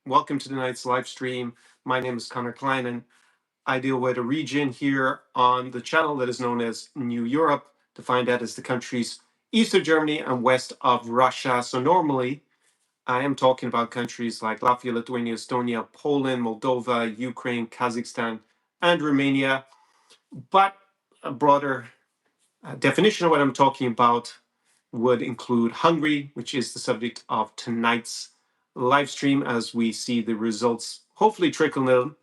Welcome to tonight's live stream. My name is Conor Klein, and I deal with a region here on the channel that is known as New Europe, defined as the countries east of Germany and west of Russia. So normally, I am talking about countries like Latvia, Lithuania, Estonia, Poland, Moldova, Ukraine, Kazakhstan, and Romania. But a broader definition of what I'm talking about would include Hungary, which is the subject of tonight's live stream, as we see the results hopefully trickle in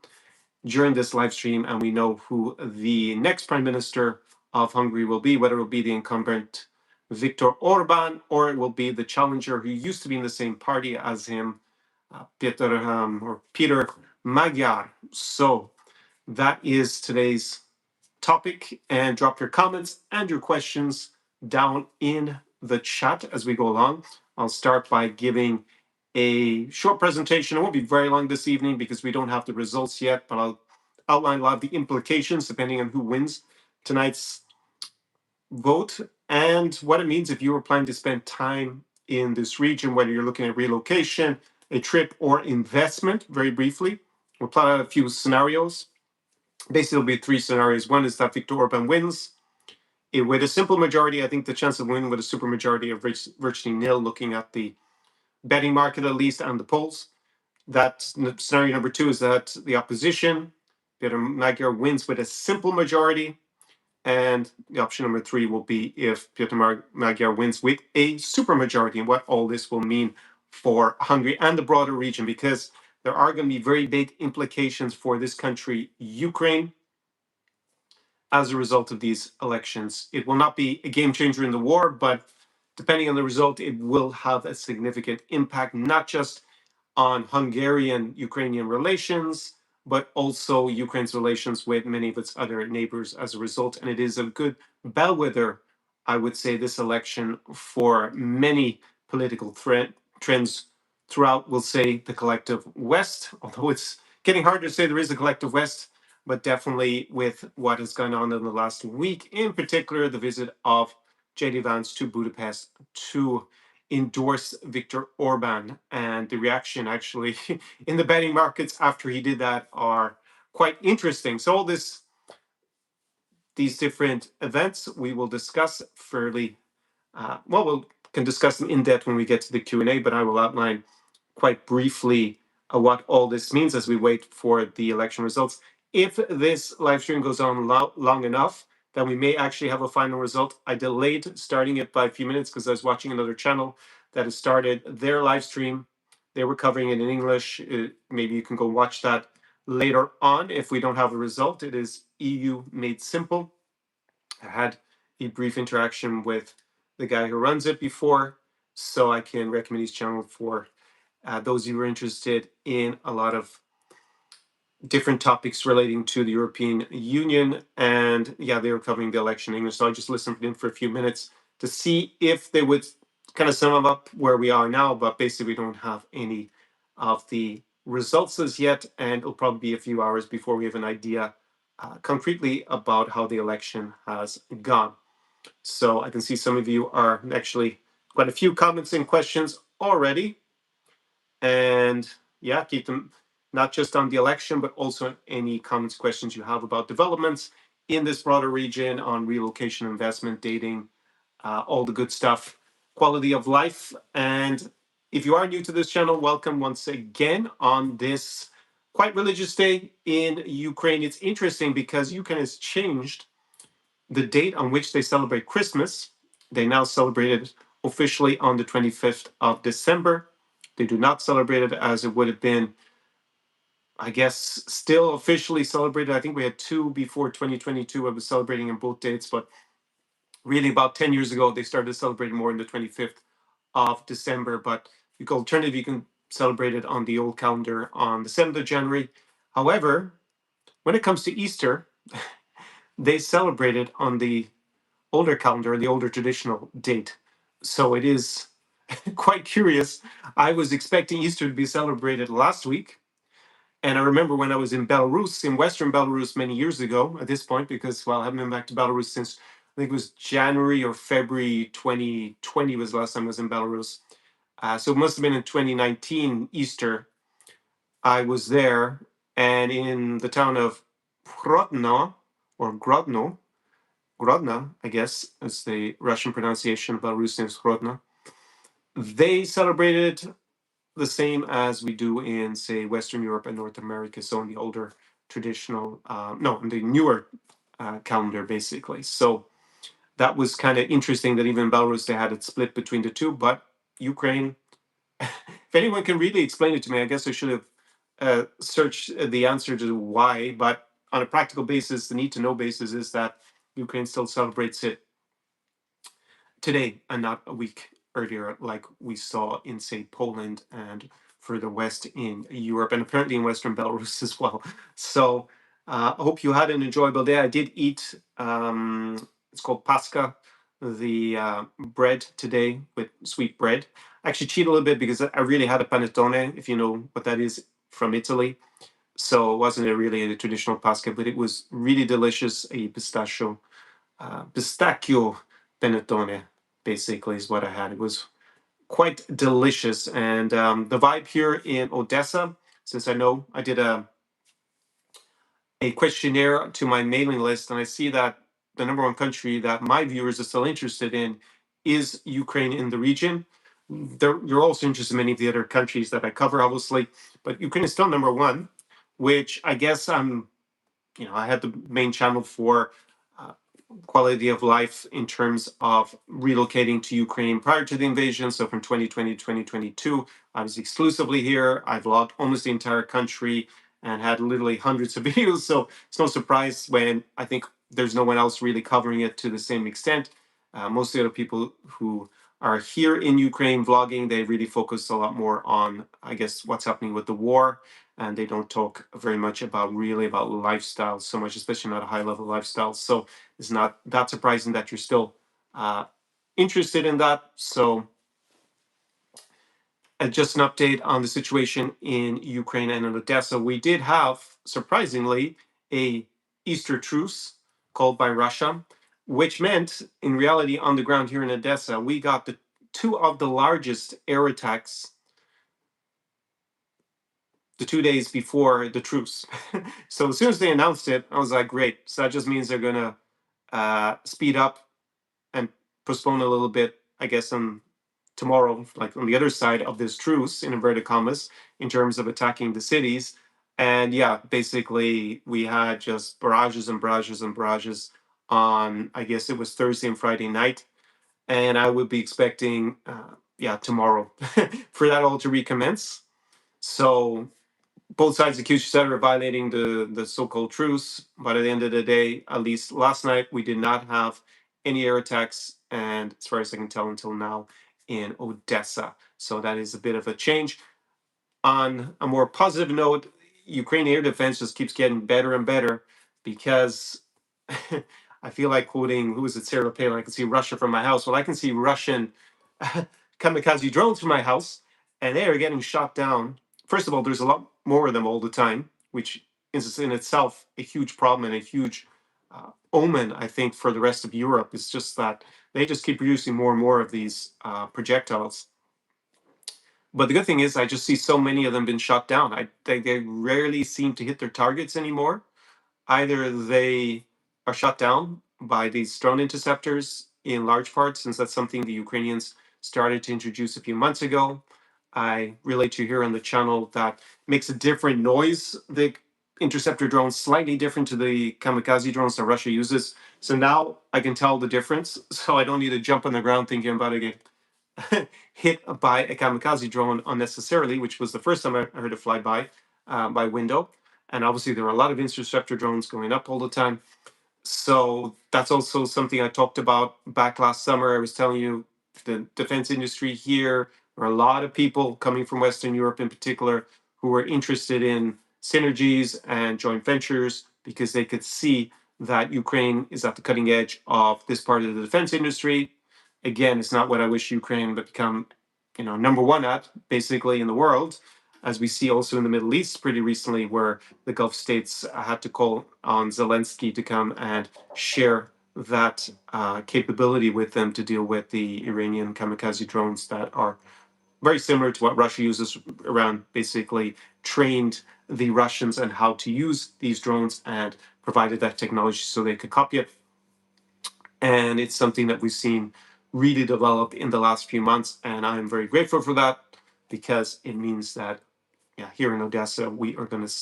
during this live stream, and we know who the next prime minister of Hungary will be, whether it will be the incumbent Viktor Orbán or it will be the challenger who used to be in the same party as him, Peter Magyar. So that is today's topic, and drop your comments and your questions down in the chat as we go along. I'll start by giving a short presentation. It won't be very long this evening because we don't have the results yet, but I'll outline a lot of the implications depending on who wins tonight's vote and what it means if you were planning to spend time in this region, whether you're looking at relocation, a trip, or investment. Very briefly, we'll plot out a few scenarios. Basically, there'll be three scenarios. One is that Viktor Orbán wins with a simple majority. I think the chance of winning with a super majority of virtually nil, looking at the betting market at least and the polls. That scenario number two is that the opposition, Peter Magyar, wins with a simple majority. And the option number three will be if Peter Magyar wins with a super majority, and what all this will mean for Hungary and the broader region, because there are going to be very big implications for this country, Ukraine, as a result of these elections. It will not be a game changer in the war, but depending on the result, it will have a significant impact, not just on Hungarian-Ukrainian relations, but also Ukraine's relations with many of its other neighbors as a result. And it is a good bellwether, I would say, this election for many political trends throughout, we'll say, the collective West, although it's getting harder to say there is a collective West, but definitely with what has gone on in the last week, in particular, the visit of J.D. Vance to Budapest to endorse Viktor Orbán, and the reaction actually in the betting markets after he did that are quite interesting. So all these different events we will discuss fairly we can discuss them in depth when we get to the Q&A, but I will outline quite briefly what all this means as we wait for the election results. If this live stream goes on long enough, then we may actually have a final result. I delayed starting it by a few minutes because I was watching another channel that has started their live stream. They were covering it in English. Maybe you can go watch that later on if we don't have a result. It is EU Made Simple. I had a brief interaction with the guy who runs it before, so I can recommend his channel for those who are interested in a lot of different topics relating to the European Union. And yeah, they were covering the election in English, so I just listened in for a few minutes to see if they would kind of sum up where we are now, but basically we don't have any of the results as yet, and it'll probably be a few hours before we have an idea concretely about how the election has gone. So I can see some of you are actually quite a few comments and questions already. And yeah, keep them not just on the election, but also any comments, questions you have about developments in this broader region on relocation, investment, dating, all the good stuff, quality of life. And if you are new to this channel, welcome once again on this quite religious day in Ukraine. It's interesting because Ukraine has changed the date on which they celebrate Christmas. They now celebrate it officially on the 25th of December. They do not celebrate it as it would have been, I guess, still officially celebrated. I think we had two before 2022. I was celebrating in both dates, but really about 10 years ago, they started celebrating more on the 25th of December. But the alternative, you can celebrate it on the old calendar on the 7th of January. However, when it comes to Easter, they celebrate it on the older calendar, the older traditional date. So it is quite curious. I was expecting Easter to be celebrated last week. And I remember when I was in Belarus, in Western Belarus many years ago at this point, because, well, I haven't been back to Belarus since, I think it was January or February 2020 was the last time I was in Belarus. So it must have been in 2019 Easter. I was there, and in the town of Grodno, or Grodno, I guess is the Russian pronunciation. Belarusian is Grodno. They celebrated the same as we do in, say, Western Europe and North America. So in the older traditional, no, in the newer calendar, basically. So that was kind of interesting that even Belarus, they had it split between the two. But Ukraine, if anyone can really explain it to me, I guess I should have searched the answer to why. But on a practical basis, the need to know basis is that Ukraine still celebrates it today and not a week earlier, like we saw in, say, Poland and further west in Europe, and apparently in Western Belarus as well. So I hope you had an enjoyable day. I did eat, it's called Pascha, the bread today with sweet bread. I actually cheat a little bit because I really had a panettone, if you know what that is, from Italy. So it wasn't really a traditional Pascha, but it was really delicious, a pistachio panettone, basically, is what I had. It was quite delicious. And the vibe here in Odessa, since I know I did a questionnaire to my mailing list, and I see that the number one country that my viewers are still interested in is Ukraine in the region. You're also interested in many of the other countries that I cover, obviously, but Ukraine is still number one, which I guess I had the main channel for uh, quality of life in terms of relocating to Ukraine prior to the invasion. So from 2020 to 2022, I was exclusively here. I vlogged almost the entire country and had literally hundreds of videos. So it's no surprise when I think there's no one else really covering it to the same extent. Most of the other people who are here in Ukraine vlogging, they really focus a lot more on, I guess, what's happening with the war, and they don't talk very much about lifestyle so much, especially not a high level lifestyle. So it's not that surprising that you're still uh, interested in that. So just an update on the situation in Ukraine and in Odessa. We did have, surprisingly, a Easter truce called by Russia, which meant, in reality, on the ground here in Odessa, we got the two of the largest air attacks the 2 days before the truce. So as soon as they announced it, I was like, great. So that just means they're gonna speed up and postpone a little bit, I guess, on tomorrow, like on the other side of this truce, in inverted commas, in terms of attacking the cities. And yeah, basically, we had just barrages and barrages and barrages on, I guess it was Thursday and Friday night. And I would be expecting, tomorrow for that all to recommence. So both sides accuse each other of violating the so-called truce, but at the end of the day, at least last night, we did not have any air attacks, and as far as I can tell, until now in Odessa. So that is a bit of a change. On a more positive note, Ukrainian air defense just keeps getting better and better because I feel like quoting, who is it, Sarah Palin, I can see Russia from my house. Well, I can see Russian kamikaze drones from my house, and they are getting shot down. First of all, there's a lot more of them all the time, which is in itself a huge problem and a huge omen, I think, for the rest of Europe. It's just that they just keep producing more and more of these projectiles. But the good thing is, I just see so many of them been shot down. They rarely seem to hit their targets anymore. Either they are shut down by these drone interceptors in large part, since that's something the Ukrainians started to introduce a few months ago. I relate to here on the channel that makes a different noise. The interceptor drones slightly different to the kamikaze drones that Russia uses. So now I can tell the difference. So I don't need to jump on the ground thinking about it again. Hit by a kamikaze drone unnecessarily, which was the first time I heard it fly by window. And obviously, there are a lot of interceptor drones going up all the time. So that's also something I talked about back last summer. I was telling you the defense industry here, there are a lot of people coming from Western Europe in particular who were interested in synergies and joint ventures because they could see that Ukraine is at the cutting edge of this part of the defense industry. Again, it's not what I wish Ukraine would become, number one at, basically, in the world, as we see also in the Middle East pretty recently, where the Gulf states had to call on Zelensky to come and share that capability with them to deal with the Iranian kamikaze drones that are very similar to what Russia uses around basically trained the Russians on how to use these drones and provided that technology so they could copy it. And it's something that we've seen really develop in the last few months. And I'm very grateful for that because it means that, yeah, here in Odessa, we are going to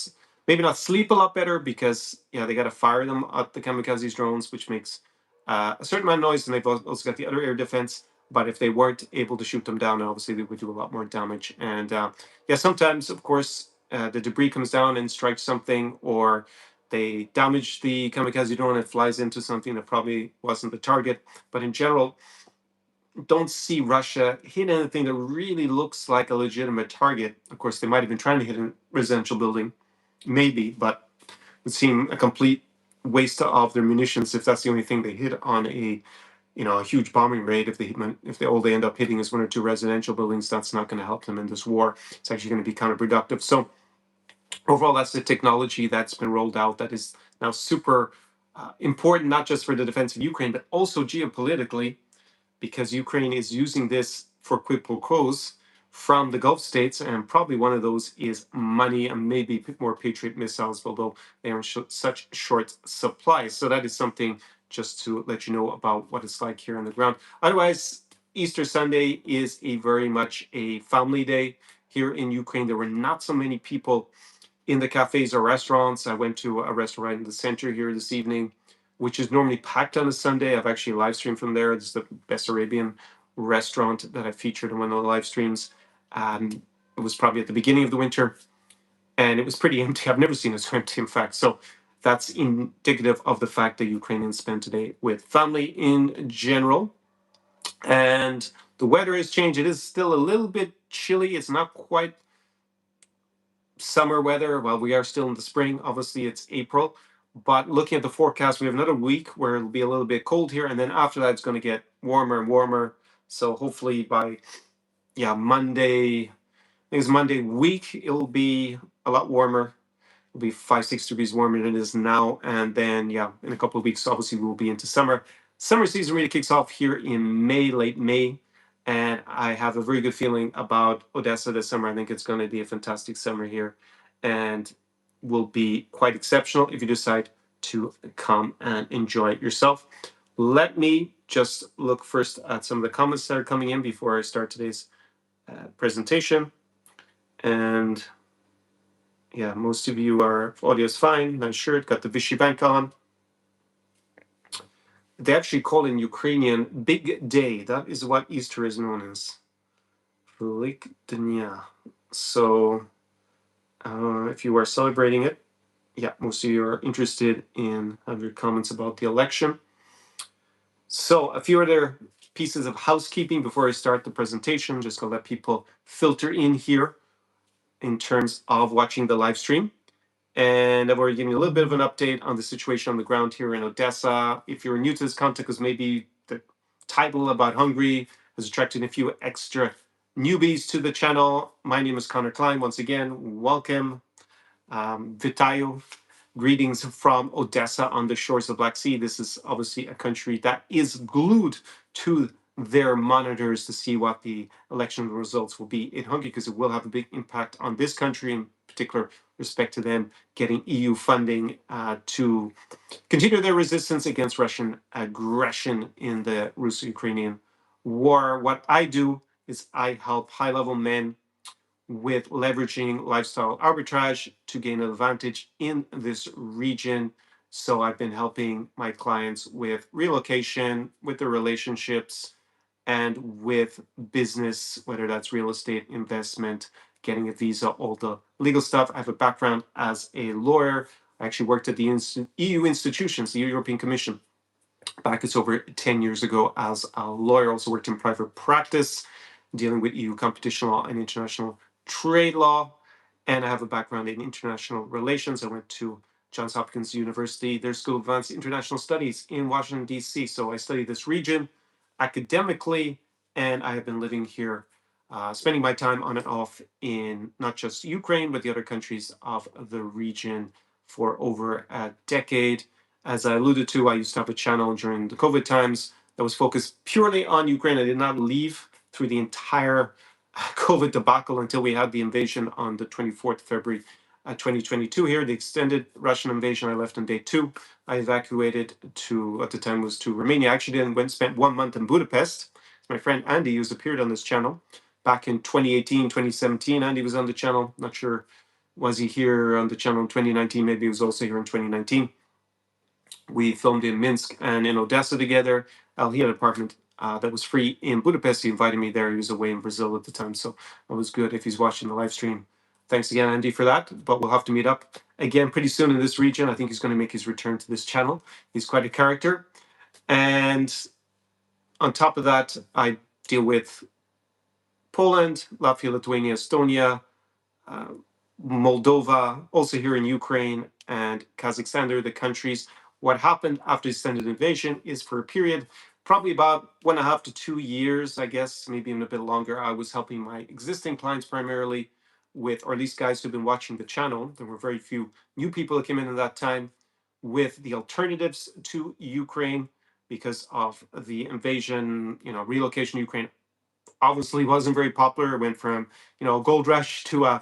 maybe not sleep a lot better because, yeah, they got to fire them at the kamikaze drones, which makes a certain amount of noise. And they've also got the other air defense. But if they weren't able to shoot them down, obviously they would do a lot more damage. And yeah, sometimes, of course, the debris comes down and strikes something, or they damage the kamikaze drone and it flies into something that probably wasn't the target. But in general, don't see Russia hit anything that really looks like a legitimate target. Of course, they might have been trying to hit a residential building, maybe, but it would seem a complete waste of their munitions if that's the only thing they hit on a huge bombing raid. If all they end up hitting is one or two residential buildings, that's not going to help them in this war. It's actually going to be counterproductive. So overall, that's the technology that's been rolled out that is now super important, not just for the defense of Ukraine, but also geopolitically, because Ukraine is using this for quid pro quos from the Gulf states, and probably one of those is money and maybe more Patriot missiles, although they are in such short supply. So that is something just to let you know about what it's like here on the ground. Otherwise, Easter Sunday is a very much a family day here in Ukraine. There were not so many people in the cafes or restaurants. I went to a restaurant in the center here this evening, which is normally packed on a Sunday. I've actually live streamed from there. It's the best Arabian restaurant that I featured in one of the live streams. It was probably at the beginning of the winter, and it was pretty empty. I've never seen it so empty, in fact. So that's indicative of the fact that Ukrainians spend today with family in general. And the weather has changed. It is still a little bit chilly. It's not quite summer weather. Well, we are still in the spring. Obviously, it's April. But looking at the forecast, we have another week where it'll be a little bit cold here. And then after that, it's going to get warmer and warmer. So hopefully by, Monday, I think it's Monday week, it'll be a lot warmer. It'll be 5-6 degrees warmer than it is now. And then, in a couple of weeks, obviously, we'll be into summer. Summer season really kicks off here in May, late May. And I have a very good feeling about Odessa this summer. I think it's going to be a fantastic summer here and will be quite exceptional if you decide to come and enjoy it yourself. Let me just look first at some of the comments that are coming in before I start today's presentation. And yeah, most of you are, audio is fine, nice shirt, got the Vichy Bank on. They actually call in Ukrainian Big Day. That is what Easter is known as. Velik Dnya. So if you are celebrating it, most of you are interested in your comments about the election. So a few other pieces of housekeeping before I start the presentation. Just gonna let people filter in here in terms of watching the live stream. And I've already given you a little bit of an update on the situation on the ground here in Odessa. If you're new to this content, because maybe the title about Hungary has attracted a few extra newbies to the channel. My name is Conor Klein. Once again, welcome. Vitayu. Greetings from Odessa on the shores of the Black Sea. This is obviously a country that is glued to their monitors to see what the election results will be in Hungary, because it will have a big impact on this country, in particular respect to them getting EU funding to continue their resistance against Russian aggression in the Russo-Ukrainian war. What I do is I help high-level men with leveraging lifestyle arbitrage to gain an advantage in this region. So I've been helping my clients with relocation, with their relationships, and with business, whether that's real estate, investment, getting a visa, all the legal stuff. I have a background as a lawyer. I actually worked at the EU institutions, the European Commission, back it's over 10 years ago as a lawyer. Also worked in private practice, dealing with EU competition law and international trade law. And I have a background in international relations. I went to Johns Hopkins University, their School of Advanced International Studies in Washington, D.C. So I study this region academically, and I have been living here, spending my time on and off in not just Ukraine, but the other countries of the region for over a decade. As I alluded to, I used to have a channel during the COVID times that was focused purely on Ukraine. I did not leave through the entire COVID debacle until we had the invasion on the 24th of February 2022 here, the extended Russian invasion. I left on day 2. I evacuated to, at the time was to Romania. I actually then spent 1 month in Budapest. My friend Andy, who's appeared on this channel back in 2018, 2017. Andy was on the channel. Not sure, was he here on the channel in 2019? Maybe he was also here in 2019. We filmed in Minsk and in Odessa together. He had an apartment that was free in Budapest. He invited me there. He was away in Brazil at the time, so it was good. If he's watching the live stream, thanks again, Andy, for that. But we'll have to meet up again pretty soon in this region. I think he's going to make his return to this channel. He's quite a character. And on top of that, I deal with Poland, Latvia, Lithuania, Estonia, uh, Moldova, also here in Ukraine and Kazakhstan. They're the countries. What happened after the extended invasion is for a period, probably about 1.5 to 2 years, I guess, maybe even a bit longer, I was helping my existing clients primarily with, or at least guys who've been watching the channel. There were very few new people that came in at that time with the alternatives to Ukraine because of the invasion, relocation to Ukraine obviously wasn't very popular. It went from a gold rush to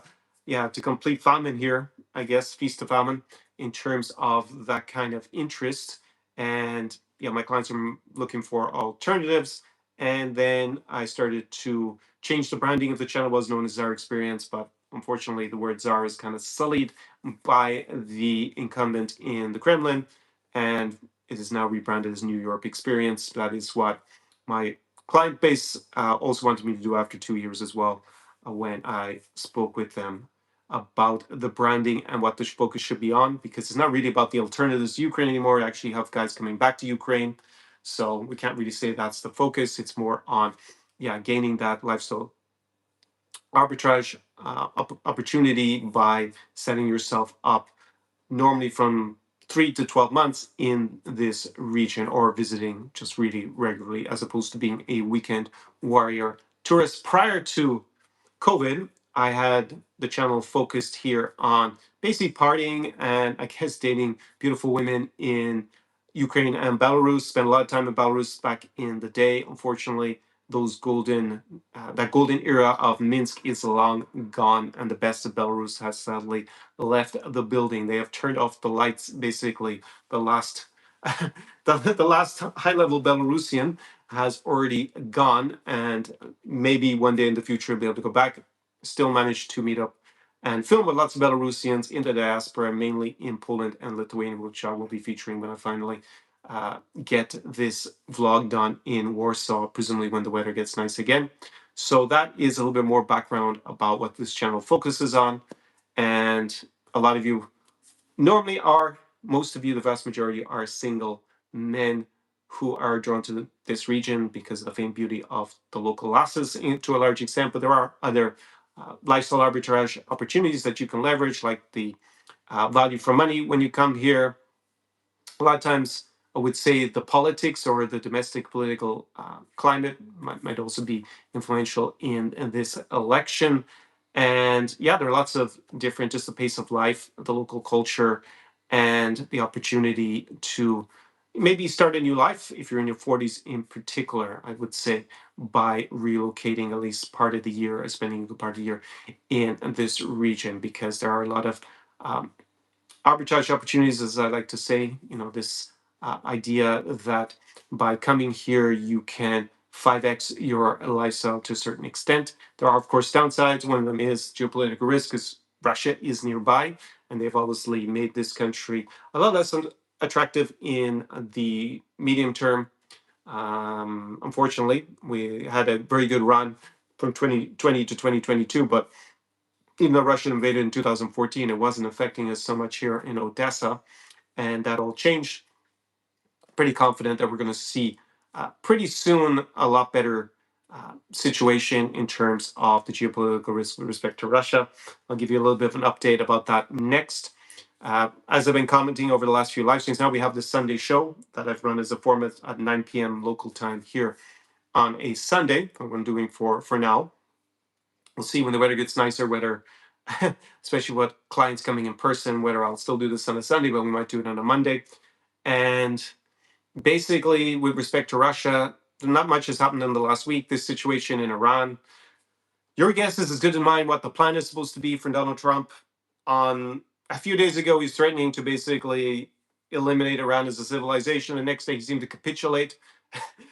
to complete famine here, I guess, feast of famine in terms of that kind of interest. And my clients are looking for alternatives. And then I started to change the branding of the channel. It was known as Czar Experience, but unfortunately the word Czar is kind of sullied by the incumbent in the Kremlin, and it is now rebranded as New York Experience. That is what my client base also wanted me to do after 2 years as well, when I spoke with them about the branding and what the focus should be on, because it's not really about the alternatives to Ukraine anymore. I actually have guys coming back to Ukraine, so we can't really say that's the focus. It's more on gaining that lifestyle arbitrage opportunity by setting yourself up normally from 3 to 12 months in this region, or visiting just really regularly, as opposed to being a weekend warrior tourist. Prior to COVID, I had the channel focused here on basically partying and, I guess, dating beautiful women in Ukraine and Belarus. Spent a lot of time in Belarus back in the day. Unfortunately, that golden era of Minsk is long gone, and the best of Belarus has sadly left the building. They have turned off the lights. Basically, the last the last high level Belarusian has already gone, and maybe one day in the future be able to go back. Still managed to meet up and film with lots of Belarusians in the diaspora, mainly in Poland and Lithuania, which I will be featuring when I finally get this vlog done in Warsaw, presumably when the weather gets nice again. So that is a little bit more background about what this channel focuses on. And a lot of you normally are, most of you, the vast majority, are single men who are drawn to this region because of the famed beauty of the local lasses to a large extent. But there are other lifestyle arbitrage opportunities that you can leverage, like the value for money when you come here. A lot of times, I would say the politics or the domestic political climate might also be influential in this election. And there are lots of different, just the pace of life, the local culture, and the opportunity to maybe start a new life if you're in your 40s in particular, I would say, by relocating at least part of the year, spending a good part of the year in this region, because there are a lot of um, arbitrage opportunities, as I like to say. This idea that by coming here, you can 5x your lifestyle to a certain extent. There are, of course, downsides. One of them is geopolitical risk, because Russia is nearby, and they've obviously made this country a lot less attractive in the medium term. Unfortunately, we had a very good run from 2020 to 2022, but even though Russia invaded in 2014, it wasn't affecting us so much here in Odessa, and that all changed. Pretty confident that we're going to see pretty soon a lot better situation in terms of the geopolitical risk with respect to Russia. I'll give you a little bit of an update about that next. As I've been commenting over the last few live streams, now we have this Sunday show that I've run as a format at 9 p.m. local time here on a Sunday. What I'm doing for now. We'll see when the weather gets nicer, whether, especially with clients coming in person, whether I'll still do this on a Sunday, but we might do it on a Monday. And basically, with respect to Russia, not much has happened in the last week. This situation in Iran, Your guess is as good as mine what the plan is supposed to be for Donald Trump. On a few days ago, he's threatening to basically eliminate Iran as a civilization. The next day, he seemed to capitulate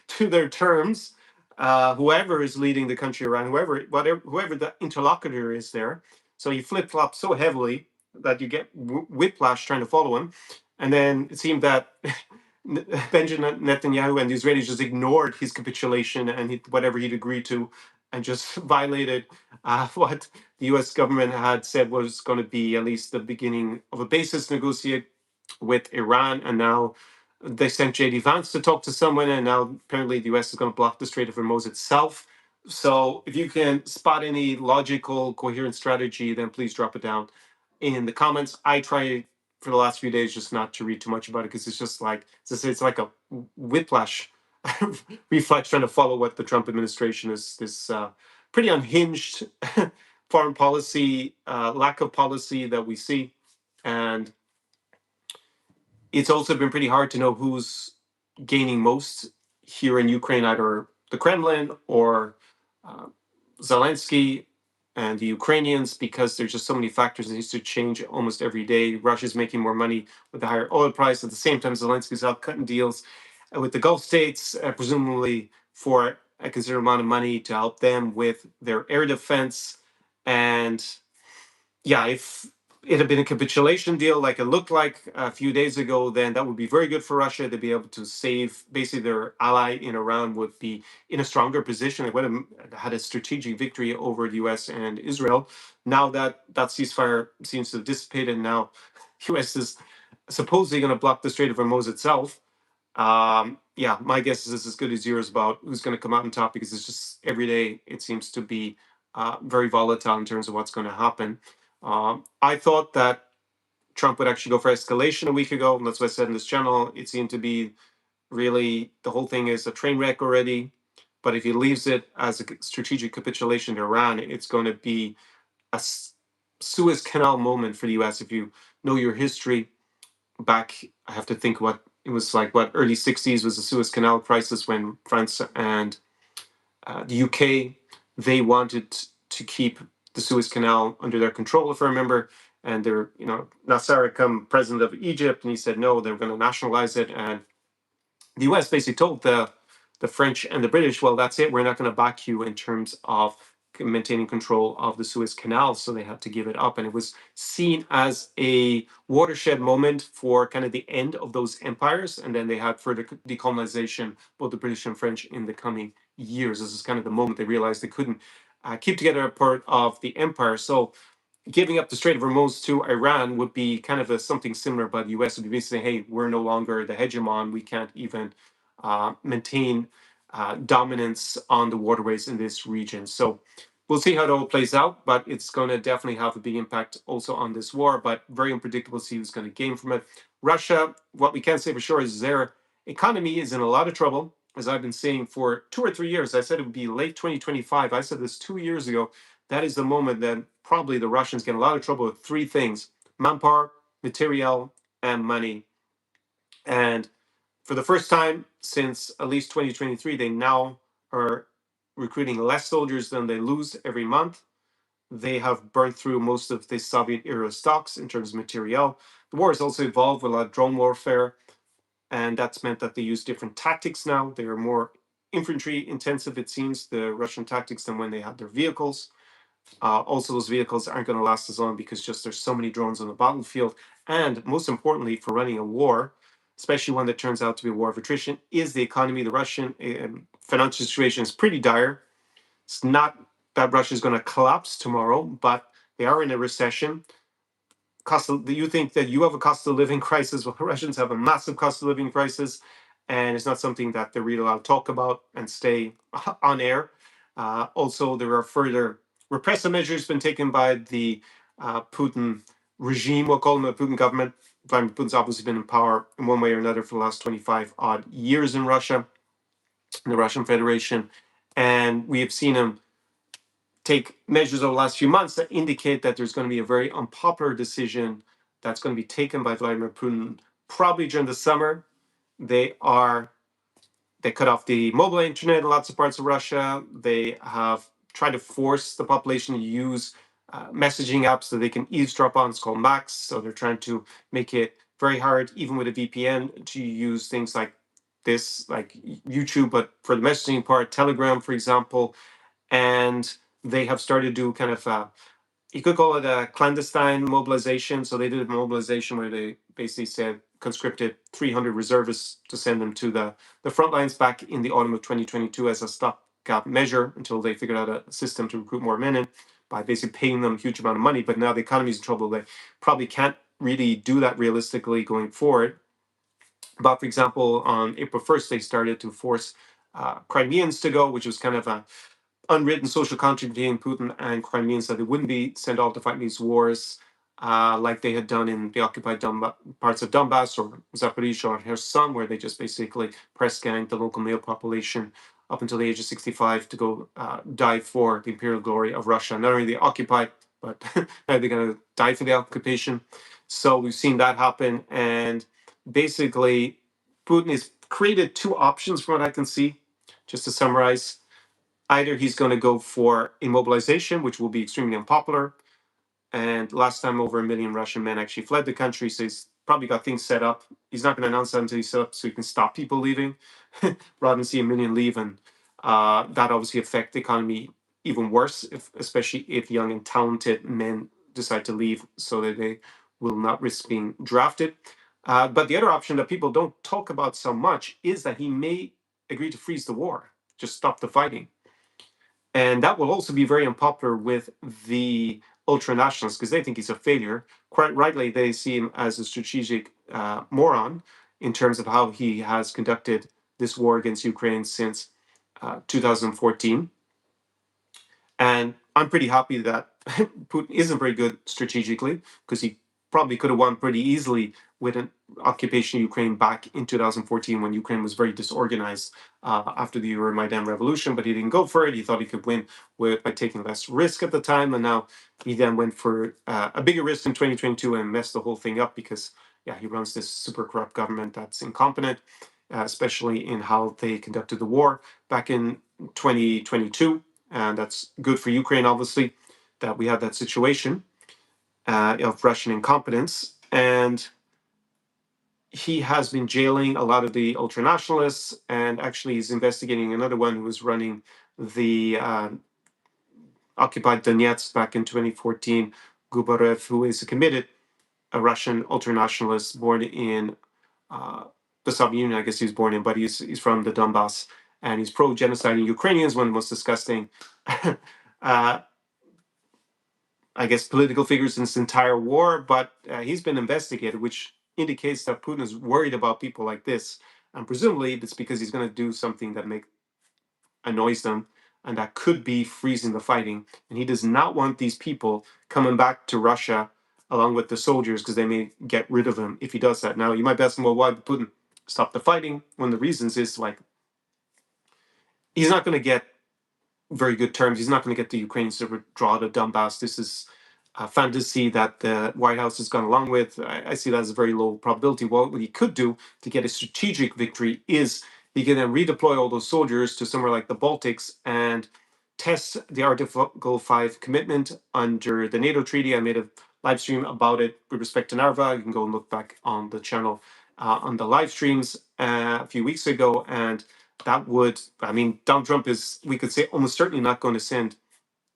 to their terms. Whoever is leading the country around, whoever the interlocutor is there. So he flip flops so heavily that you get whiplash trying to follow him. And then it seemed that Benjamin Netanyahu and the Israelis just ignored his capitulation and whatever he'd agreed to, and just violated what the U.S. government had said was going to be at least the beginning of a basis negotiate with Iran. And now they sent J.D. Vance to talk to someone, and now apparently the U.S. is going to block the Strait of Hormuz itself. So if you can spot any logical, coherent strategy, then please drop it down in the comments. I try for the last few days just not to read too much about it, because it's just like it's like a whiplash reflex trying to follow what the Trump administration is, this pretty unhinged foreign policy, lack of policy that we see. And it's also been pretty hard to know who's gaining most here in Ukraine, either the Kremlin or uh, Zelensky and the Ukrainians, because there's just so many factors that needs to change almost every day. Russia's making more money with the higher oil price. At the same time, Zelensky's out cutting deals with the Gulf states, presumably for a considerable amount of money to help them with their air defense. And yeah, if it had been a capitulation deal like it looked like a few days ago, then that would be very good for Russia. They'd be able to save, basically their ally in Iran would be in a stronger position. They would have had a strategic victory over the US and Israel. Now that that ceasefire seems to have dissipated, now US is supposedly going to block the Strait of Hormuz itself. Yeah, my guess is as good as yours about who's going to come out on top, because it's just every day it seems to be very volatile in terms of what's going to happen. I thought that Trump would actually go for escalation a week ago. And that's what I said in this channel. It seemed to be really the whole thing is a train wreck already. But if he leaves it as a strategic capitulation to Iran, it's going to be a Suez Canal moment for the US. If you know your history back, I have to think what it was like, what early 60s was the Suez Canal crisis, when France and the UK, they wanted to keep the Suez Canal under their control, if I remember. And they're, Nasser come president of Egypt, and he said no, they're going to nationalize it. And the US basically told the French and the British, well, that's it, we're not going to back you in terms of maintaining control of the Suez Canal. So they had to give it up. And it was seen as a watershed moment for kind of the end of those empires. And then they had further decolonization, both the British and French, in the coming years. This is kind of the moment they realized they couldn't keep together a part of the empire. So giving up the Strait of Hormuz to Iran would be kind of something similar, but the US would be basically saying, hey, we're no longer the hegemon. We can't even maintain dominance on the waterways in this region. So we'll see how it all plays out, but it's going to definitely have a big impact also on this war, but very unpredictable to see who's going to gain from it. Russia, what we can say for sure is their economy is in a lot of trouble. As I've been saying for 2 or 3 years, I said it would be late 2025. I said this 2 years ago. That is the moment that probably the Russians get in a lot of trouble with three things: manpower, material, and money. And for the first time since at least 2023, they now are recruiting less soldiers than they lose every month. They have burned through most of the Soviet era stocks in terms of materiel. The war has also evolved with a lot of drone warfare, and that's meant that they use different tactics now. They are more infantry intensive, it seems, the Russian tactics, than when they had their vehicles. Also, those vehicles aren't going to last as long because just there's so many drones on the battlefield. And most importantly, for running a war, especially one that turns out to be a war of attrition, is the economy. The Russian financial situation is pretty dire. It's not that Russia is going to collapse tomorrow, but they are in a recession. You think that you have a cost of living crisis? Well, the Russians have a massive cost of living crisis, and it's not something that they're really allowed to talk about and stay on air. Also, there are further repressive measures been taken by the Putin regime, we'll call them the Putin government. Vladimir Putin's obviously been in power in one way or another for the last 25 odd years in Russia, in the Russian Federation. And we have seen him take measures over the last few months that indicate that there's going to be a very unpopular decision that's going to be taken by Vladimir Putin probably during the summer. They cut off the mobile internet in lots of parts of Russia. They have try to force the population to use messaging apps that they can eavesdrop on. It's called Max. So they're trying to make it very hard, even with a VPN, to use things like this, like YouTube, but for the messaging part, Telegram, for example. And they have started to kind of you could call it a clandestine mobilization. So they did a mobilization where they basically said conscripted 300 reservists to send them to the front lines back in the autumn of 2022 as a stopgap measure until they figured out a system to recruit more men in by basically paying them a huge amount of money. But now the economy's in trouble. They probably can't really do that realistically going forward. But for example, on April 1st, they started to force Crimeans to go, which was kind of a unwritten social contract between Putin and Crimeans that they wouldn't be sent off to fight these wars like they had done in the occupied parts of Donbass or Zaporizhia or Kherson, where they just basically press ganged the local male population up until the age of 65 to go die for the imperial glory of Russia. Not only they occupied, but now they're going to die for the occupation. So we've seen that happen. And basically, Putin has created two options from what I can see, just to summarize. Either he's going to go for immobilization, which will be extremely unpopular. And last time, over 1 million Russian men actually fled the country. So he's probably got things set up. He's not going to announce that until he's set up so he can stop people leaving rather than see 1 million leave. And that obviously affect the economy even worse, especially if young and talented men decide to leave so that they will not risk being drafted. But the other option that people don't talk about so much is that he may agree to freeze the war, just stop the fighting. And that will also be very unpopular with the ultra nationalists because they think he's a failure. Quite rightly, they see him as a strategic moron in terms of how he has conducted this war against Ukraine since 2014. And I'm pretty happy that Putin isn't very good strategically because he probably could have won pretty easily with an occupation of Ukraine back in 2014 when Ukraine was very disorganized after the Euromaidan revolution, but he didn't go for it. He thought he could win by taking less risk at the time, and now he then went for a bigger risk in 2022 and messed the whole thing up because, yeah, he runs this super corrupt government that's incompetent, especially in how they conducted the war back in 2022. And that's good for Ukraine, obviously, that we have that situation of Russian incompetence. And he has been jailing a lot of the ultranationalists, and actually he's investigating another one who was running the occupied Donetsk back in 2014, Gubarev, who is a Russian ultranationalist born in the Soviet Union, I guess he was born in, but he's from the Donbass, and he's pro-genociding Ukrainians, one of the most disgusting I guess, political figures in this entire war, but he's been investigated, which indicates that Putin is worried about people like this. And presumably it's because he's going to do something that annoys them, and that could be freezing the fighting. And he does not want these people coming back to Russia along with the soldiers because they may get rid of him if he does that. Now, you might be asking, well, why did Putin stop the fighting? One of the reasons is like he's not going to get very good terms. He's not going to get the Ukrainians to withdraw the Donbass. This is a fantasy that the White House has gone along with. I see that as a very low probability. What he could do to get a strategic victory is he can then redeploy all those soldiers to somewhere like the Baltics and test the Article 5 commitment under the NATO treaty. I made a live stream about it with respect to Narva. You can go and look back on the channel on the live streams a few weeks ago. And that would, I mean, Donald Trump is, we could say, almost certainly not going to send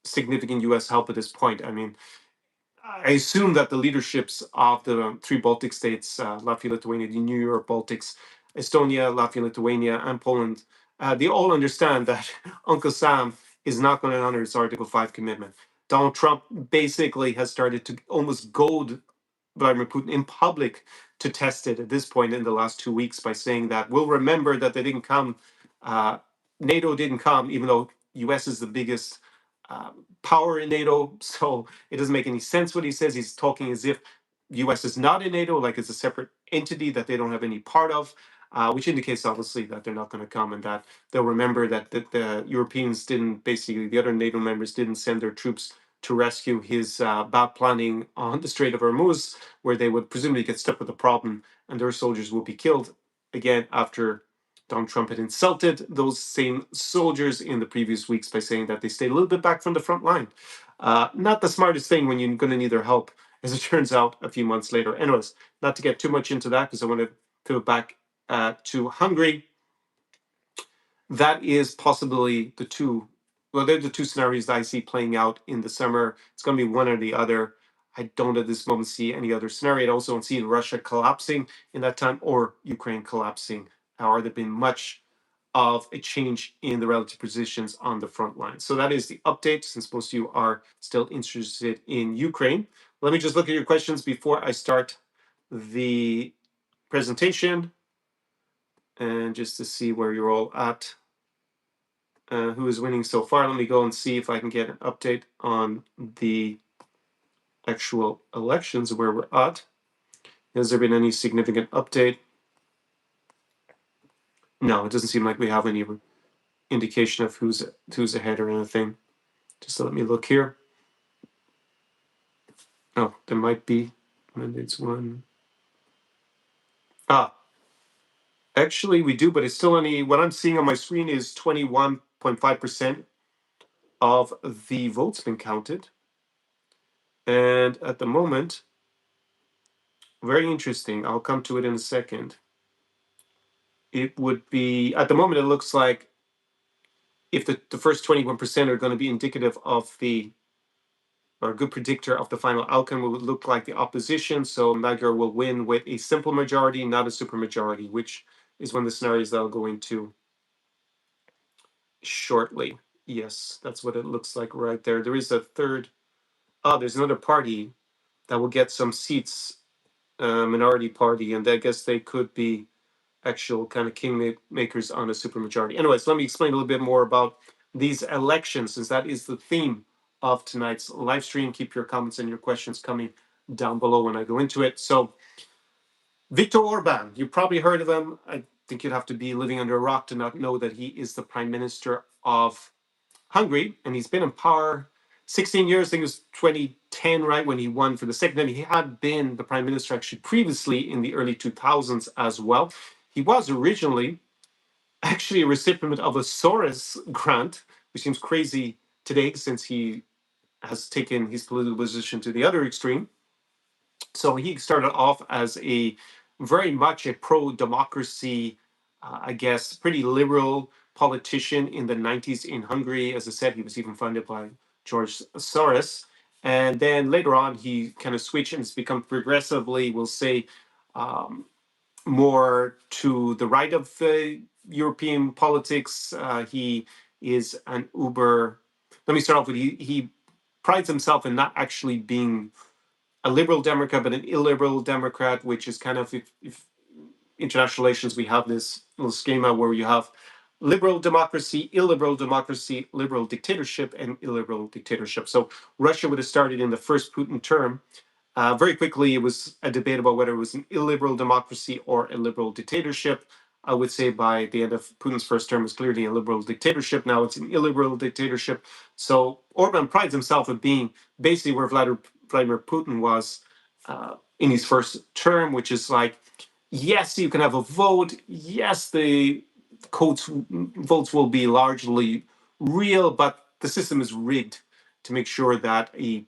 significant US help at this point. I mean, I assume that the leaderships of the three Baltic states, Latvia, Lithuania, the new Europe Baltics, Estonia, Latvia, Lithuania, and Poland, they all understand that Uncle Sam is not going to honor his Article 5 commitment. Donald Trump basically has started to almost goad Vladimir Putin in public to test it at this point in the last 2 weeks by saying that we'll remember that they didn't come, NATO didn't come, even though US is the biggest power in NATO. So it doesn't make any sense what he says. He's talking as if US is not in NATO, like it's a separate entity that they don't have any part of, which indicates obviously that they're not going to come and that they'll remember that the Europeans didn't, basically the other NATO members didn't send their troops to rescue his bad planning on the Strait of Hormuz, where they would presumably get stuck with the problem and their soldiers will be killed again after Donald Trump had insulted those same soldiers in the previous weeks by saying that they stayed a little bit back from the front line. Not the smartest thing when you're going to need their help, as it turns out a few months later. Anyways, not to get too much into that because I want to go back to Hungary. That is possibly the two. Well, they're the two scenarios that I see playing out in the summer. It's going to be one or the other. I don't at this moment see any other scenario. I also don't see Russia collapsing in that time or Ukraine collapsing. Or there been much of a change in the relative positions on the front line. So that is the update, since most of you are still interested in Ukraine. Let me just look at your questions before I start the presentation, and just to see where you're all at. Who is winning so far. Let me go and see if I can get an update on the actual elections, where we're at. Has there been any significant update? No, it doesn't seem like we have any indication of who's ahead or anything. Just let me look here. Oh, there might be. Mandates one. Actually, we do, but it's still only, what I'm seeing on my screen is 21.5% of the votes been counted. And at the moment, very interesting. I'll come to it in a second. It would be, at the moment, it looks like if the first 21% are going to be indicative of or a good predictor of the final outcome, it would look like the opposition. So MAGA will win with a simple majority, not a supermajority, which is one of the scenarios that I'll go into shortly. Yes, that's what it looks like right there. There is a third. There's another party that will get some seats, minority party, and I guess they could be actual kind of makers on a supermajority. Anyways, let me explain a little bit more about these elections, since that is the theme of tonight's live stream. Keep your comments and your questions coming down below when I go into it. So, Viktor Orbán, you probably heard of him. I think you'd have to be living under a rock to not know that he is the prime minister of Hungary, and he's been in power 16 years. I think it was 2010, right, when he won for the second time. He had been the prime minister actually previously in the early 2000s as well. He was originally actually a recipient of a Soros grant, which seems crazy today since he has taken his political position to the other extreme. So he started off as a very much a pro-democracy, I guess, pretty liberal politician in the 90s in Hungary. As I said, he was even funded by George Soros. And then later on, he kind of switched and has become progressively, we'll say, more to the right of European politics. He is an uber. Let me start off with he prides himself in not actually being a liberal Democrat, but an illiberal Democrat, which is kind of, if international relations, we have this little schema where you have liberal democracy, illiberal democracy, liberal dictatorship, and illiberal dictatorship. So Russia would have started in the first Putin term. Very quickly, it was a debate about whether it was an illiberal democracy or a liberal dictatorship. I would say by the end of Putin's first term, it was clearly a liberal dictatorship. Now it's an illiberal dictatorship. So Orban prides himself on being basically where Vladimir Putin was in his first term, which is like, yes, you can have a vote. Yes, the votes will be largely real, but the system is rigged to make sure that a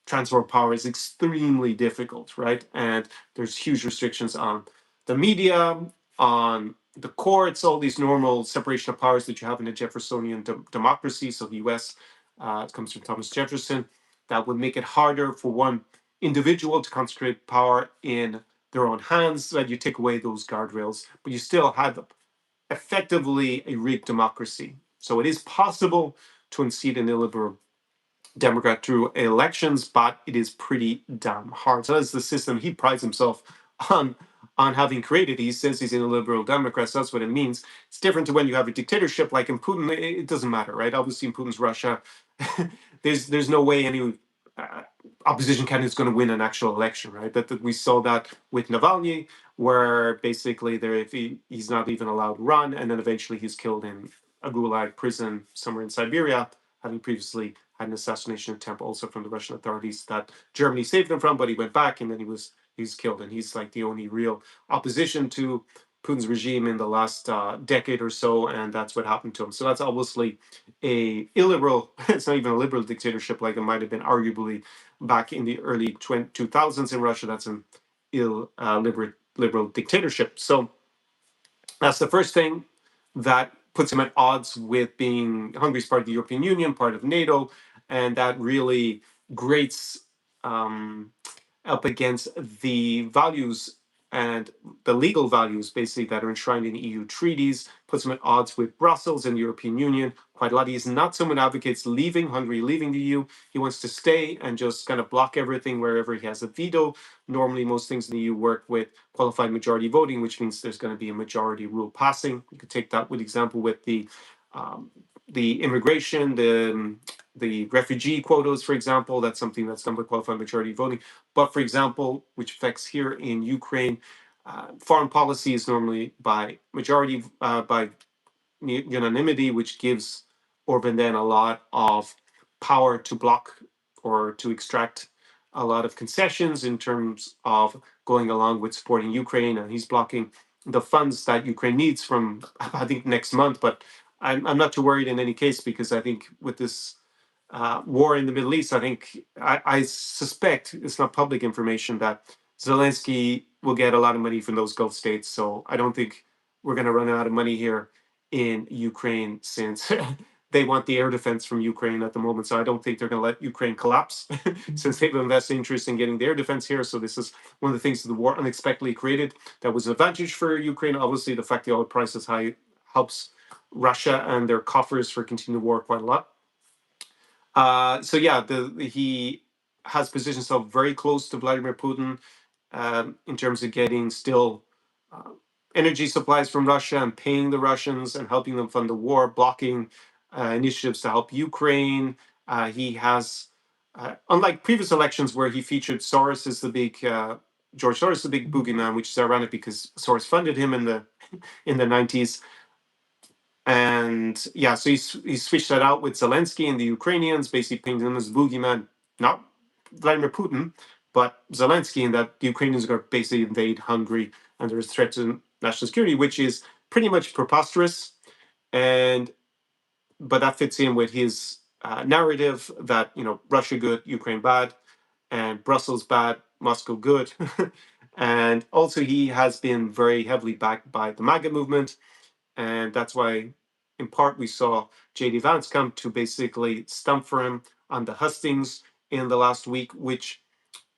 transfer of power is extremely difficult, right? And there's huge restrictions on the media, on the courts, all these normal separation of powers that you have in a Jeffersonian democracy. So the US, it comes from Thomas Jefferson, that would make it harder for one individual to concentrate power in their own hands, so that you take away those guardrails, but you still have effectively a rigged democracy. So it is possible to unseat an illiberal Democrat through elections, but it is pretty damn hard. So that's the system he prides himself on having created. He says he's a liberal Democrat, so that's what it means. It's different to when you have a dictatorship like in Putin. It doesn't matter, right? Obviously, in Putin's Russia, there's no way any opposition candidate is going to win an actual election, right? That we saw that with Navalny, where basically he's not even allowed to run, and then eventually he's killed in a gulag prison somewhere in Siberia, having previously had an assassination attempt also from the Russian authorities that Germany saved him from, but he went back and then he was killed, and he's like the only real opposition to Putin's regime in the last decade or so, and that's what happened to him. So that's obviously a illiberal. It's not even a liberal dictatorship like it might have been arguably back in the early 2000s in Russia. That's an liberal dictatorship. So that's the first thing that puts him at odds with being Hungary's part of the European Union, part of NATO, and that really grates up against the values and the legal values basically that are enshrined in EU treaties, puts him at odds with Brussels and the European Union quite a lot. He's not someone who advocates leaving Hungary, leaving the EU. He wants to stay and just kind of block everything wherever he has a veto. Normally, most things in the EU work with qualified majority voting, which means there's going to be a majority rule passing. You could take that with example with the immigration, the refugee quotas, for example. That's something that's done by qualified majority voting. But for example, which affects here in Ukraine, foreign policy is normally by majority, by unanimity, which gives Orban then a lot of power to block or to extract a lot of concessions in terms of going along with supporting Ukraine. And he's blocking the funds that Ukraine needs from, I think, next month. But I'm not too worried in any case, because I think with this war in the Middle East, I suspect, it's not public information, that Zelensky will get a lot of money from those Gulf states. So I don't think we're going to run out of money here in Ukraine, since they want the air defense from Ukraine at the moment. So I don't think they're going to let Ukraine collapse since they've invested interest in getting the air defense here. So this is one of the things that the war unexpectedly created that was an advantage for Ukraine. Obviously, the fact the oil price is high helps Russia and their coffers for continuing the war quite a lot. So yeah, he has positioned himself very close to Vladimir Putin in terms of getting still uh, energy supplies from Russia and paying the Russians and helping them fund the war, blocking initiatives to help Ukraine. He has, unlike previous elections where he featured Soros as the big George Soros, the big boogeyman, which is ironic because Soros funded him in the 90s. And yeah, so he switched that out with Zelensky and the Ukrainians, basically painting them as boogeyman, not Vladimir Putin, but Zelensky, and that the Ukrainians are going to basically invade Hungary and there's a threat to national security, which is pretty much preposterous. And but that fits in with his narrative that Russia good, Ukraine bad, and Brussels bad, Moscow good. And also he has been very heavily backed by the MAGA movement, and that's why, in part, we saw JD Vance come to basically stump for him on the hustings in the last week, which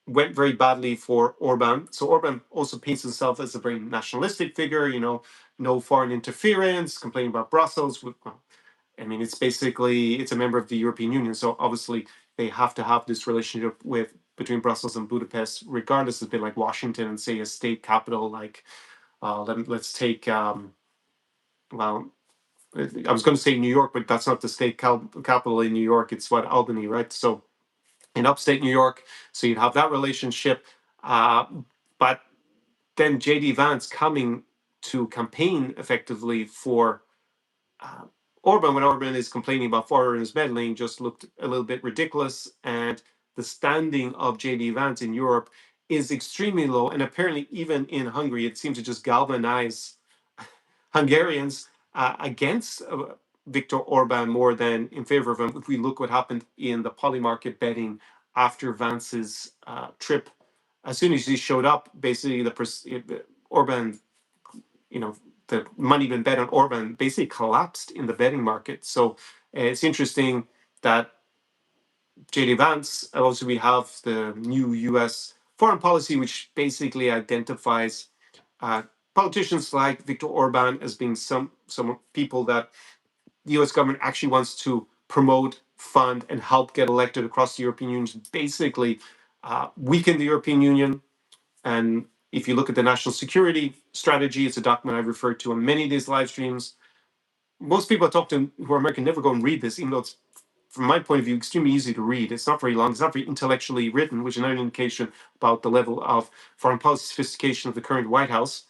went very badly for Orban. So Orban also paints himself as a very nationalistic figure, no foreign interference, complaining about Brussels. I mean, it's a member of the European Union, so obviously they have to have this relationship between Brussels and Budapest, regardless. It's a bit like Washington and, say, a state capital like let's take well, I was going to say New York, but that's not the state capital in New York. It's Albany, right? So in upstate New York, so you'd have that relationship. But then JD Vance coming to campaign effectively for Orban, when Orban is complaining about foreigners meddling, just looked a little bit ridiculous. And the standing of JD Vance in Europe is extremely low. And apparently, even in Hungary, it seems to just galvanize Hungarians against Viktor Orbán more than in favor of him. If we look what happened in the polymarket betting after Vance's trip, as soon as he showed up, basically Orbán, the money been bet on Orbán basically collapsed in the betting market. So it's interesting that JD Vance, also we have the new US foreign policy, which basically identifies uh, politicians like Viktor Orban as being some people that the US government actually wants to promote, fund, and help get elected across the European Union, basically weaken the European Union. And if you look at the national security strategy, it's a document I've referred to on many of these live streams. Most people I talk to who are American never go and read this, even though it's, from my point of view, extremely easy to read. It's not very long. It's not very intellectually written, which is another indication about the level of foreign policy sophistication of the current White House.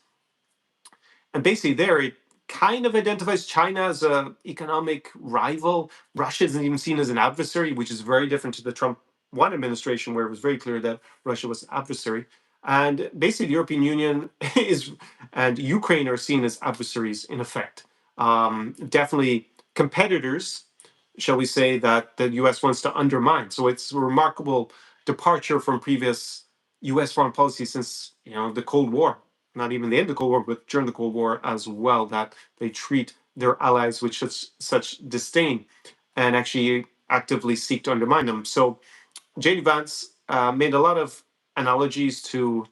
And basically there, it kind of identifies China as an economic rival. Russia isn't even seen as an adversary, which is very different to the Trump 1 administration, where it was very clear that Russia was an adversary. And basically, the European Union is and Ukraine are seen as adversaries in effect. Definitely competitors, shall we say, that the US wants to undermine. So it's a remarkable departure from previous US foreign policy since the Cold War. Not even the end of the Cold War, but during the Cold War as well, that they treat their allies with such disdain and actually actively seek to undermine them. So JD Vance made a lot of analogies to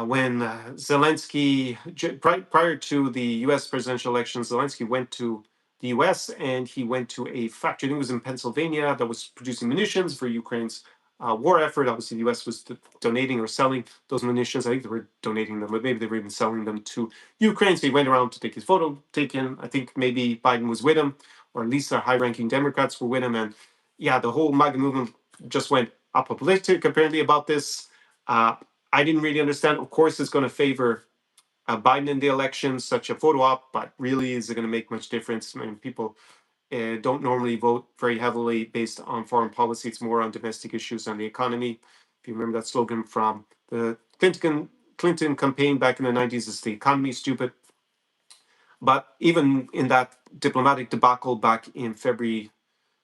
when Zelensky, prior to the US presidential election, Zelensky went to the US and he went to a factory, I think it was in Pennsylvania, that was producing munitions for Ukraine's war effort. Obviously, the US was donating or selling those munitions. I think they were donating them, but maybe they were even selling them to Ukraine. So he went around to take his photo taken. I think maybe Biden was with him, or at least the high ranking Democrats were with him. And yeah, the whole MAGA movement just went apoplectic apparently about this. Uh, I didn't really understand. Of course, it's going to favor Biden in the election, such a photo op, but really, is it going to make much difference? I mean, people don't normally vote very heavily based on foreign policy. It's more on domestic issues and the economy. If you remember that slogan from the Clinton campaign back in the 90s, is the economy stupid. But even in that diplomatic debacle back in February,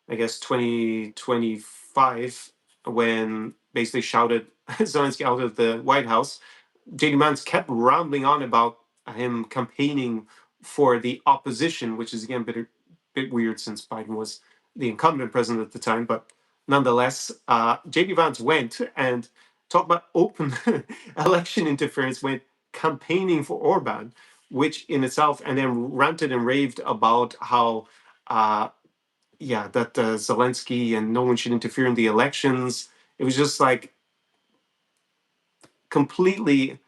I guess 2025, when basically shouted Zelensky out of the White House, JD Vance kept rambling on about him campaigning for the opposition, which is again a bit weird since Biden was the incumbent president at the time. But nonetheless, JD Vance went and talked about open election interference, went campaigning for Orban, which in itself, and then ranted and raved about how that Zelensky and no one should interfere in the elections. It was just like completely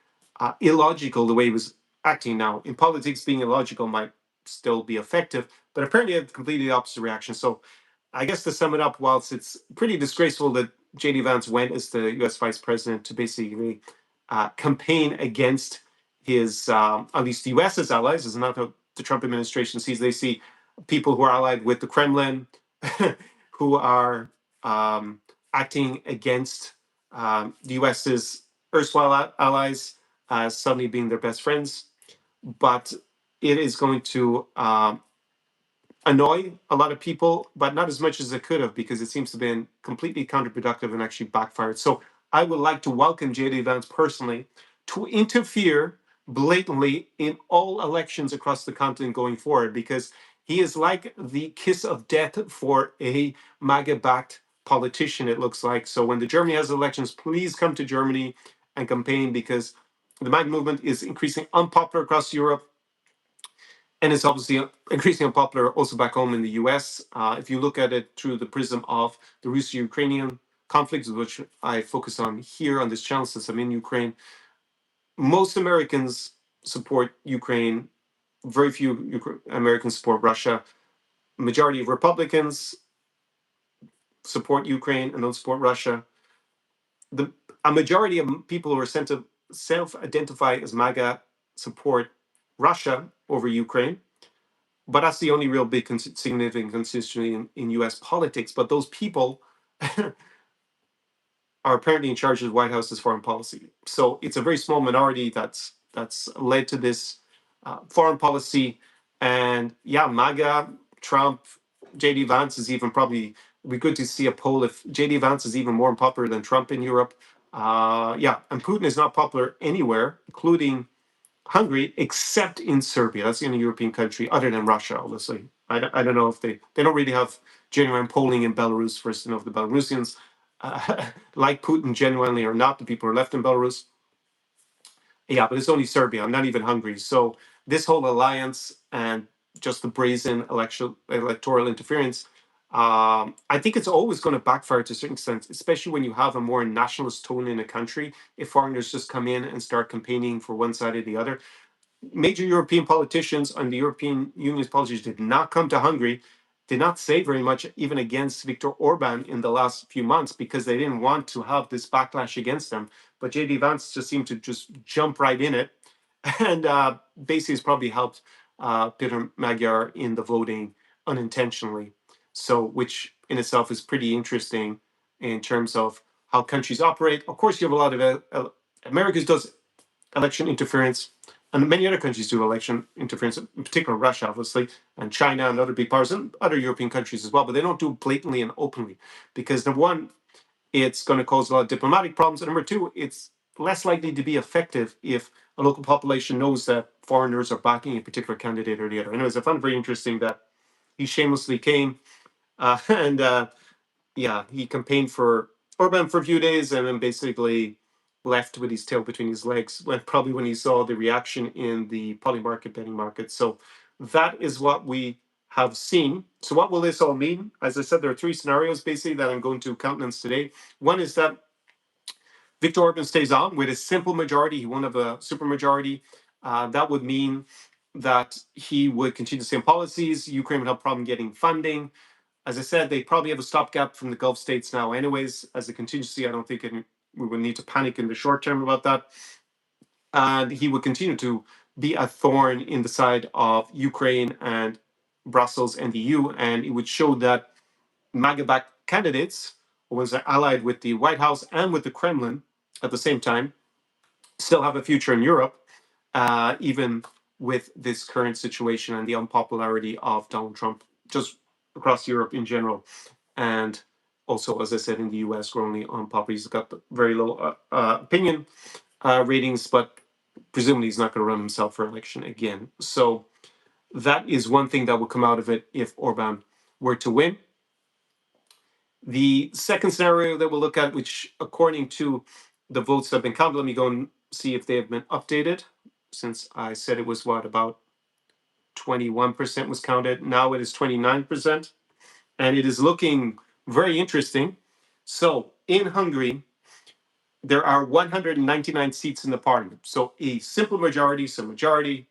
illogical the way he was acting. Now, in politics, being illogical might still be effective, but apparently, had completely the opposite reaction. So, I guess to sum it up, whilst it's pretty disgraceful that JD Vance went as the U.S. vice president to basically campaign against his, at least the U.S.'s allies, is not how the Trump administration sees. They see people who are allied with the Kremlin, who are acting against the US's erstwhile allies as suddenly being their best friends. But it is going to annoy a lot of people, but not as much as it could have, because it seems to have been completely counterproductive and actually backfired. So I would like to welcome JD Vance personally to interfere blatantly in all elections across the continent going forward, because he is like the kiss of death for a MAGA backed politician, it looks like. So when the Germany has elections, please come to Germany and campaign, because the MAGA movement is increasingly unpopular across Europe. And it's obviously increasingly unpopular also back home in the US. If you look at it through the prism of the Russo-Ukrainian conflict, which I focus on here on this channel since I'm in Ukraine, most Americans support Ukraine. Very few Americans support Russia. Majority of Republicans support Ukraine and don't support Russia. A majority of people who are self-identify as MAGA support Russia over Ukraine. But that's the only real big significant constituency in U.S. politics. But those people are apparently in charge of the White House's foreign policy. So it's a very small minority that's led to this foreign policy. And yeah, MAGA, Trump, JD Vance is even probably, it'd be good to see a poll if JD Vance is even more unpopular than Trump in Europe. And Putin is not popular anywhere, including Hungary, except in Serbia. That's the only European country other than Russia, obviously. I don't know if they don't really have genuine polling in Belarus for us to know if the Belarusians like Putin genuinely or not, the people who are left in Belarus. Yeah, but it's only Serbia, not even Hungary. So this whole alliance and just the brazen electoral interference, I think it's always going to backfire to a certain extent, especially when you have a more nationalist tone in a country. If foreigners just come in and start campaigning for one side or the other, major European politicians and the European Union's politicians did not come to Hungary, did not say very much even against Viktor Orbán in the last few months, because they didn't want to have this backlash against them. But JD Vance just seemed to just jump right in it, and basically has probably helped Peter Magyar in the voting unintentionally. So, which in itself is pretty interesting in terms of how countries operate. Of course, you have a lot of America does election interference, and many other countries do election interference, in particular Russia, obviously, and China and other big powers, and other European countries as well. But they don't do it blatantly and openly because number one, it's going to cause a lot of diplomatic problems, and number two, it's less likely to be effective if a local population knows that foreigners are backing a particular candidate or the other. Anyways, I found it very interesting that he shamelessly came and yeah, he campaigned for Orban for a few days and then basically left with his tail between his legs when probably when he saw the reaction in the poly market betting market. So that is what we have seen. So what will this all mean? As I said, there are three scenarios basically that I'm going to countenance today. One is that Viktor Orban stays on with a simple majority. He won't have a supermajority. That would mean that he would continue the same policies. Ukraine would have a problem getting funding. As I said, they probably have a stopgap from the Gulf states now, anyways, as a contingency. I don't think we would need to panic in the short term about that. And he would continue to be a thorn in the side of Ukraine and Brussels and the EU. And it would show that MAGA backed candidates, ones that are allied with the White House and with the Kremlin at the same time, still have a future in Europe, even with this current situation and the unpopularity of Donald Trump, just across Europe in general. And also, as I said, in the US, we're only unpopular. He's got very low opinion ratings, but presumably he's not going to run himself for election again. So that is one thing that will come out of it if Orban were to win. The second scenario that we'll look at, which according to the votes that have been counted, let me go and see if they have been updated, since I said it was what, about 21% was counted. Now it is 29%, and it is looking very interesting. So in Hungary, there are 199 seats in the parliament. So a simple majority, so majority,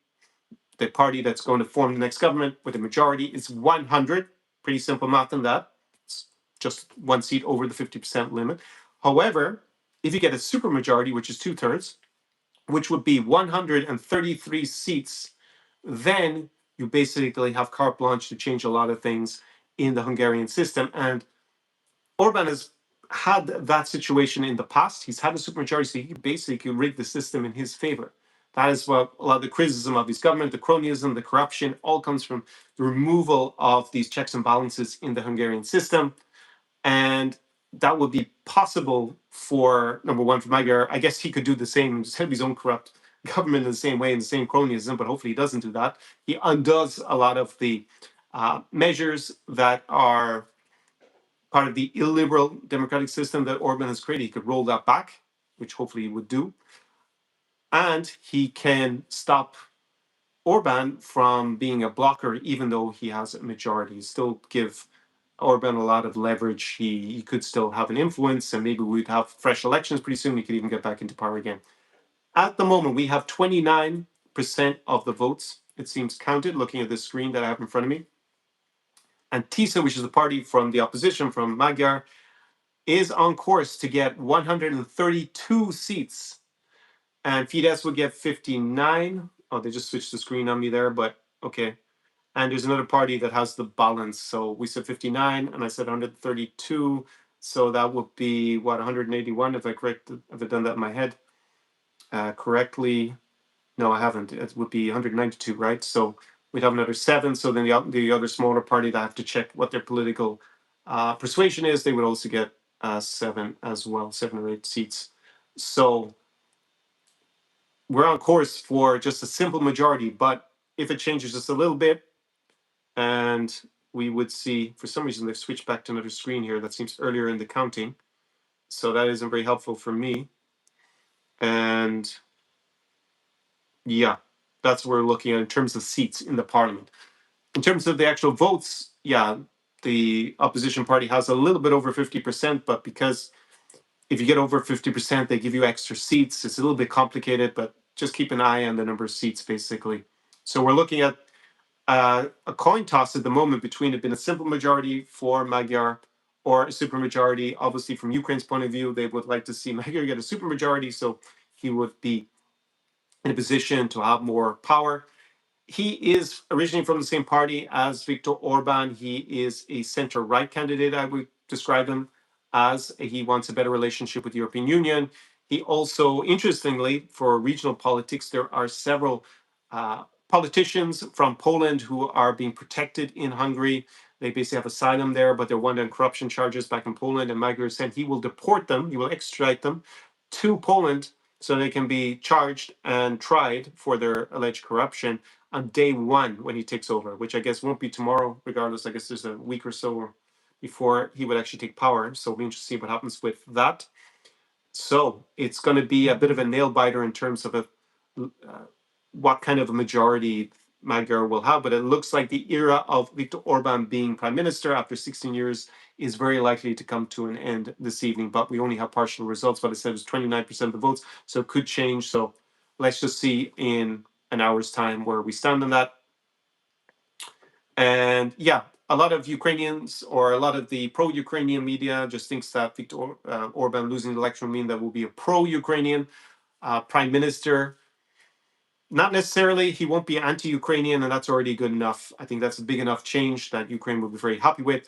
the party that's going to form the next government with a majority is 100. Pretty simple math on that. It's just one seat over the 50% limit. However, if you get a supermajority, which is 2/3, which would be 133 seats, then you basically have carte blanche to change a lot of things in the Hungarian system. And Orban has had that situation in the past. He's had a supermajority, so he basically rigged the system in his favor. That is what a lot of the criticism of his government, the cronyism, the corruption, all comes from the removal of these checks and balances in the Hungarian system. And that would be possible for, number one, for Magyar. I guess he could do the same, set up his own corrupt government in the same way, in the same cronyism, but hopefully he doesn't do that. He undoes a lot of the measures that are part of the illiberal democratic system that Orban has created. He could roll that back, which hopefully he would do. And he can stop Orban from being a blocker, even though he has a majority. Still give Orban a lot of leverage. He could still have an influence, and maybe we'd have fresh elections pretty soon. We could even get back into power again. At the moment, we have 29% of the votes, it seems, counted, looking at this screen that I have in front of me. And TISA, which is the party from the opposition, from Magyar, is on course to get 132 seats. And Fidesz would get 59. Oh, they just switched the screen on me there, but okay. And there's another party that has the balance. So we said 59 and I said 132. So that would be what, 181 if I done that in my head correctly. No, I haven't. It would be 192, right? So we'd have another 7. So then the other smaller party that I have to check what their political persuasion is, they would also get 7 as well, 7 or 8 seats. So we're on course for just a simple majority, but if it changes just a little bit, and we would see, for some reason, they've switched back to another screen here that seems earlier in the counting. So that isn't very helpful for me. And yeah, that's what we're looking at in terms of seats in the parliament. In terms of the actual votes, yeah, the opposition party has a little bit over 50%, but because if you get over 50%, they give you extra seats. It's a little bit complicated, but just keep an eye on the number of seats, basically. So we're looking at a coin toss at the moment between it being a simple majority for Magyar or a supermajority. Obviously, from Ukraine's point of view, they would like to see Magyar get a supermajority, so he would be in a position to have more power. He is originally from the same party as Viktor Orbán. He is a center-right candidate, I would describe him as. He wants a better relationship with the European Union. He also, interestingly, for regional politics, there are several politicians from Poland who are being protected in Hungary. They basically have asylum there, but they're wanted on corruption charges back in Poland. And MAGA said he will deport them, he will extradite them to Poland so they can be charged and tried for their alleged corruption on day one when he takes over, which I guess won't be tomorrow, regardless. I guess there's a week or so before he would actually take power. So we'll be interested to see what happens with that. So it's going to be a bit of a nail biter in terms of what kind of a majority MAGA will have. But it looks like the era of Viktor Orbán being prime minister after 16 years is very likely to come to an end this evening. But we only have partial results. But I said it was 29% of the votes, so it could change. So let's just see in an hour's time where we stand on that. And yeah, a lot of Ukrainians or a lot of the pro-Ukrainian media just thinks that Viktor Orbán losing the election will mean that will be a pro-Ukrainian prime minister. Not necessarily. He won't be anti-Ukrainian, and that's already good enough. I think that's a big enough change that Ukraine will be very happy with.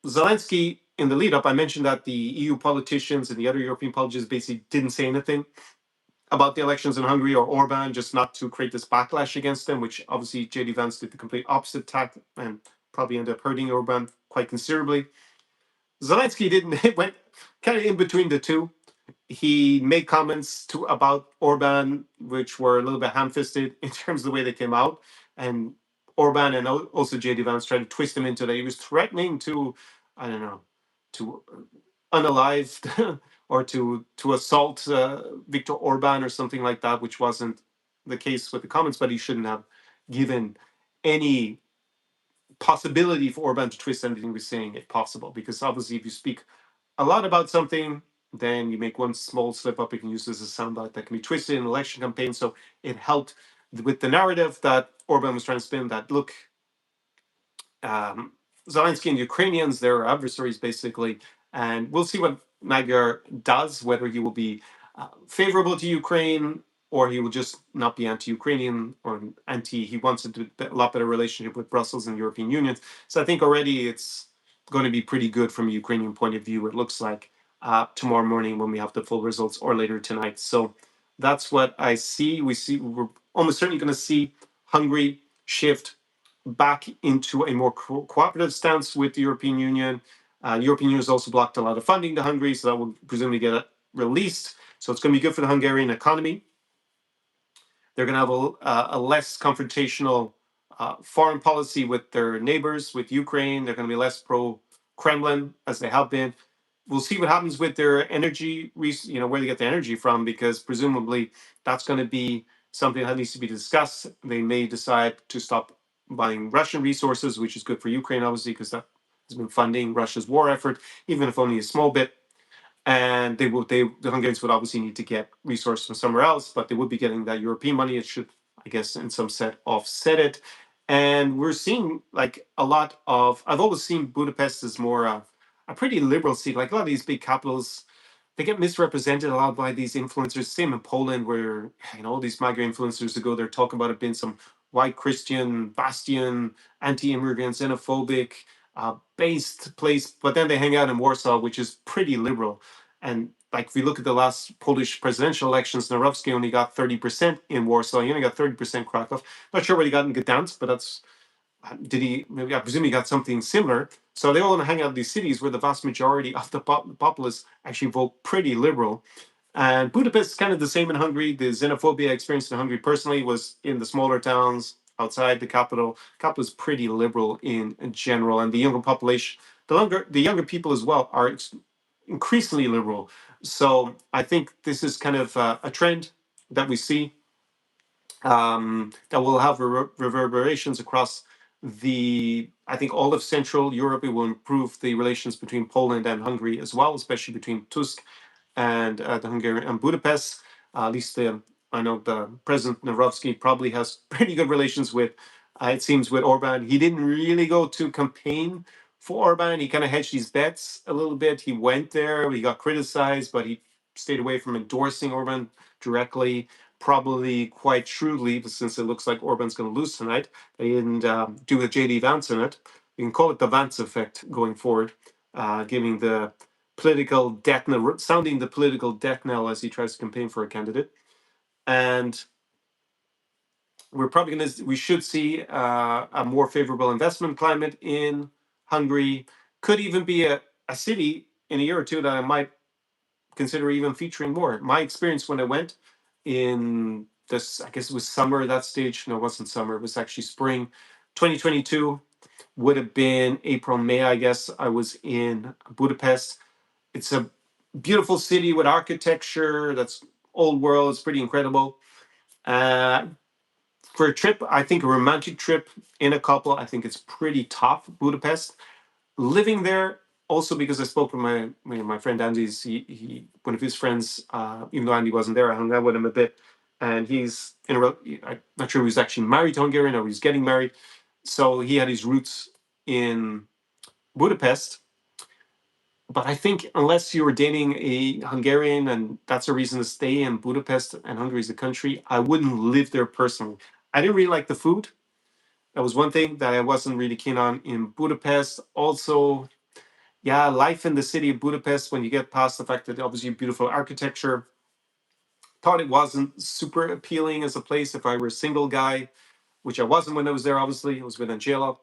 Zelensky, in the lead-up, I mentioned that the EU politicians and the other European politicians basically didn't say anything about the elections in Hungary or Orban, just not to create this backlash against them, which obviously JD Vance did the complete opposite tack and probably ended up hurting Orban quite considerably. Zelensky didn't. It went kind of in between the two. He made comments about Orban, which were a little bit ham-fisted in terms of the way they came out. And Orban and also JD Vance tried to twist him into that he was threatening to, I don't know, to unalive or to assault Viktor Orban or something like that, which wasn't the case with the comments, but he shouldn't have given any possibility for Orban to twist anything he was saying if possible, because obviously if you speak a lot about something, then you make one small slip up, you can use this as a soundbite that can be twisted in an election campaign. So it helped with the narrative that Orban was trying to spin that, look, Zelensky and the Ukrainians, they're adversaries basically, and we'll see what MAGA does, whether he will be favorable to Ukraine or he will just not be anti-Ukrainian or anti. He wants a lot better relationship with Brussels and the European Union. So I think already it's going to be pretty good from a Ukrainian point of view. It looks like tomorrow morning when we have the full results, or later tonight. So that's what I see. We're almost certainly going to see Hungary shift back into a more cooperative stance with the European Union. The European Union has also blocked a lot of funding to Hungary, so that will presumably get released. So it's going to be good for the Hungarian economy. They're going to have a less confrontational foreign policy with their neighbors, with Ukraine. They're going to be less pro-Kremlin, as they have been. We'll see what happens with their energy, where they get the energy from, because presumably that's going to be something that needs to be discussed. They may decide to stop buying Russian resources, which is good for Ukraine, obviously, because that has been funding Russia's war effort, even if only a small bit. And the Hungarians would obviously need to get resources from somewhere else, but they would be getting that European money. It should, I guess, in some set offset it. And we're seeing like a lot of. I've always seen Budapest as more a pretty liberal city. Like a lot of these big capitals, they get misrepresented a lot by these influencers. Same in Poland, where all these MAGA influencers who go there talking about it being some white Christian bastion, anti-immigrant, xenophobic, based place, but then they hang out in Warsaw, which is pretty liberal. And like if we look at the last Polish presidential elections, Nawrocki only got 30% in Warsaw. He only got 30% Krakow. Not sure what he got in Gdansk, but that's maybe I presume he got something similar. So they all want to hang out in these cities where the vast majority of the populace actually vote pretty liberal. And Budapest is kind of the same in Hungary. The xenophobia experienced in Hungary personally was in the smaller towns outside the capital. Capital is pretty liberal in general, and the younger population, the younger people as well, are increasingly liberal. So I think this is kind of a trend that we see that will have reverberations across I think all of Central Europe. It will improve the relations between Poland and Hungary as well, especially between Tusk and the Hungarian and Budapest. At least I know the President Nawrocki probably has pretty good relations with, it seems, with Orban. He didn't really go to campaign for Orban. He kind of hedged his bets a little bit. He went there, he got criticized, but he stayed away from endorsing Orban directly, probably quite shrewdly, since it looks like Orban's going to lose tonight. They didn't do a JD Vance in it. You can call it the Vance effect going forward, giving the political death knell, sounding the political death knell as he tries to campaign for a candidate. And we should see a more favorable investment climate in Hungary. Could even be a city in a year or two that I might consider even featuring more. My experience when I went in this, I guess it was summer at that stage. No, it wasn't summer. It was actually spring. 2022 would have been April, May, I guess. I was in Budapest. It's a beautiful city with architecture that's old world. It's pretty incredible. Uh, for a trip, I think a romantic trip in a couple, I think it's pretty top, Budapest. Living there, also because I spoke with my friend Andy's, one of his friends, even though Andy wasn't there, I hung out with him a bit, and he's I'm not sure he was actually married to Hungarian or he was getting married, so he had his roots in Budapest. But I think unless you were dating a Hungarian and that's a reason to stay in Budapest and Hungary is a country, I wouldn't live there personally. I didn't really like the food. That was one thing that I wasn't really keen on in Budapest. Also, yeah, life in the city of Budapest, when you get past the fact that obviously beautiful architecture, thought it wasn't super appealing as a place if I were a single guy, which I wasn't when I was there, obviously. I was with Angela.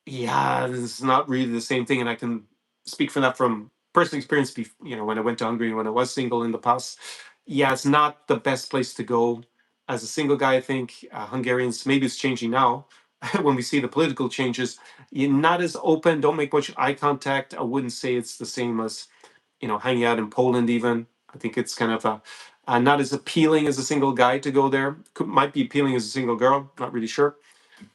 Yeah, it's not really the same thing. And I can speak for that from personal experience, when I went to Hungary, when I was single in the past. Yeah, it's not the best place to go as a single guy. I think Hungarians, maybe it's changing now when we see the political changes. You're not as open, don't make much eye contact. I wouldn't say it's the same as, hanging out in Poland, even. I think it's kind of not as appealing as a single guy to go there. Might be appealing as a single girl, not really sure.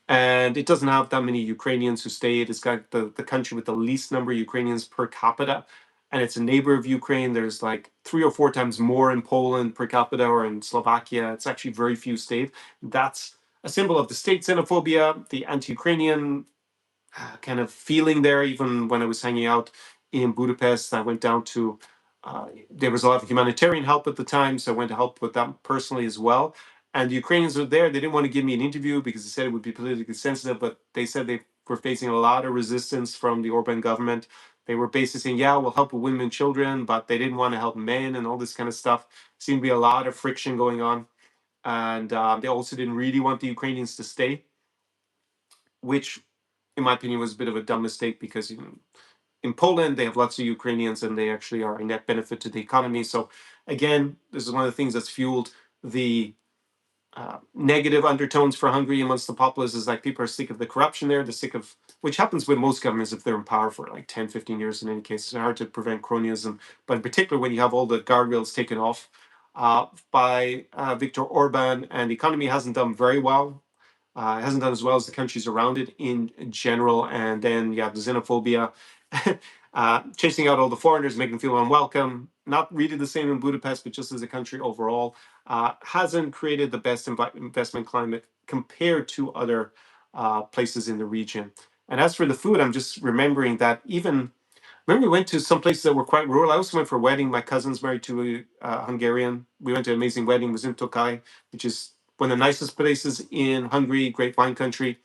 And it doesn't have that many Ukrainians who stay. It's got the country with the least number of Ukrainians per capita, and it's a neighbor of Ukraine. There's like 3 or 4 times more in Poland per capita or in Slovakia. It's actually very few stayed. That's a symbol of the state xenophobia, the anti-Ukrainian kind of feeling there. Even when I was hanging out in Budapest, I went down to. There was a lot of humanitarian help at the time, so I went to help with that personally as well. And the Ukrainians were there. They didn't want to give me an interview because they said it would be politically sensitive, but they said they were facing a lot of resistance from the Orban government. They were basically saying, yeah, we'll help with women and children, but they didn't want to help men and all this kind of stuff. Seemed to be a lot of friction going on. And they also didn't really want the Ukrainians to stay, which, in my opinion, was a bit of a dumb mistake because in Poland, they have lots of Ukrainians and they actually are a net benefit to the economy. So, again, this is one of the things that's fueled the negative undertones for Hungary amongst the populace is like people are sick of the corruption there. They're sick of, which happens with most governments if they're in power for like 10, 15 years in any case. It's hard to prevent cronyism. But in particular, when you have all the guardrails taken off by Viktor Orbán and the economy hasn't done very well. It hasn't done as well as the countries around it in general. And then you have the xenophobia, chasing out all the foreigners, making them feel unwelcome. Not really the same in Budapest, but just as a country overall, hasn't created the best investment climate compared to other places in the region. And as for the food, I'm just remembering that even remember we went to some places that were quite rural. I also went for a wedding. My cousin's married to a Hungarian. We went to an amazing wedding. It was in Tokaj, which is one of the nicest places in Hungary, great wine country.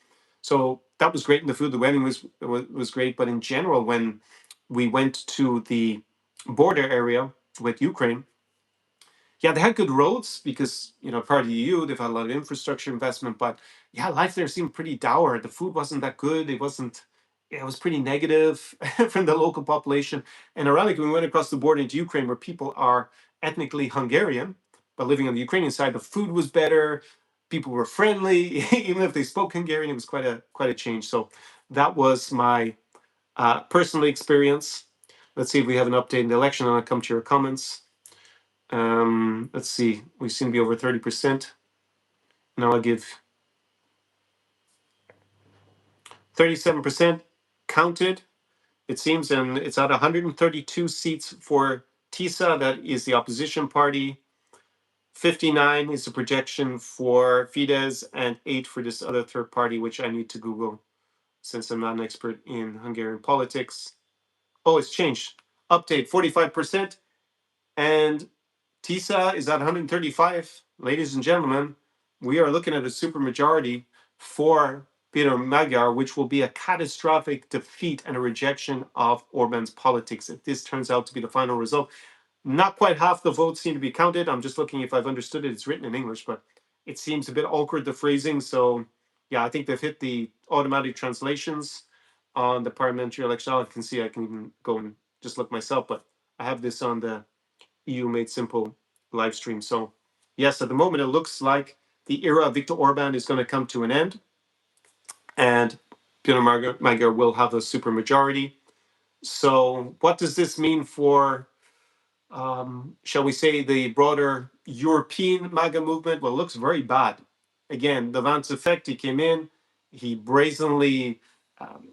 So that was great. And the food, the wedding was great. But in general, when we went to the border area with Ukraine, yeah, they had good roads because part of the EU, they've had a lot of infrastructure investment. But yeah, life there seemed pretty dour. The food wasn't that good. It wasn't. Yeah, it was pretty negative from the local population. And ironically, we went across the border into Ukraine, where people are ethnically Hungarian, but living on the Ukrainian side. The food was better. People were friendly, even if they spoke Hungarian. It was quite a change. So that was my personal experience. Let's see if we have an update in the election, and I'll come to your comments. Let's see. We seem to be over 30%. Now I'll give 37% counted. It seems, and it's at 132 seats for TISA, that is the opposition party. 59 is the projection for Fidesz, and 8 for this other third party, which I need to Google since I'm not an expert in Hungarian politics. Oh, it's changed. Update 45%. And TISA is at 135. Ladies and gentlemen, we are looking at a super majority for Peter Magyar, which will be a catastrophic defeat and a rejection of Orbán's politics if this turns out to be the final result. Not quite half the votes seem to be counted. I'm just looking if I've understood it. It's written in English, but it seems a bit awkward, the phrasing. So, yeah, I think they've hit the automatic translations on the parliamentary election. I can see I can even go and just look myself, but I have this on the EU Made Simple live stream. So, yes, at the moment, it looks like the era of Viktor Orbán is going to come to an end, and Peter Magyar will have a supermajority. So, what does this mean for shall we say, the broader European MAGA movement? Well, it looks very bad. Again, the Vance effect, he came in, he brazenly um,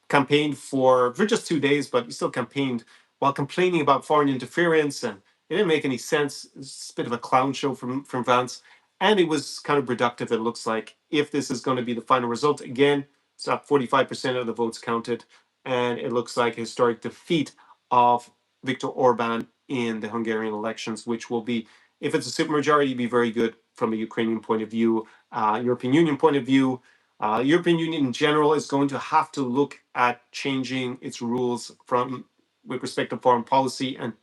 campaigned for just 2 days, but he still campaigned while complaining about foreign interference, and it didn't make any sense. It's a bit of a clown show from Vance, and it was counterproductive, it looks like, if this is going to be the final result. Again, it's up 45% of the votes counted, and it looks like a historic defeat of Viktor Orbán in the Hungarian elections, which will be, if it's a supermajority, be very good from a Ukrainian point of view, European Union point of view. European Union in general is going to have to look at changing its rules from with respect to foreign policy and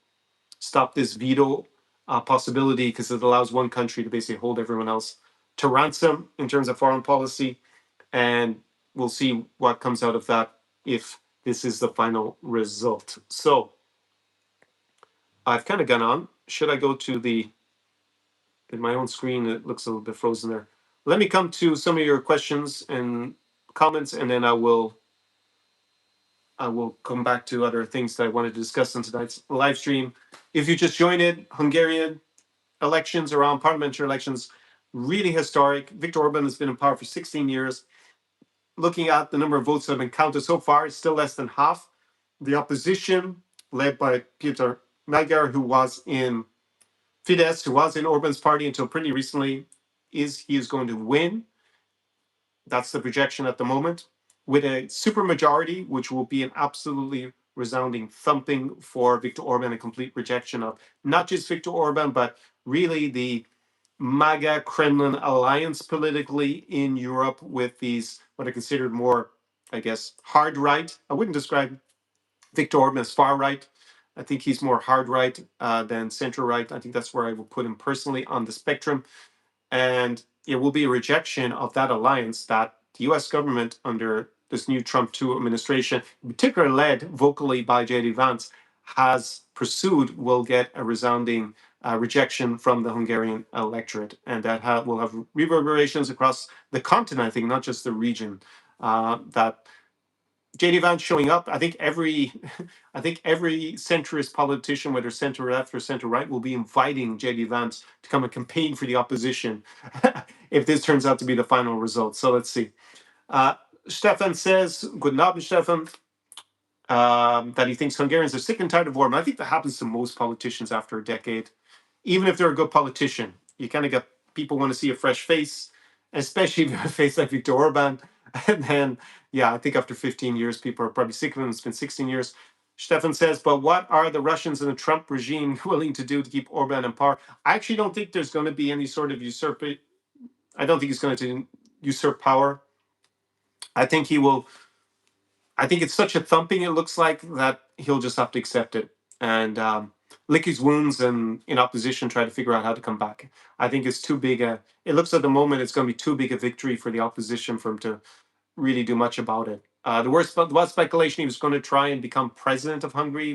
stop this veto possibility, because it allows one country to basically hold everyone else to ransom in terms of foreign policy. And we'll see what comes out of that if this is the final result. So I've kind of gone on. Should I go to in my own screen? It looks a little bit frozen there. Let me come to some of your questions and comments, and then I will come back to other things that I wanted to discuss in tonight's live stream. If you just joined it, Hungarian elections around parliamentary elections, really historic. Viktor Orbán has been in power for 16 years. Looking at the number of votes that have been counted so far, it's still less than half. The opposition, led by Peter Magyar, who was in Fidesz, who was in Orbán's party until pretty recently, he is going to win. That's the projection at the moment, with a supermajority, which will be an absolutely resounding thumping for Viktor Orbán, a complete rejection of not just Viktor Orbán, but really the MAGA Kremlin alliance politically in Europe, with these what are considered more, I guess, hard right. I wouldn't describe Viktor Orbán as far right. I think he's more hard right than center right. I think that's where I will put him personally on the spectrum. And it will be a rejection of that alliance that the US government under this new Trump 2 administration, in particular led vocally by J.D. Vance, has pursued, will get a resounding rejection from the Hungarian electorate. And that will have reverberations across the continent, I think, not just the region. That J.D. Vance showing up, I think every centrist politician, whether center left or center right, will be inviting J.D. Vance to come and campaign for the opposition if this turns out to be the final result. So let's see. Stefan says, "Guten Abend, Stefan," that he thinks Hungarians are sick and tired of Orbán. I think that happens to most politicians after a decade. Even if they're a good politician, you kind of get people want to see a fresh face, especially if you have a face like Viktor Orbán. And then, yeah, I think after 15 years, people are probably sick of him. It's been 16 years. Stefan says, but what are the Russians and the Trump regime willing to do to keep Orbán in power? I actually don't think there's going to be any sort of usurping. I don't think he's going to usurp power. I think he will. I think it's such a thumping, it looks like, that he'll just have to accept it and lick his wounds and in opposition try to figure out how to come back. I think it's too big it looks at the moment it's going to be too big a victory for the opposition for him to really do much about it. The worst speculation, he was going to try and become president of Hungary,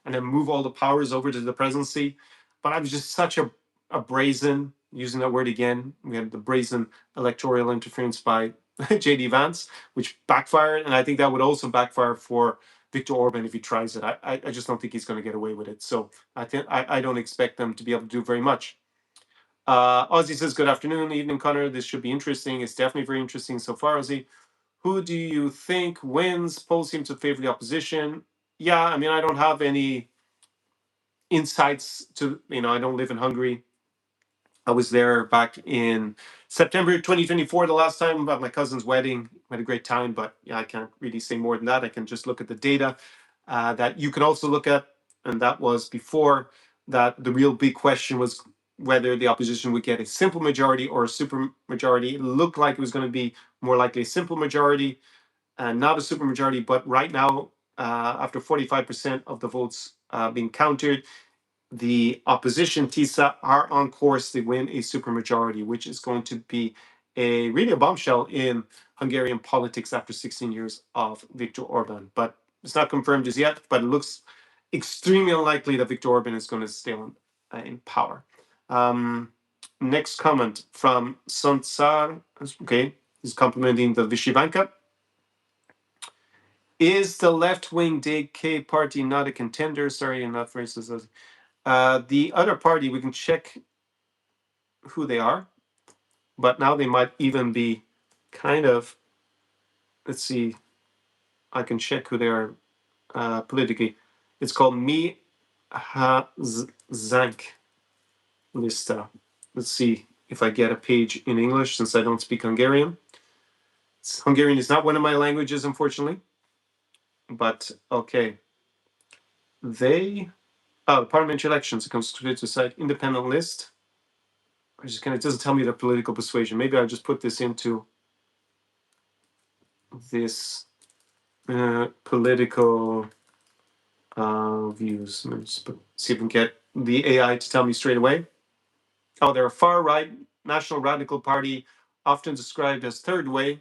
and then move all the powers over to the presidency. But I was just such a brazen, using that word again, we had the brazen electoral interference by J.D. Vance, which backfired, and I think that would also backfire for Viktor Orbán if he tries it. I just don't think he's going to get away with it. So I don't expect them to be able to do very much. Ozzy says, good afternoon, evening, Conor. This should be interesting. It's definitely very interesting so far, Ozzy. Who do you think wins? Polls seem to favor the opposition. Yeah, I mean, I don't have any insights to, I don't live in Hungary. I was there back in September 2024, the last time, at my cousin's wedding. We had a great time, but yeah, I can't really say more than that. I can just look at the data that you can also look at, and that was before that. The real big question was whether the opposition would get a simple majority or a super majority. It looked like it was going to be more likely a simple majority and not a supermajority. But right now, after 45% of the votes being counted, the opposition TISA are on course to win a supermajority, which is going to be a really a bombshell in Hungarian politics after 16 years of Viktor Orbán. But it's not confirmed as yet, but it looks extremely unlikely that Viktor Orbán is going to stay on in power. Next comment from Sonsar. Okay, he's complimenting the Vishivanka. Is the left-wing DK party not a contender? Sorry, I'm not racist. The other party, we can check who they are, but now they might even be kind of, let's see, I can check who they are politically. It's called Mi Zank Lista. Let's see if I get a page in English since I don't speak Hungarian. Hungarian is not one of my languages, unfortunately. But okay. The parliamentary elections, it comes to decide independent list. It doesn't tell me the political persuasion. Maybe I'll just put this into this political views. Let's see if we can get the AI to tell me straight away. Oh, they're a far right national radical party, often described as third way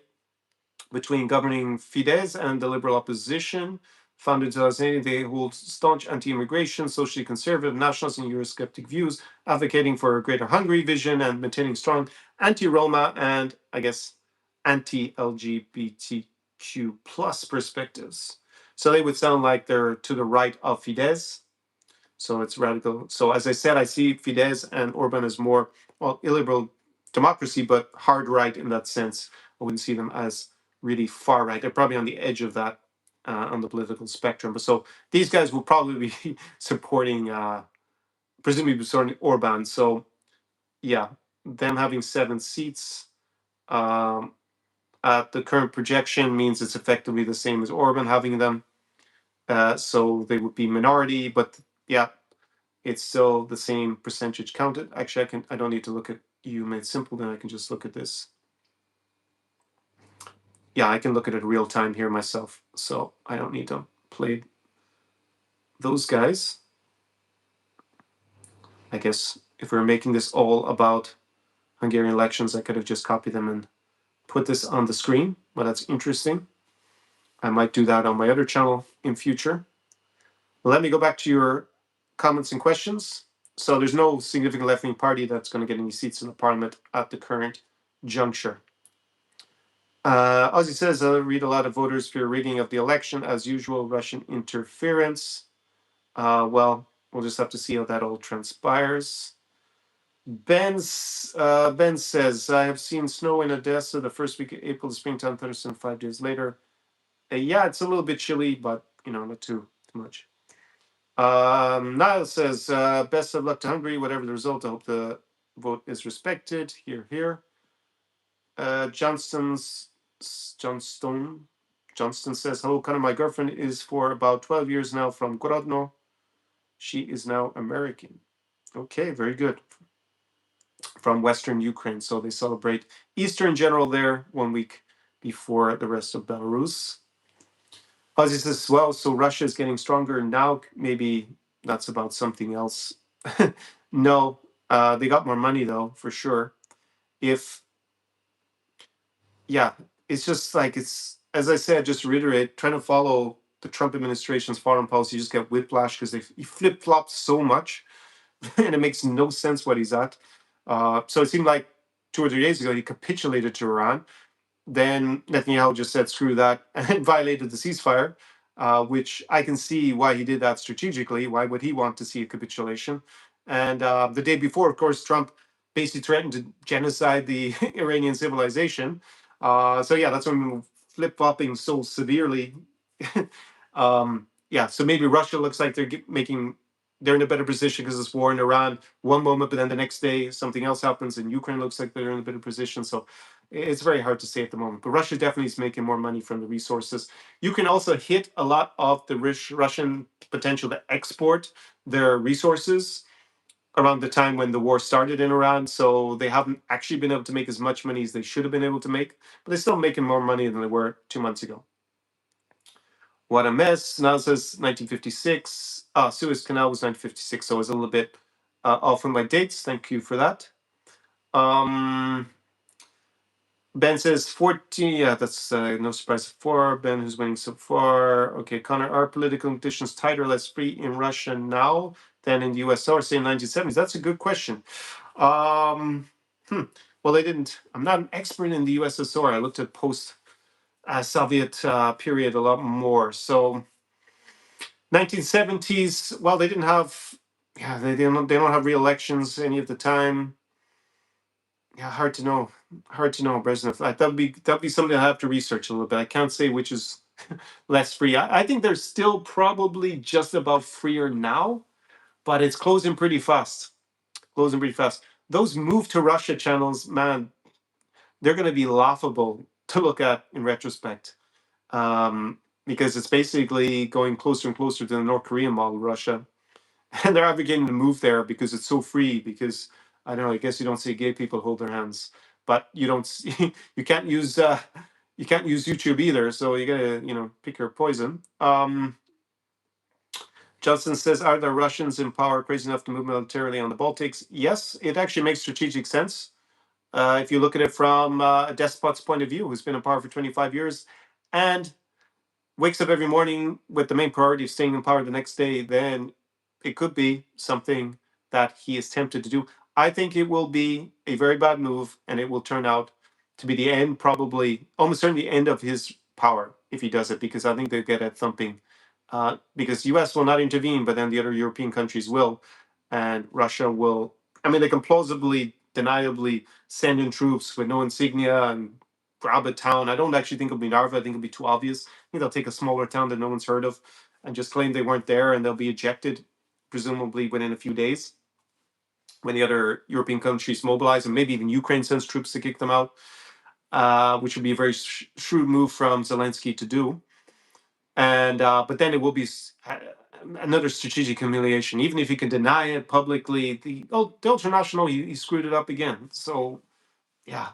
between governing Fidesz and the liberal opposition. Founded in 2018, they hold staunch anti-immigration, socially conservative, nationalist, and Eurosceptic views, advocating for a greater Hungary vision and maintaining strong anti-Roma and, I guess, anti-LGBTQ plus perspectives. So they would sound like they're to the right of Fidesz. So it's radical. So as I said, I see Fidesz and Orban as more, well, illiberal democracy, but hard right in that sense. I wouldn't see them as really far right. They're probably on the edge of that on the political spectrum. But so these guys will probably be supporting, presumably supporting Orban. So yeah, them having 7 seats at the current projection means it's effectively the same as Orban having them. So they would be minority, but yeah, it's still the same percentage counted. Actually, I don't need to look at EU made simple, then I can just look at this. Yeah, I can look at it real time here myself, so I don't need to play those guys. I guess if we're making this all about Hungarian elections, I could have just copied them and put this on the screen, but that's interesting. I might do that on my other channel in future. Let me go back to your comments and questions. So there's no significant left-wing party that's going to get any seats in the parliament at the current juncture. Ozzy says, I read a lot of voters fear rigging of the election, as usual, Russian interference. Well, we'll just have to see how that all transpires. Ben says, I have seen snow in Odesa the first week of April, the springtime thunderstorm 5 days later. Yeah, it's a little bit chilly, but, not too much. Niall says, best of luck to Hungary, whatever the result. I hope the vote is respected. Here. Johnston says, hello, Conor. My girlfriend is for about 12 years now from Grodno. She is now American. Okay, very good. From Western Ukraine. So they celebrate Easter in general there 1 week before the rest of Belarus. Ozzy says, well, so Russia is getting stronger now. Maybe that's about something else. No, they got more money, though, for sure. It's just like, it's, as I said, just to reiterate, trying to follow the Trump administration's foreign policy, you just get whiplash because he flip-flops so much and it makes no sense what he's at. So it seemed like 2 or 3 days ago, he capitulated to Iran. Then Netanyahu just said, screw that, and violated the ceasefire, which I can see why he did that strategically. Why would he want to see a capitulation? And the day before, of course, Trump basically threatened to genocide the Iranian civilization. So yeah, that's when we flip-flopping so severely. So maybe Russia looks like they're in a better position because it's war in Iran one moment, but then the next day something else happens and Ukraine looks like they're in a better position. So it's very hard to say at the moment. But Russia definitely is making more money from the resources. Ukraine also hit a lot of the Russian potential to export their resources. around the time when the war started in Iran. So they haven't actually been able to make as much money as they should have been able to make, but they're still making more money than they were 2 months ago. What a mess. Now it says 1956. Suez Canal was 1956, so I was a little bit off on my dates. Thank you for that. Ben says 40. Yeah, that's no surprise for Ben, who's winning so far. Okay, Connor, are political conditions tighter, less free in Russia now than in the USSR, say in 1970s? That's a good question. Well, they didn't. I'm not an expert in the USSR. I looked at post Soviet period a lot more. So 1970s. Well, they didn't have. Yeah, they don't. They don't have real elections any of the time. Yeah, hard to know. Hard to know, Brezhnev. That'd be something I have to research a little bit. I can't say which is less free. I think they're still probably just about freer now, but it's closing pretty fast. Closing pretty fast. Those move to Russia channels, man, they're going to be laughable to look at in retrospect, because it's basically going closer and closer to the North Korean model, Russia, and they're advocating to move there because it's so free. Because I don't know, I guess you don't see gay people hold their hands, but you don't see, you can't use YouTube either. So you gotta pick your poison. Johnson says, are the Russians in power crazy enough to move militarily on the Baltics? Yes, it actually makes strategic sense. If you look at it from a despot's point of view, who's been in power for 25 years and wakes up every morning with the main priority of staying in power the next day, then it could be something that he is tempted to do. I think it will be a very bad move, and it will turn out to be the end, probably almost certainly the end of his power if he does it, because I think they get at thumping. Because US will not intervene, but then the other European countries will, and Russia will. I mean, they can plausibly, deniably send in troops with no insignia and grab a town. I don't actually think it'll be Narva. I think it'll be too obvious. I think they'll take a smaller town that no one's heard of and just claim they weren't there, and they'll be ejected, presumably within a few days, when the other European countries mobilize, and maybe even Ukraine sends troops to kick them out, which would be a very shrewd move from Zelensky to do. And but then it will be another strategic humiliation, even if he can deny it publicly. The ultranational, he screwed it up again. So yeah,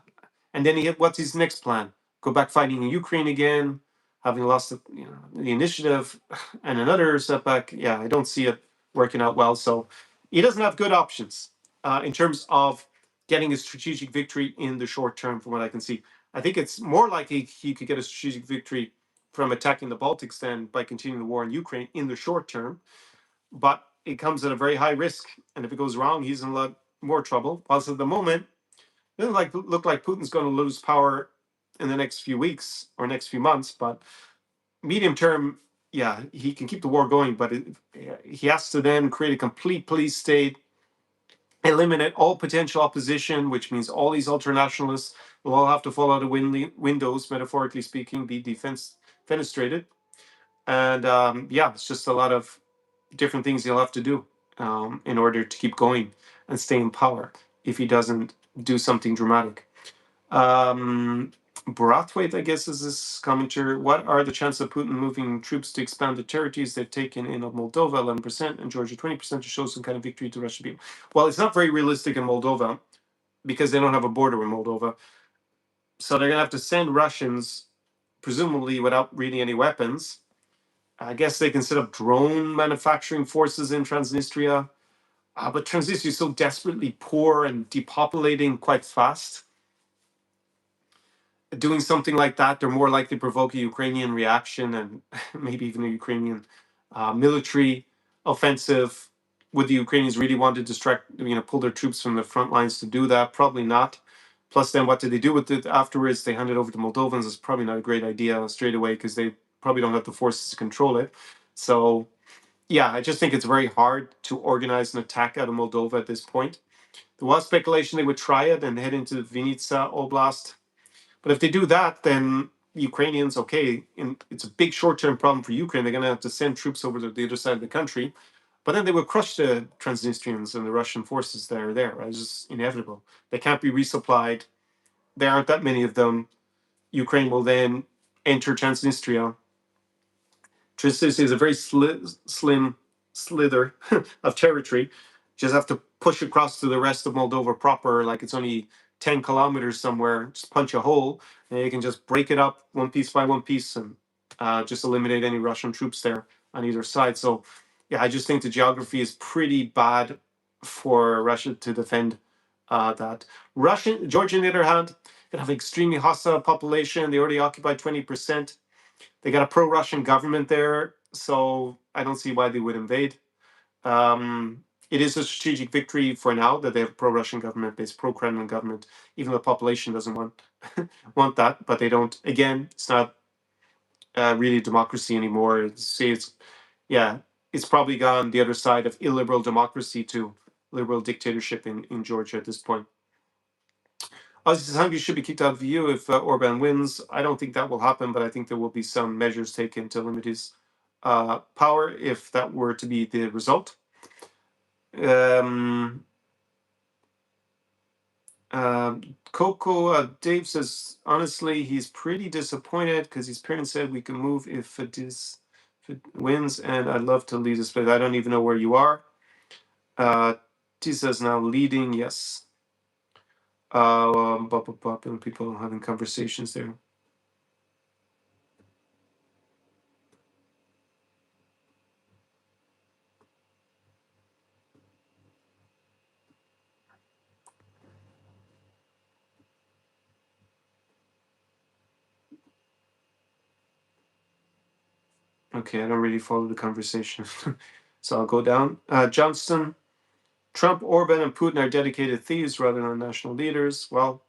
and then what's his next plan? Go back fighting in Ukraine again, having lost the initiative, and another setback. Yeah, I don't see it working out well. So he doesn't have good options in terms of getting a strategic victory in the short term, from what I can see. I think it's more likely he could get a strategic victory from attacking the Baltics than by continuing the war in Ukraine in the short term. But it comes at a very high risk, and if it goes wrong, he's in a lot more trouble. Whilst at the moment, it doesn't look like Putin's going to lose power in the next few weeks or next few months, but medium term, yeah, he can keep the war going, but he has to then create a complete police state, eliminate all potential opposition, which means all these ultranationalists will all have to fall out of windows, metaphorically speaking, be defenestrated. And yeah, it's just a lot of different things he'll have to do in order to keep going and stay in power if he doesn't do something dramatic. Brathwaite, I guess, is this commenter. What are the chances of Putin moving troops to expand the territories they've taken in of Moldova, 11%, and Georgia, 20%, to show some kind of victory to Russian people? Well, it's not very realistic in Moldova because they don't have a border with Moldova. So they're going to have to send Russians, presumably without really any weapons. I guess they can set up drone manufacturing forces in Transnistria. But Transnistria is so desperately poor and depopulating quite fast. Doing something like that, they're more likely to provoke a Ukrainian reaction and maybe even a Ukrainian military offensive. Would the Ukrainians really want to pull their troops from the front lines to do that? Probably not. Plus, then what do they do with it afterwards? They hand it over to Moldovans. It's probably not a great idea straight away because they probably don't have the forces to control it. So, yeah, I just think it's very hard to organize an attack out of Moldova at this point. There was speculation they would try it and head into Vinica Oblast. But if they do that, then Ukrainians, it's a big short-term problem for Ukraine. They're going to have to send troops over to the other side of the country. But then they will crush the Transnistrians and the Russian forces that are there. Right? It's just inevitable. They can't be resupplied. There aren't that many of them. Ukraine will then enter Transnistria. Transnistria is a very slim slither of territory. Just have to push across to the rest of Moldova proper, like it's only 10 kilometers somewhere, just punch a hole, and you can just break it up one piece by one piece and just eliminate any Russian troops there on either side. So, yeah, I just think the geography is pretty bad for Russia to defend that. Georgia, on the other hand, they have an extremely hostile population. They already occupy 20%. They got a pro-Russian government there, so I don't see why they would invade. It is a strategic victory for now that they have a pro-Russian government, based pro-Kremlin government. Even the population doesn't want that, but they don't. Again, it's not really democracy anymore. It's probably gone the other side of illiberal democracy to liberal dictatorship in Georgia at this point. Obviously, Hungary should be kicked out of the EU if Orban wins. I don't think that will happen, but I think there will be some measures taken to limit his power if that were to be the result. Coco Dave says, honestly, he's pretty disappointed because his parents said we can move if it wins, and I'd love to lead this place. I don't even know where you are. Tisa's now leading, yes. And people having conversations there. Okay, I don't really follow the conversation. So I'll go down. Johnston, Trump, Orban, and Putin are dedicated thieves rather than national leaders. Well,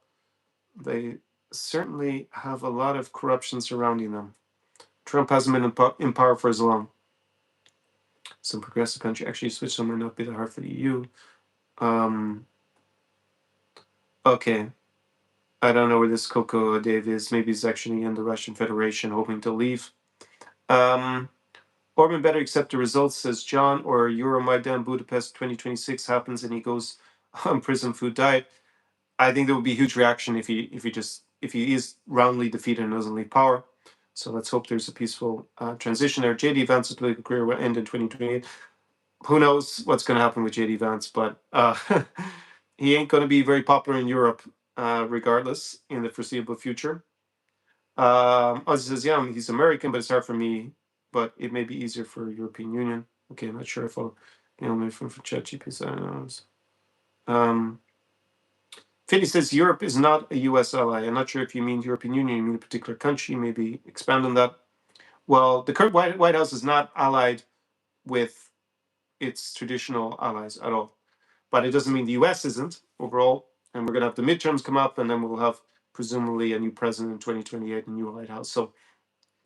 they certainly have a lot of corruption surrounding them. Trump hasn't been in power for as long. Some progressive country actually switch might not be that hard for the EU. Okay. I don't know where this Coco Dave is. Maybe he's actually in the Russian Federation hoping to leave. Orban better accept the results, says John, or Euromaidan Budapest 2026 happens and he goes on prison food diet. I think there would be a huge reaction if he is roundly defeated and doesn't leave power. So let's hope there's a peaceful transition there. JD Vance's political career will end in 2028. Who knows what's going to happen with JD Vance, but he ain't going to be very popular in Europe, regardless, in the foreseeable future. Ozzy says, yeah, he's American, but it's hard for me, but it may be easier for European Union. Okay, I'm not sure if I'll, maybe from ChatGPT. I don't know. Philly says Europe is not a U.S. ally. I'm not sure if you mean European Union, you mean a particular country. Maybe expand on that. Well, the current White House is not allied with its traditional allies at all. But it doesn't mean the U.S. isn't overall. And we're going to have the midterms come up, and then we'll have presumably a new president in 2028, a new White House. So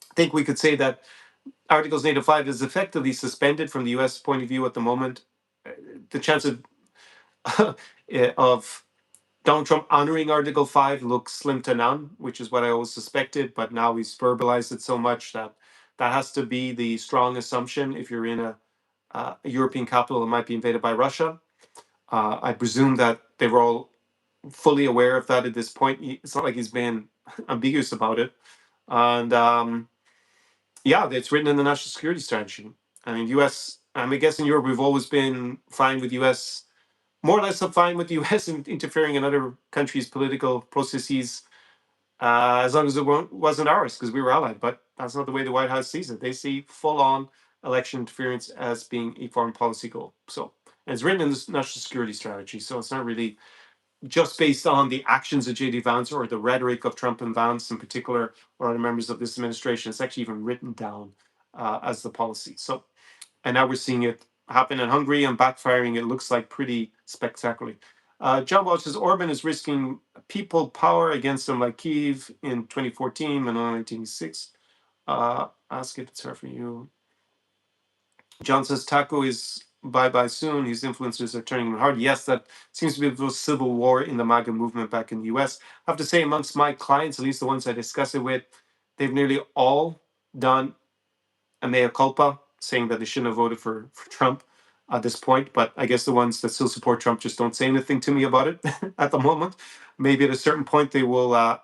I think we could say that Articles NATO 5 is effectively suspended from the U.S. point of view at the moment. The chance of Donald Trump honoring Article 5 looks slim to none, which is what I always suspected, but now he's verbalized it so much that that has to be the strong assumption if you're in a European capital that might be invaded by Russia. I presume that they were all fully aware of that at this point. It's not like he's been ambiguous about it. And it's written in the national security strategy. I mean, US, I guess in Europe, we've always been fine with US, more or less fine with the US interfering in other countries' political processes, as long as it wasn't ours, because we were allied. But that's not the way the White House sees it. They see full-on election interference as being a foreign policy goal. So, and it's written in the national security strategy. So it's not really just based on the actions of J.D. Vance or the rhetoric of Trump and Vance in particular, or other members of this administration. It's actually even written down as the policy. So, and now we're seeing it happen in Hungary and backfiring. It looks like pretty spectacularly. John Walsh says Orban is risking people power against them like Kyiv in 2014 and 1986. Ask if it's hard for you. John says Taco is bye-bye soon. His influencers are turning him hard. Yes, that seems to be a civil war in the MAGA movement back in the US. I have to say, amongst my clients, at least the ones I discuss it with, they've nearly all done a mea culpa, saying that they shouldn't have voted for Trump at this point. But I guess the ones that still support Trump just don't say anything to me about it at the moment. Maybe at a certain point they will,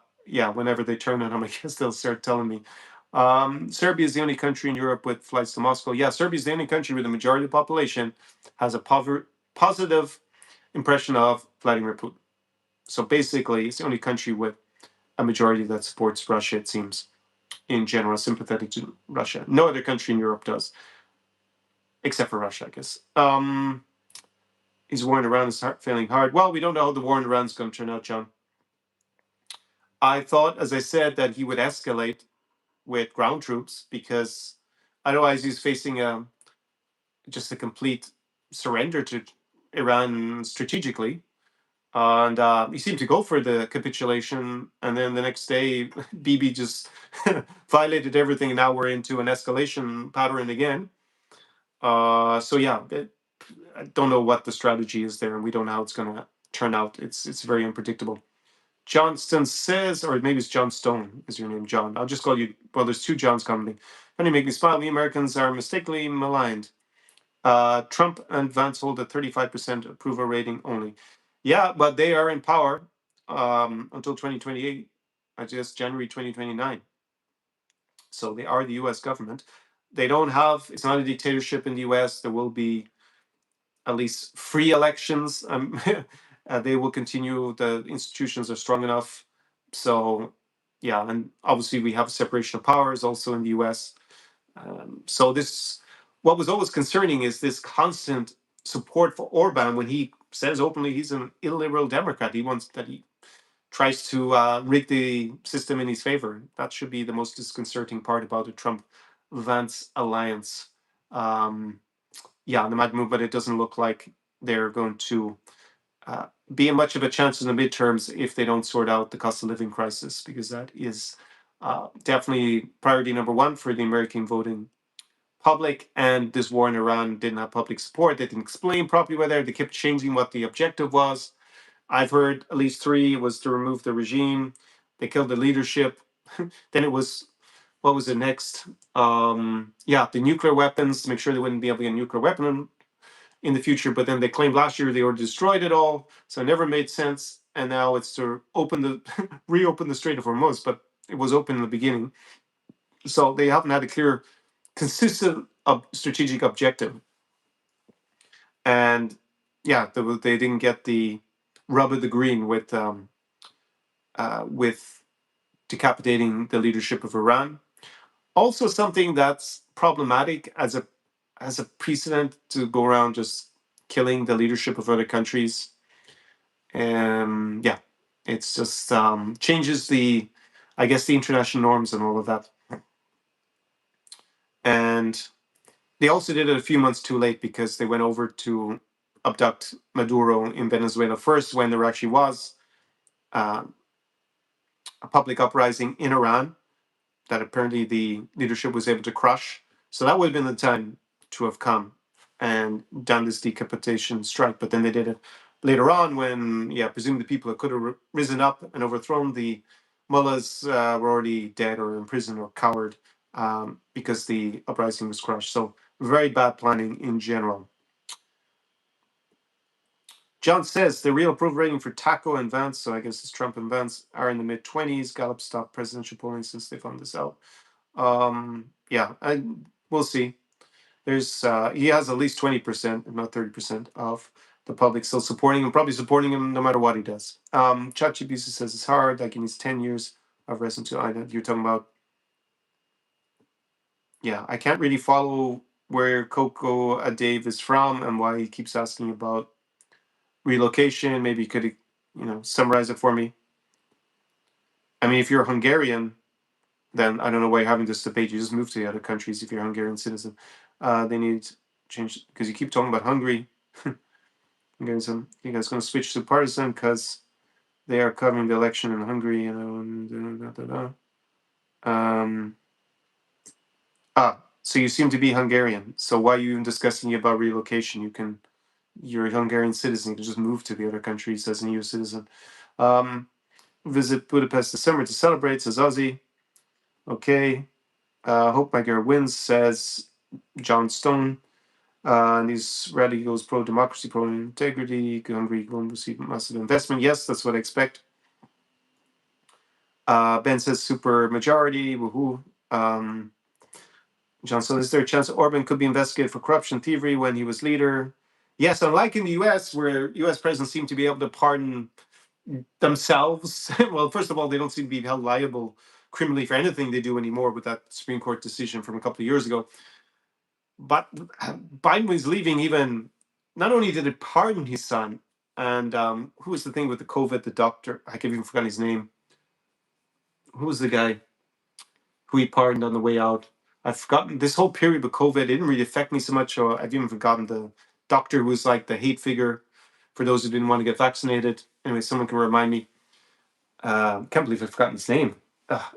whenever they turn on him, I guess they'll start telling me. Serbia is the only country in Europe with flights to Moscow. Yeah, Serbia is the only country where the majority of the population has a positive impression of Vladimir Putin. So basically, it's the only country with a majority that supports Russia, it seems, in general, sympathetic to Russia. No other country in Europe does, except for Russia, I guess. Is war in Iran is failing hard? Well, we don't know how the war in Iran is going to turn out, John. I thought, as I said, that he would escalate with ground troops because otherwise he's facing just a complete surrender to Iran strategically. And he seemed to go for the capitulation. And then the next day, Bibi just violated everything. And now we're into an escalation pattern again. So, yeah, I don't know what the strategy is there. And we don't know how it's going to turn out. It's very unpredictable. Johnston says, or maybe it's John Stone is your name, John. I'll just call you, well, there's two Johns coming. Funny, make me smile. The Americans are mistakenly maligned. Trump and Vance hold a 35% approval rating only. Yeah, but they are in power until 2028, I guess January 2029. So they are the US government. They don't have, it's not a dictatorship in the US. There will be at least free elections. They will continue. The institutions are strong enough. So, yeah, and obviously we have separation of powers also in the US. So this, what was always concerning is this constant support for Orban when he says openly he's an illiberal Democrat. He tries to rig the system in his favor. That should be the most disconcerting part about the Trump-Vance alliance. Yeah, the might move, but it doesn't look like they're going to be much of a chance in the midterms if they don't sort out the cost of living crisis, because that is definitely priority number one for the American voting public. And this war in Iran didn't have public support. They didn't explain properly whether they kept changing what the objective was. I've heard at least three was to remove the regime. They killed the leadership. Then it was, what was it next? Yeah, the nuclear weapons, to make sure they wouldn't be able to get a nuclear weapon in the future. But then they claimed last year they already destroyed it all, so it never made sense. And now it's to open the reopen the Strait of Hormuz, but it was open in the beginning. So they haven't had a clear, consistent strategic objective. And yeah, they didn't get the rub of the green with decapitating the leadership of Iran. Also, something that's problematic as a precedent to go around just killing the leadership of other countries. Yeah, it's just changes the, I guess, the international norms and all of that. And they also did it a few months too late because they went over to abduct Maduro in Venezuela first when there actually was uh, a public uprising in Iran that apparently the leadership was able to crush. So that would have been the time to have come and done this decapitation strike. But then they did it later on when, yeah, presumably the people that could have risen up and overthrown the mullahs were already dead or in prison or cowered because the uprising was crushed. So very bad planning in general. John says the real approval rating for Taco and Vance, so I guess it's Trump and Vance, are in the mid 20s. Gallup stopped presidential polling since they found this out. Yeah, we'll see. There's he has at least 20%, if not 30%, of the public still supporting him, probably supporting him no matter what he does. ChatGPT says it's hard, like he needs 10 years of residence. You're talking about, yeah, I can't really follow where Coco Dave is from and why he keeps asking about relocation. Maybe you could, summarize it for me. I mean, if you're Hungarian, then I don't know why you're having this debate. You just move to the other countries if you're a Hungarian citizen. They need to change because you keep talking about Hungary. You guys going to switch to partisan because they are covering the election in Hungary. So you seem to be Hungarian. So why are you even discussing about relocation? You're a Hungarian citizen. You can just move to the other countries as an EU citizen. Visit Budapest this summer to celebrate, says Ozzy. Okay. Hope my girl wins, says John Stone. And these radicals pro-democracy, pro-integrity, Hungary will receive massive investment. Yes, that's what I expect. Ben says super majority, woohoo. John Stone, is there a chance Orban could be investigated for corruption, thievery when he was leader? Yes, unlike in the US, where US presidents seem to be able to pardon themselves. Well, first of all, they don't seem to be held liable criminally for anything they do anymore with that Supreme Court decision from a couple of years ago. But Biden was leaving, even not only did it pardon his son, and who was the thing with the COVID, the doctor? I've even forgotten his name. Who was the guy who he pardoned on the way out? I've forgotten. This whole period with COVID, it didn't really affect me so much. Or I've even forgotten the doctor who was like the hate figure for those who didn't want to get vaccinated. Anyway, someone can remind me. Can't believe I've forgotten his name.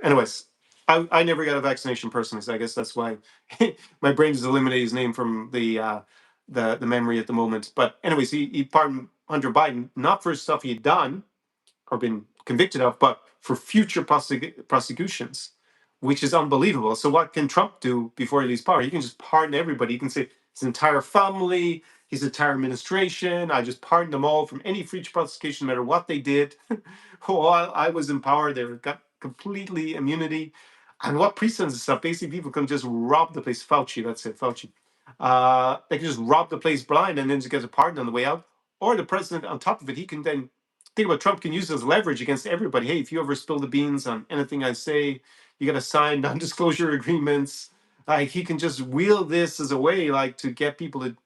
Anyways, I never got a vaccination personally, so I guess that's why my brain has eliminated his name from the memory at the moment. But anyways, he pardoned Hunter Biden not for stuff he had done or been convicted of, but for future prosecutions, which is unbelievable. So what can Trump do before he leaves power? He can just pardon everybody. He can say his entire family, his entire administration. I just pardon them all from any future prosecution, no matter what they did. While I was in power, they got completely immunity. And what precedents and stuff? Basically, people can just rob the place. Fauci, that's it, Fauci. They can just rob the place blind and then just get a pardon on the way out. Or the president, on top of it, he can then think about Trump can use as leverage against everybody. Hey, if you ever spill the beans on anything I say, you got to sign non-disclosure agreements. Like he can just wield this as a way, like to get people to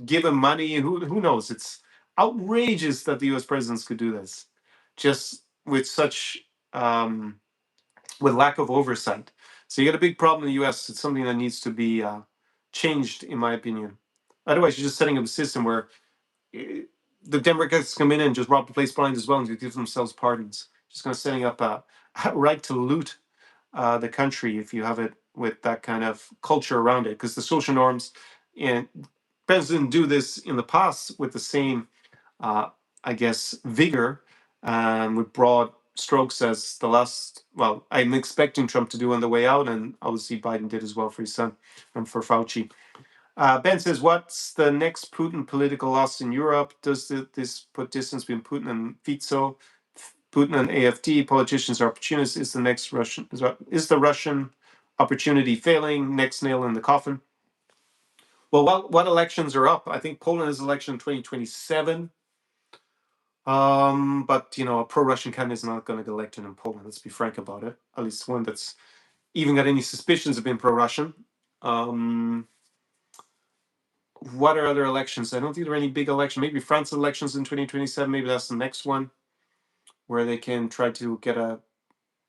give him money. Who knows? It's outrageous that the U.S. presidents could do this, just with such with lack of oversight. So you got a big problem in the U.S. It's something that needs to be changed, in my opinion. Otherwise, you're just setting up a system where the Democrats come in and just rob the place blind as well and just give themselves pardons. Just kind of setting up a right to loot the country if you have it with that kind of culture around it. Because the social norms, and presidents didn't do this in the past with the same, uh, I guess, vigor with broad strokes as the last. Well, I'm expecting Trump to do on the way out, and obviously Biden did as well for his son and for Fauci. Ben says, "What's the next Putin political loss in Europe? Does this put distance between Putin and Fico? Putin and AfD politicians are opportunists. Is the next Russian is the Russian opportunity failing? Next nail in the coffin." Well, what elections are up? I think Poland is election in 2027. But a pro-Russian candidate is not going to get elected in Poland. Let's be frank about it. At least one that's even got any suspicions of being pro-Russian. Um, what are other elections? I don't think there are any big elections. Maybe France elections in 2027. Maybe that's the next one where they can try to get a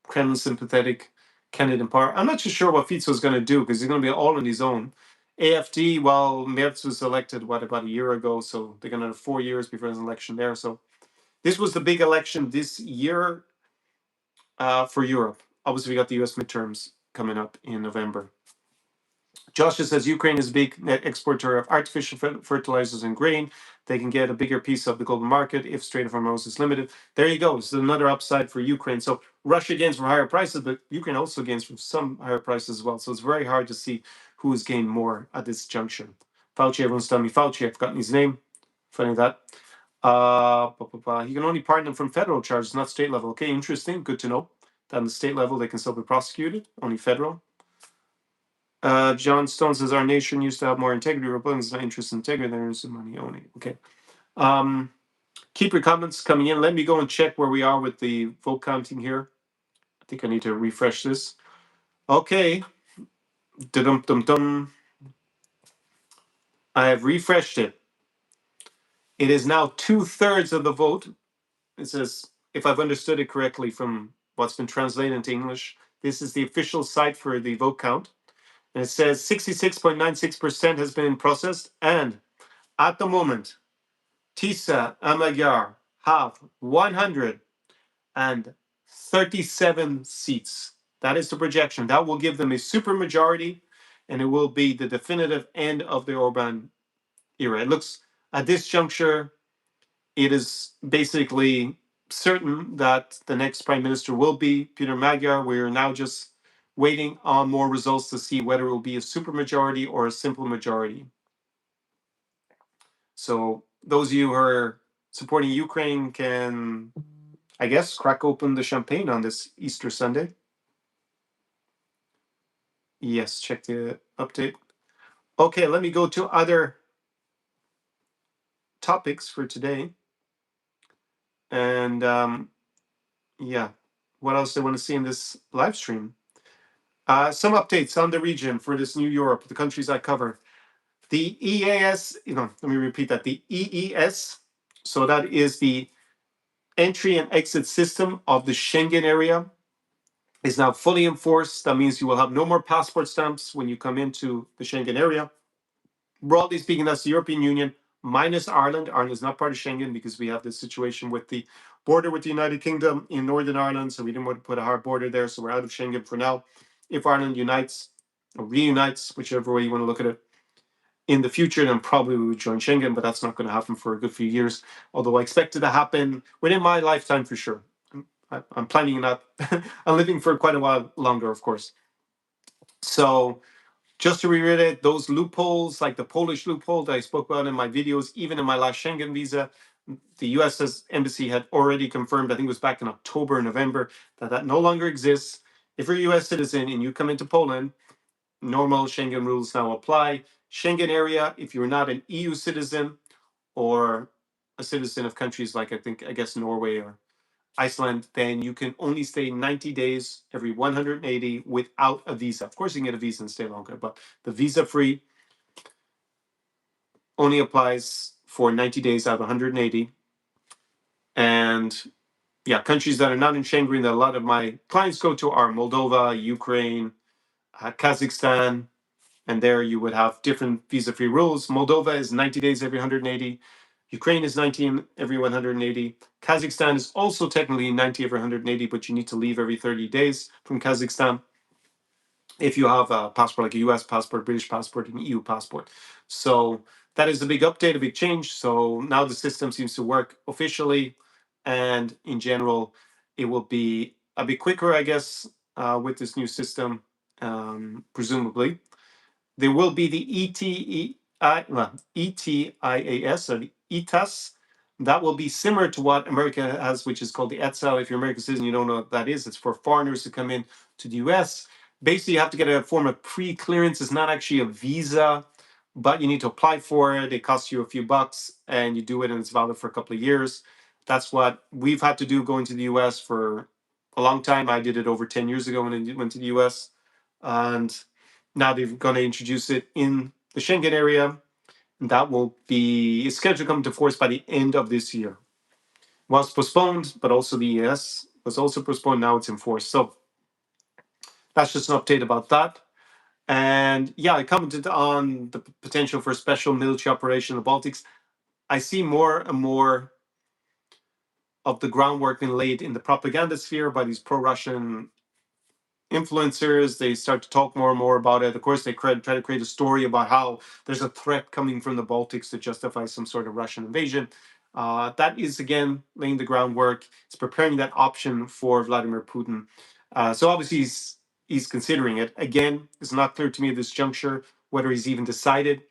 Kremlin sympathetic candidate in power. I'm not too sure what Fico is going to do because he's going to be all on his own. AfD, well, Merz was elected, about a year ago, so they're going to have 4 years before there's an election there. So this was the big election this year for Europe. Obviously, we got the US midterms coming up in November. Josh says Ukraine is a big net exporter of artificial fertilizers and grain. They can get a bigger piece of the global market if Strait of Hormuz is limited. There you go. So another upside for Ukraine. So Russia gains from higher prices, but Ukraine also gains from some higher prices as well. So it's very hard to see who has gained more at this juncture. Fauci, everyone's telling me Fauci. I've forgotten his name. Funny that. You can only pardon them from federal charges, not state level. Okay, interesting. Good to know. That on the state level, they can still be prosecuted. Only federal. John Stone says our nation used to have more integrity. Republicans not interested in integrity; they're interested in money only. Okay. Keep your comments coming in. Let me go and check where we are with the vote counting here. I think I need to refresh this. Okay. Dum-dum-dum. I have refreshed it. It is now 2/3 of the vote. It says, if I've understood it correctly from what's been translated into English, this is the official site for the vote count. And it says 66.96% has been processed. And at the moment, TISA and Magyar have 137 seats. That is the projection. That will give them a supermajority, and it will be the definitive end of the Orbán era. It looks, at this juncture, it is basically certain that the next prime minister will be Peter Magyar. We are now just waiting on more results to see whether it will be a supermajority or a simple majority. So those of you who are supporting Ukraine can, I guess, crack open the champagne on this Easter Sunday. Yes, check the update. Okay, let me go to other topics for today. And yeah, what else do I want to see in this live stream? Some updates on the region for this new Europe, the countries I cover. The EAS, let me repeat that. The EES, so that is the entry and exit system of the Schengen area, is now fully enforced. That means you will have no more passport stamps when you come into the Schengen area. Broadly speaking, that's the European Union minus Ireland. Ireland is not part of Schengen because we have this situation with the border with the United Kingdom in Northern Ireland. So we didn't want to put a hard border there. So we're out of Schengen for now. If Ireland unites or reunites, whichever way you want to look at it, in the future, then probably we would join Schengen, but that's not going to happen for a good few years. Although I expect it to happen within my lifetime for sure. I'm planning not. I'm living for quite a while longer, of course. So just to reiterate, those loopholes, like the Polish loophole that I spoke about in my videos, even in my last Schengen visa, the US embassy had already confirmed, I think it was back in October, November, that that no longer exists. If you're a US citizen and you come into Poland, normal Schengen rules now apply. Schengen area, if you're not an EU citizen or a citizen of countries like I guess Norway or Iceland, then you can only stay 90 days every 180 without a visa. Of course, you can get a visa and stay longer, but the visa free only applies for 90 days out of 180. And yeah, countries that are not in Schengen that a lot of my clients go to are Moldova, Ukraine, Kazakhstan, and there you would have different visa-free rules. Moldova is 90 days every 180. Ukraine is 19 every 180. Kazakhstan is also technically 90 every 180, but you need to leave every 30 days from Kazakhstan if you have a passport like a US passport, British passport, and EU passport. So that is a big update, a big change. So now the system seems to work officially, and in general, it will be a bit quicker, I guess, with this new system, presumably. There will be the ETIAS or the ETAS. That will be similar to what America has, which is called the ETSA. If you're an American citizen, you don't know what that is. It's for foreigners to come in to the US. Basically, you have to get a form of pre-clearance. It's not actually a visa, but you need to apply for it. It costs you a few bucks, and you do it, and it's valid for a couple of years. That's what we've had to do going to the US for a long time. I did it over 10 years ago when I went to the US. And now they're going to introduce it in the Schengen area. That will be scheduled to come into force by the end of this year. Was postponed, but also the EES was also postponed. Now it's in force. So that's just an update about that. And yeah, I commented on the potential for a special military operation in the Baltics. I see more and more of the groundwork being laid in the propaganda sphere by these pro-Russian influencers. They start to talk more and more about it. Of course, they try to create a story about how there's a threat coming from the Baltics to justify some sort of Russian invasion. That is, again, laying the groundwork. It's preparing that option for Vladimir Putin. So obviously, he's considering it. Again, it's not clear to me at this juncture whether he's even decided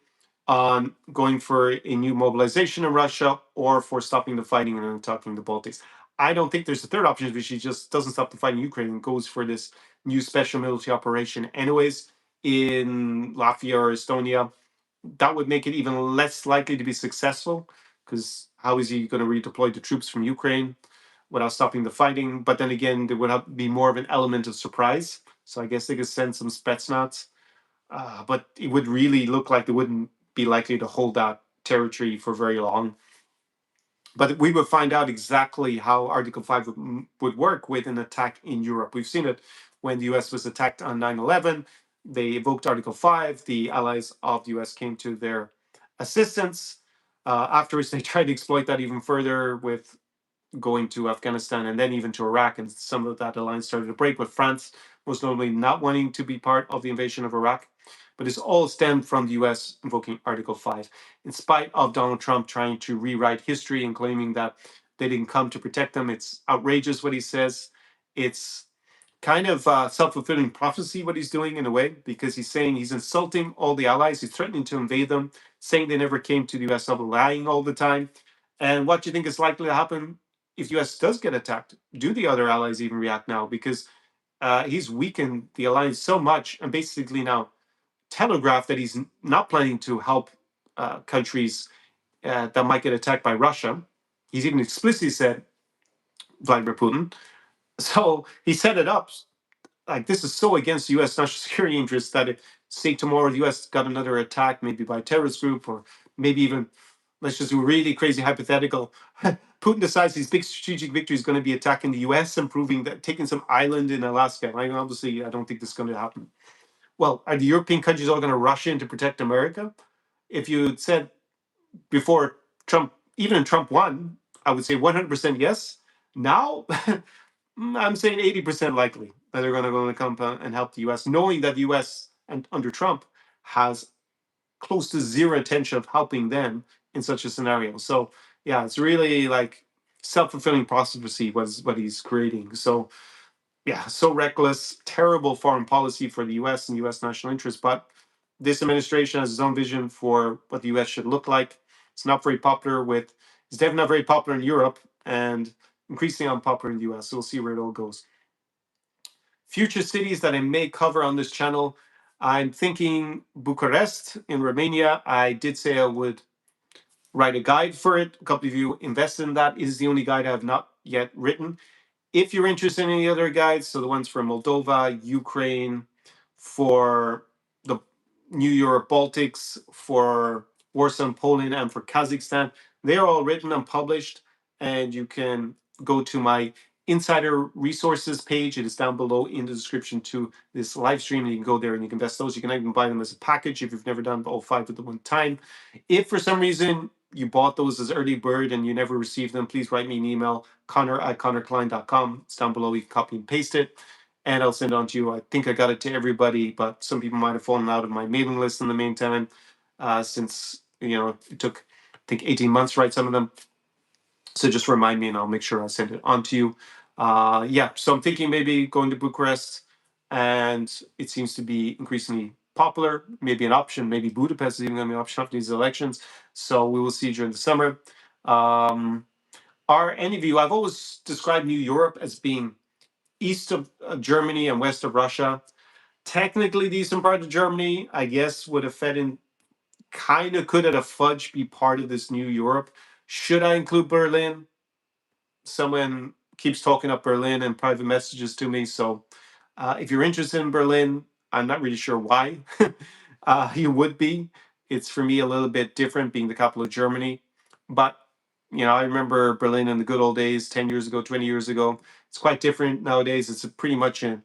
on going for a new mobilization in Russia or for stopping the fighting and attacking the Baltics. I don't think there's a third option, which he just doesn't stop the fighting in Ukraine and goes for this new special military operation anyways in Latvia or Estonia. That would make it even less likely to be successful, because how is he going to redeploy the troops from Ukraine without stopping the fighting? But then again, there would be more of an element of surprise. So I guess they could send some Spetsnaz, but it would really look like they wouldn't be likely to hold that territory for very long. But we would find out exactly how Article 5 would work with an attack in Europe. We've seen it when the US was attacked on 9/11. They evoked Article 5. The allies of the US came to their assistance. Afterwards, they tried to exploit that even further with going to Afghanistan and then even to Iraq. And some of that alliance started to break, with France most notably not wanting to be part of the invasion of Iraq. But it's all stemmed from the US invoking Article 5, in spite of Donald Trump trying to rewrite history and claiming that they didn't come to protect them. It's outrageous what he says. It's kind of self-fulfilling prophecy what he's doing in a way, because he's saying he's insulting all the allies. He's threatening to invade them, saying they never came to the US, lying all the time. And what do you think is likely to happen if the US does get attacked? Do the other allies even react now? Because he's weakened the alliance so much and basically now telegraphed that he's not planning to help countries that might get attacked by Russia. He's even explicitly said Vladimir Putin. So he set it up like this is so against U.S. national security interests that if, say tomorrow the U.S. got another attack, maybe by a terrorist group, or maybe even let's just do a really crazy hypothetical. Putin decides his big strategic victory is going to be attacking the U.S. and proving that taking some island in Alaska. Like, obviously, I don't think this is going to happen. Well, are the European countries all going to rush in to protect America? If you said before Trump, even Trump won, I would say 100% yes. Now, I'm saying 80% likely that they're going to come and help the US, knowing that the US and under Trump has close to zero intention of helping them in such a scenario. So yeah, it's really like self-fulfilling prophecy what he's creating. So yeah, so reckless, terrible foreign policy for the US and US national interest. But this administration has its own vision for what the US should look like. It's not very popular with, it's definitely not very popular in Europe and increasingly unpopular in the US. So we'll see where it all goes. Future cities that I may cover on this channel. I'm thinking Bucharest in Romania. I did say I would write a guide for it. A couple of you invested in that. It is the only guide I have not yet written. If you're interested in any other guides, so the ones for Moldova, Ukraine, for the new Europe Baltics, for Warsaw, Poland, and for Kazakhstan, they're all written and published, and you can go to my insider resources page. It is down below in the description to this live stream. You can go there and you can invest those. You can even buy them as a package if you've never done all 5 at the one time. If for some reason you bought those as early bird and you never received them, please write me an email, Conor@conorklein.com. It's down below. You can copy and paste it, and I'll send it on to you. I think I got it to everybody, but some people might have fallen out of my mailing list in the meantime, since it took, I think, 18 months to write some of them. So just remind me, and I'll make sure I send it on to you. Yeah, so I'm thinking maybe going to Bucharest, and it seems to be increasingly popular. Maybe an option. Maybe Budapest is even going to be an option after these elections. So we will see during the summer. Are any of you? I've always described New Europe as being east of Germany and west of Russia. Technically, the eastern part of Germany, I guess, would have fed in. Kind of could at a fudge be part of this new Europe. Should I include Berlin? Someone keeps talking up Berlin in private messages to me. So if you're interested in Berlin, I'm not really sure why you would be. It's for me a little bit different being the capital of Germany. But, I remember Berlin in the good old days, 10 years ago, 20 years ago. It's quite different nowadays. It's pretty much a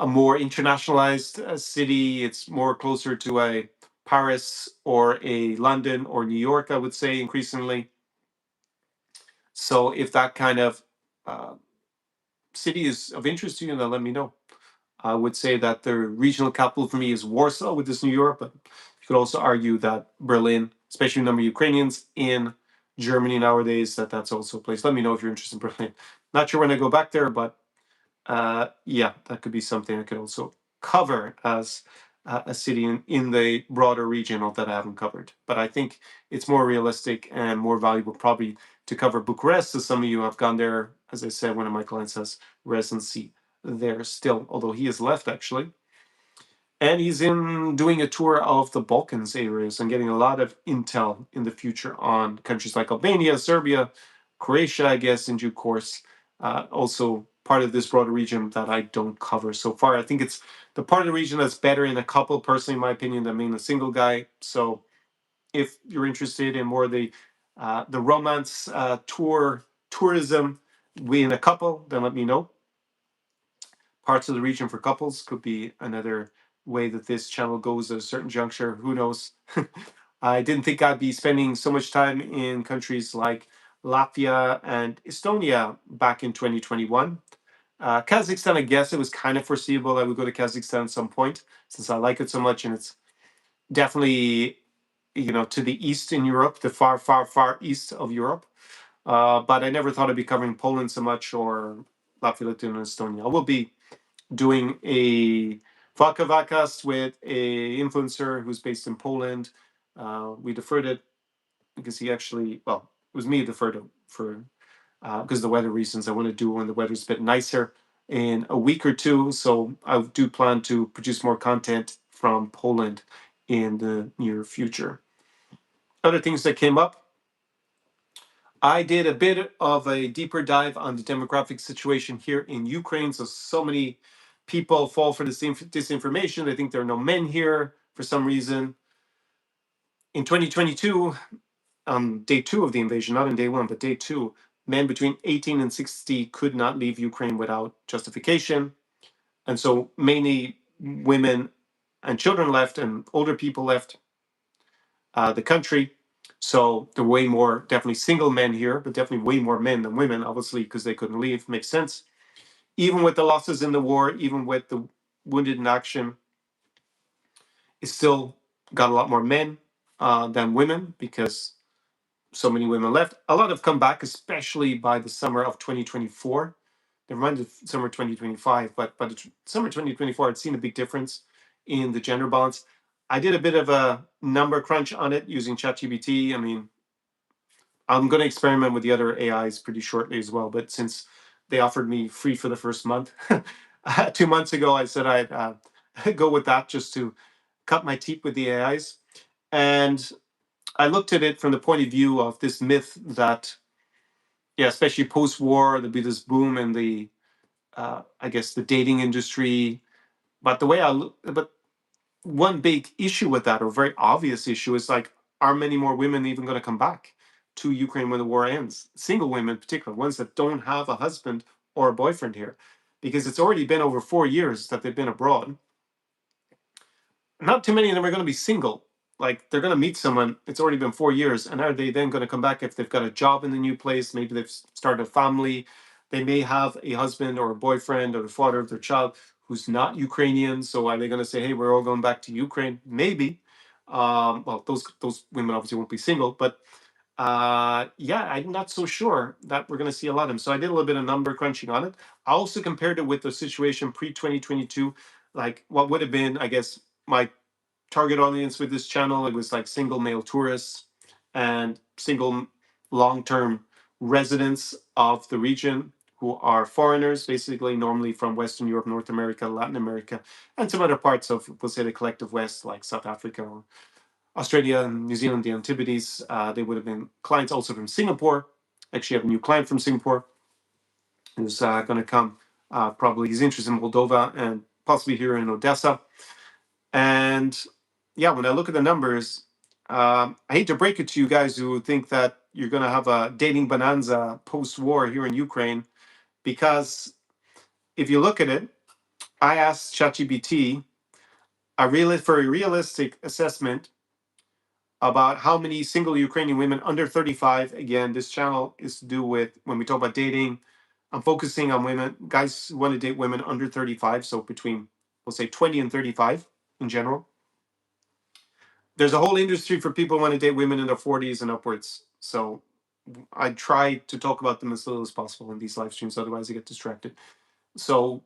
more internationalized city. It's more closer to a Paris or a London or New York, I would say, increasingly. So if that kind of city is of interest to you, then let me know. I would say that the regional capital for me is Warsaw with this New York, but you could also argue that Berlin, especially the number of Ukrainians in Germany nowadays, that's also a place. Let me know if you're interested in Berlin. Not sure when I go back there, but yeah, that could be something I could also cover as a city in the broader region of that I haven't covered. But I think it's more realistic and more valuable probably to cover Bucharest, as some of you have gone there. As I said, one of my clients has residency there still, although he has left actually. And he's in doing a tour of the Balkans areas and getting a lot of intel in the future on countries like Albania, Serbia, Croatia, I guess, in due course. Also part of this broader region that I don't cover so far. I think it's the part of the region that's better in a couple, personally, in my opinion, than being a single guy. So if you're interested in more of the romance tourism in a couple, then let me know. Parts of the region for couples could be another way that this channel goes at a certain juncture. Who knows? I didn't think I'd be spending so much time in countries like Latvia and Estonia back in 2021. Kazakhstan, I guess it was kind of foreseeable I would go to Kazakhstan at some point since I like it so much, and it's definitely to the east in Europe, the far, far, far east of Europe. But I never thought I'd be covering Poland so much, or Latvia, Lithuania, and Estonia. I will be doing a vodka vodcast with a influencer who's based in Poland. We deferred it because he actually, well, it was me who deferred it for because of the weather reasons. I want to do when the weather's a bit nicer in a week or two. So I do plan to produce more content from Poland in the near future. Other things that came up, I did a bit of a deeper dive on the demographic situation here in Ukraine. So many people fall for this disinformation. They think there are no men here for some reason. In 2022, day two of the invasion, not in day one, but day two, men between 18 and 60 could not leave Ukraine without justification. And so mainly women and children left and older people left the country. So there were way more definitely single men here, but definitely way more men than women, obviously, because they couldn't leave. Makes sense. Even with the losses in the war, even with the wounded in action, it still got a lot more men than women because so many women left. A lot have come back, especially by the summer of 2024. Never mind the summer 2025, but by the summer 2024, I'd seen a big difference in the gender balance. I did a bit of a number crunch on it using ChatGPT. I mean, I'm going to experiment with the other AIs pretty shortly as well. But since they offered me free for the first month, 2 months ago, I said I'd go with that just to cut my teeth with the AIs. And I looked at it from the point of view of this myth that, yeah, especially post-war, there'll be this boom in the, I guess, the dating industry. But the way I look, but one big issue with that, or very obvious issue, is like, are many more women even going to come back to Ukraine when the war ends? Single women, in particular, ones that don't have a husband or a boyfriend here, because it's already been over 4 years that they've been abroad. Not too many of them are going to be single. Like they're going to meet someone. It's already been 4 years, and are they then going to come back if they've got a job in the new place? Maybe they've started a family. They may have a husband or a boyfriend or the father of their child who's not Ukrainian. So are they going to say, "Hey, we're all going back to Ukraine"? Maybe. Well, those women obviously won't be single, but yeah, I'm not so sure that we're going to see a lot of them. So I did a little bit of number crunching on it. I also compared it with the situation pre 2022, like what would have been, I guess, my target audience with this channel. It was like single male tourists and single long-term residents of the region who are foreigners, basically normally from Western Europe, North America, Latin America, and some other parts of, we'll say, the collective West, like South Africa or Australia and New Zealand, the Antipodes. They would have been clients also from Singapore. Actually, I have a new client from Singapore who's going to come. Probably he's interested in Moldova and possibly here in Odesa. And yeah, when I look at the numbers, I hate to break it to you guys who think that you're going to have a dating bonanza post-war here in Ukraine, because if you look at it, I asked ChatGPT for a realistic assessment about how many single Ukrainian women under 35. Again, this channel is to do with when we talk about dating. I'm focusing on women, guys who want to date women under 35, so between, we'll say, 20 and 35 in general. There's a whole industry for people who want to date women in their 40s and upwards. So I try to talk about them as little as possible in these live streams, otherwise I get distracted. So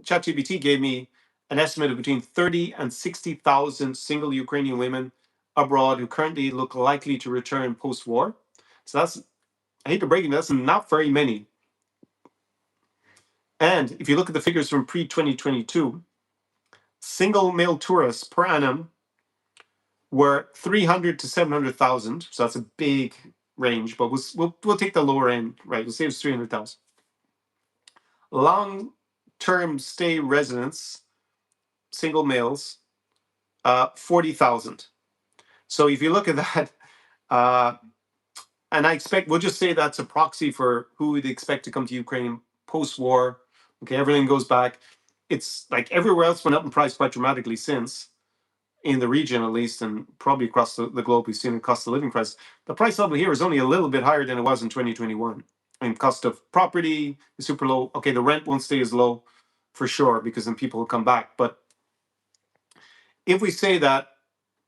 ChatGPT gave me an estimate of between 30 and 60,000 single Ukrainian women abroad who currently look likely to return post-war. So that's, I hate to break it, that's not very many. And if you look at the figures from pre-2022, single male tourists per annum were 300 to 700,000. So that's a big range, but we'll take the lower end, right? We'll say it's 300,000. Long-term stay residents, single males, 40,000. So if you look at that, and I expect, we'll just say that's a proxy for who we'd expect to come to Ukraine post-war. Okay, everything goes back. It's like everywhere else went up in price quite dramatically since, in the region at least, and probably across the globe, we've seen a cost of living crisis. The price level here is only a little bit higher than it was in 2021. I mean, cost of property is super low. Okay, the rent won't stay as low for sure because then people will come back. But if we say that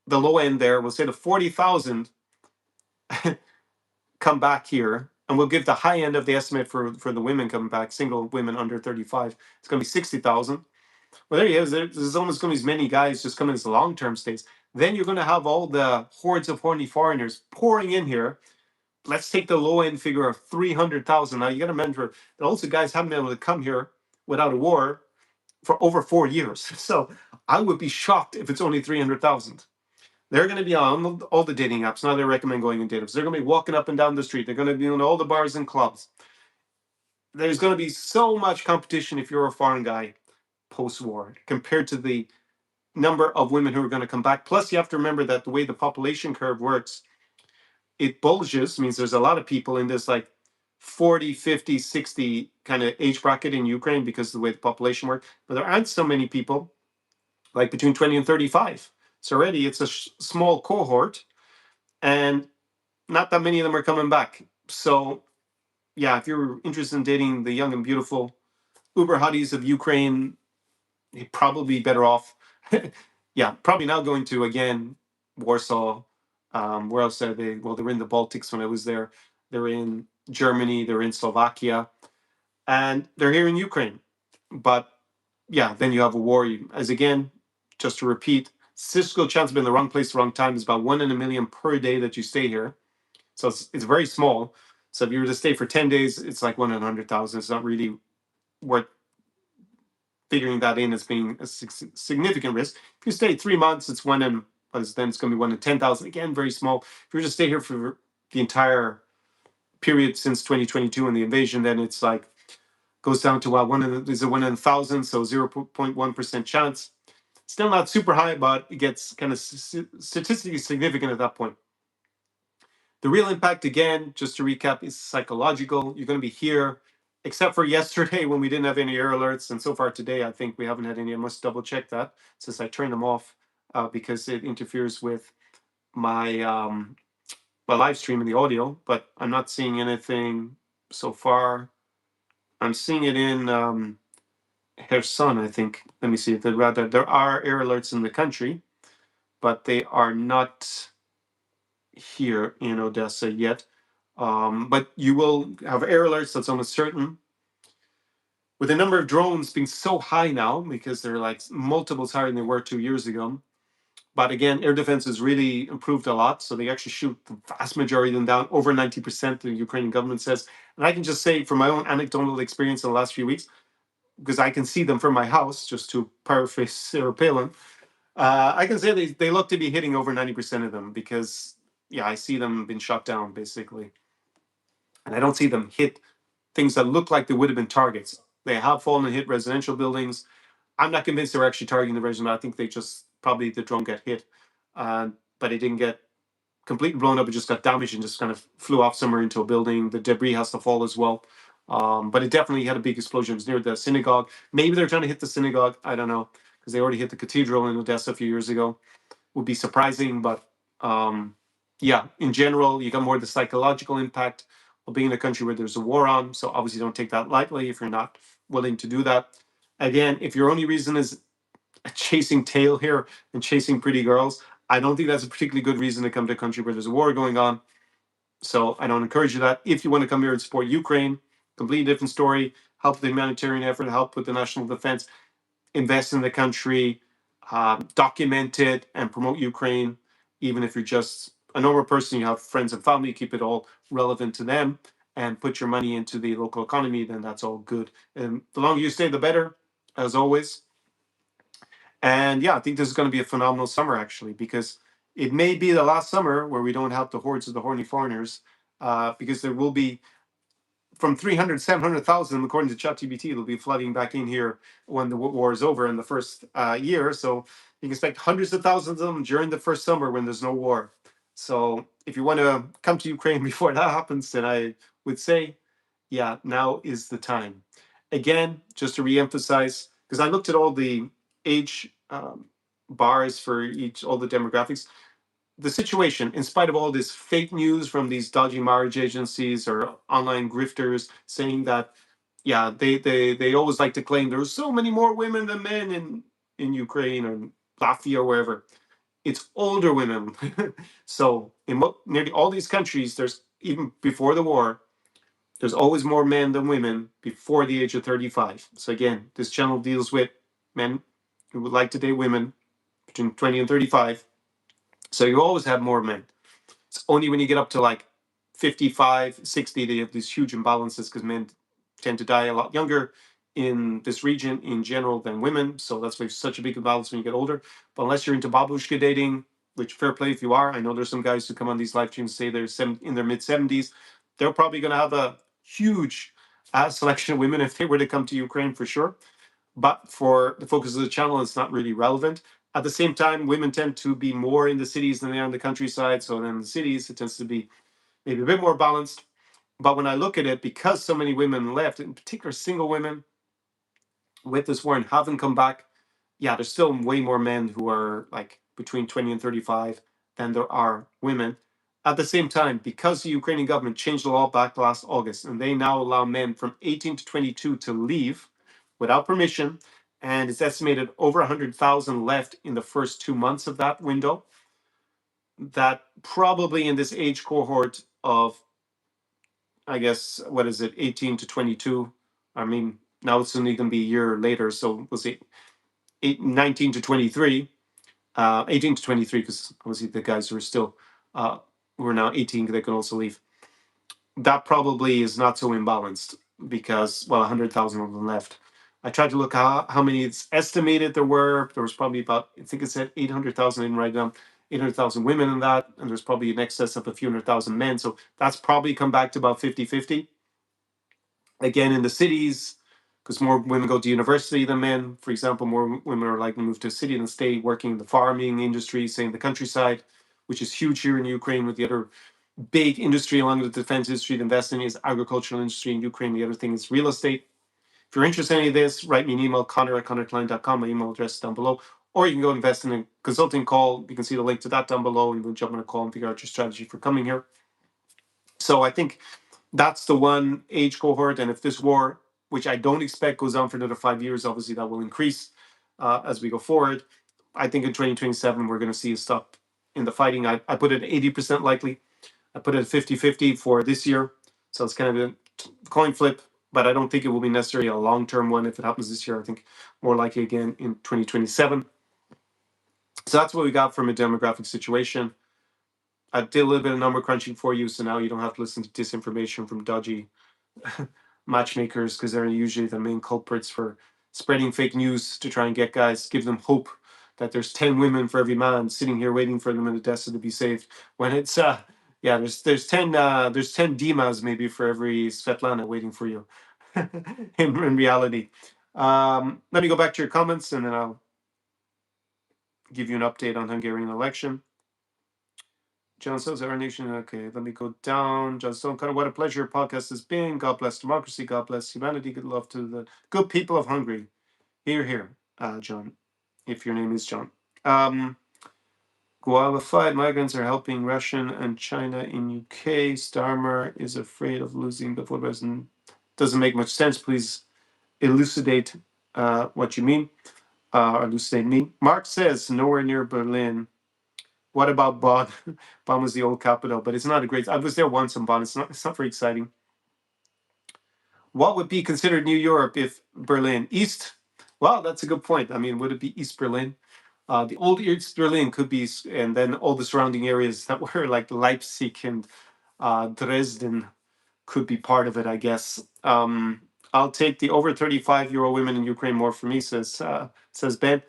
the low end there, we'll say the 40,000 come back here, and we'll give the high end of the estimate for the women coming back, single women under 35. It's going to be 60,000. Well, there he is. There's almost going to be as many guys just coming as long-term stays. Then you're going to have all the hordes of horny foreigners pouring in here. Let's take the low-end figure of 300,000. Now, you got to remember that also guys haven't been able to come here without a war for over 4 years. So I would be shocked if it's only 300,000. They're going to be on all the dating apps. Now they recommend going on dating apps. They're going to be walking up and down the street. They're going to be in all the bars and clubs. There's going to be so much competition if you're a foreign guy post-war compared to the number of women who are going to come back. Plus, you have to remember that the way the population curve works, it bulges, means there's a lot of people in this like 40, 50, 60 kind of age bracket in Ukraine because of the way the population works. But there aren't so many people like between 20 and 35. So already it's a small cohort and not that many of them are coming back. So yeah, if you're interested in dating the young and beautiful uber hotties of Ukraine, you're probably better off. Yeah, probably now going to again Warsaw. Where else are they? Well, they were in the Baltics when I was there. They're in Germany. They're in Slovakia, and they're here in Ukraine. But yeah, then you have a war. As again, just to repeat, statistical chance of being in the wrong place, wrong time is about 1 in a million per day that you stay here. So it's very small. So if you were to stay for 10 days, it's like 1 in 100,000. It's not really worth figuring that in as being a significant risk. If you stay 3 months, it's 1 in, then it's going to be 1 in 10,000. Again, very small. If you were to stay here for the entire period since 2022 and the invasion, then it's like goes down to is a 1 in 1,000, so 0.1% chance. Still not super high, but it gets kind of statistically significant at that point. The real impact, again, just to recap, is psychological. You're going to be here, except for yesterday when we didn't have any error alerts. And so far today, I think we haven't had any. I must double check that since I turned them off because it interferes with my my live stream and the audio. But I'm not seeing anything so far. I'm seeing it in Kherson, I think. Let me see. There are error alerts in the country, but they are not here in Odesa yet. But you will have error alerts, that's almost certain. With the number of drones being so high now, because they're like multiples higher than they were 2 years ago. But again, air defense has really improved a lot. So they actually shoot the vast majority of them down, over 90%, the Ukrainian government says. And I can just say from my own anecdotal experience in the last few weeks, because I can see them from my house, just to paraphrase Sarah Palin, I can say they look to be hitting over 90% of them because, yeah, I see them being shot down, basically. And I don't see them hit things that look like they would have been targets. They have fallen and hit residential buildings. I'm not convinced they were actually targeting the resident. I think they just probably the drone got hit, but it didn't get completely blown up. It just got damaged and just kind of flew off somewhere into a building. The debris has to fall as well. But it definitely had a big explosion. It was near the synagogue. Maybe they're trying to hit the synagogue. I don't know, because they already hit the cathedral in Odessa a few years ago. Would be surprising, but yeah, in general, you got more the psychological impact of being in a country where there's a war on. So obviously, don't take that lightly if you're not willing to do that. Again, if your only reason is chasing tail here and chasing pretty girls, I don't think that's a particularly good reason to come to a country where there's a war going on. So I don't encourage you that. If you want to come here and support Ukraine, completely different story. Help the humanitarian effort, help with the national defense, invest in the country, document it, and promote Ukraine. Even if you're just a normal person, you have friends and family, keep it all relevant to them, and put your money into the local economy. Then that's all good. And the longer you stay, the better, as always. And yeah, I think this is going to be a phenomenal summer, actually, because it may be the last summer where we don't have the hordes of the horny foreigners, because there will be from 300 to 700,000, according to ChatGPT, it'll be flooding back in here when the war is over in the first year. So you can expect hundreds of thousands of them during the first summer when there's no war. So if you want to come to Ukraine before that happens, then I would say, yeah, now is the time. Again, just to reemphasize, because I looked at all the age bars for all the demographics, the situation, in spite of all this fake news from these dodgy marriage agencies or online grifters saying that, yeah, they always like to claim there's so many more women than men in Ukraine or Latvia or wherever. It's older women. So in nearly all these countries, there's even before the war, there's always more men than women before the age of 35. So again, this channel deals with men who would like to date women between 20 and 35. So you always have more men. It's only when you get up to like 55, 60, they have these huge imbalances because men tend to die a lot younger in this region in general than women. So that's why it's such a big imbalance when you get older. But unless you're into babushka dating, which fair play if you are. I know there's some guys who come on these live streams say they're in their mid-70s. They're probably going to have a huge selection of women if they were to come to Ukraine for sure. But for the focus of the channel, it's not really relevant. At the same time, women tend to be more in the cities than they are in the countryside. So then in the cities, it tends to be maybe a bit more balanced. But when I look at it, because so many women left, in particular single women with this war and haven't come back, yeah, there's still way more men who are like between 20 and 35 than there are women. At the same time, because the Ukrainian government changed the law back last August, and they now allow men from 18 to 22 to leave without permission, and it's estimated over 100,000 left in the first 2 months of that window, that probably in this age cohort of, I guess, what is it, 18 to 22, I mean, now it's only going to be a year later, so we'll see, 19 to 23, 18 to 23, because obviously the guys who are still, who are now 18, they can also leave. That probably is not so imbalanced because, well, 100,000 of them left. I tried to look how many it's estimated there were. There was probably about, I think it said 800,000 in right now, 800,000 women in that, and there's probably in excess of a few 100,000 men. So that's probably come back to about 50-50. Again, in the cities, because more women go to university than men. For example, more women are likely to move to a city and stay working in the farming industry, say in the countryside, which is huge here in Ukraine. With the other big industry along with the defense industry to invest in is agricultural industry in Ukraine. The other thing is real estate. If you're interested in any of this, write me an email, Conor@conorklein.com. My email address is down below. Or you can go invest in a consulting call. You can see the link to that down below, and we'll jump on a call and figure out your strategy for coming here. So I think that's the one age cohort. And if this war, which I don't expect goes on for another 5 years, obviously that will increase as we go forward. I think in 2027, we're going to see a stop in the fighting. I put it 80% likely. I put it at 50-50 for this year. So it's kind of a coin flip, but I don't think it will be necessarily a long-term one if it happens this year. I think more likely again in 2027. So that's what we got from a demographic situation. I did a little bit of number crunching for you, so now you don't have to listen to disinformation from dodgy matchmakers, because they're usually the main culprits for spreading fake news to try and get guys, give them hope that there's 10 women for every man sitting here waiting for them in Odesa to be saved. When it's yeah, there's 10 Dimas maybe for every Svetlana waiting for you in reality. Let me go back to your comments and then I'll give you an update on Hungarian election. John Stone's Our Nation. Okay, let me go down. John Stone, Conor, what a pleasure your podcast has been. God bless democracy. God bless humanity. Good love to the good people of Hungary. Here, John, if your name is John. Qualified migrants are helping Russian and China in UK. Starmer is afraid of losing the foot. Doesn't make much sense. Please elucidate what you mean. Elucidate me. Mark says nowhere near Berlin. What about Bonn? Bonn was the old capital, but it's not a great. I was there once in Bonn. It's not very exciting. What would be considered New Europe if Berlin East? Well, that's a good point. I mean, would it be East Berlin? The old East Berlin could be, and then all the surrounding areas that were like Leipzig and Dresden could be part of it, I guess. I'll take the over 35-year-old women in Ukraine more for me, says Ben.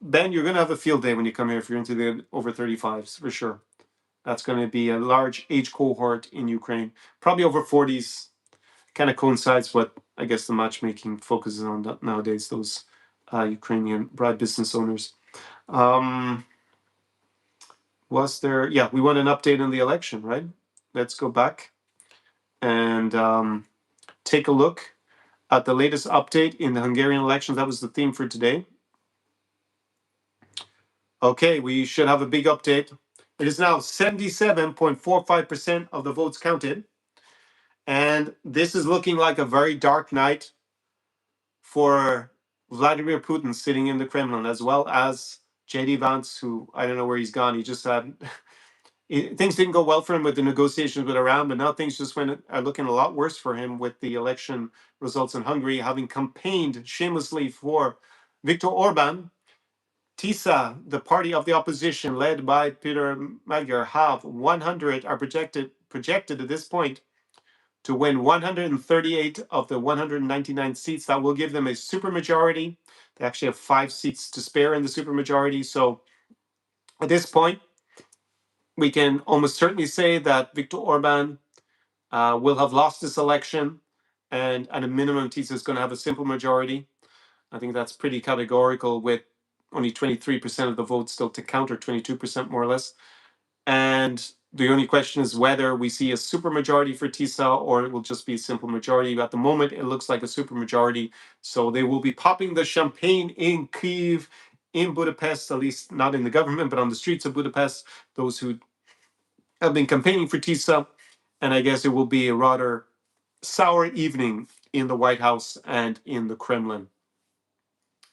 Ben, you're going to have a field day when you come here if you're into the over 35s, for sure. That's going to be a large age cohort in Ukraine, probably over 40s. Kind of coincides what I guess the matchmaking focuses on nowadays, those Ukrainian bride business owners. Was there, yeah, we want an update on the election, right? Let's go back and take a look at the latest update in the Hungarian elections. That was the theme for today. Okay, we should have a big update. It is now 77.45% of the votes counted. And this is looking like a very dark night for Vladimir Putin sitting in the Kremlin, as well as JD Vance, who I don't know where he's gone. He just had things didn't go well for him with the negotiations with Iran, but now things just are looking a lot worse for him with the election results in Hungary, having campaigned shamelessly for Viktor Orbán. TISA, the party of the opposition led by Peter Magyar, are projected at this point to win 138 of the 199 seats. That will give them a supermajority. They actually have 5 seats to spare in the supermajority. So at this point, we can almost certainly say that Viktor Orbán will have lost this election, and at a minimum, TISA is going to have a simple majority. I think that's pretty categorical, with only 23% of the votes still to count, or 22% more or less. And the only question is whether we see a supermajority for TISA or it will just be a simple majority. At the moment, it looks like a supermajority. So they will be popping the champagne in Kyiv, in Budapest, at least not in the government, but on the streets of Budapest, those who have been campaigning for TISA. And I guess it will be a rather sour evening in the White House and in the Kremlin.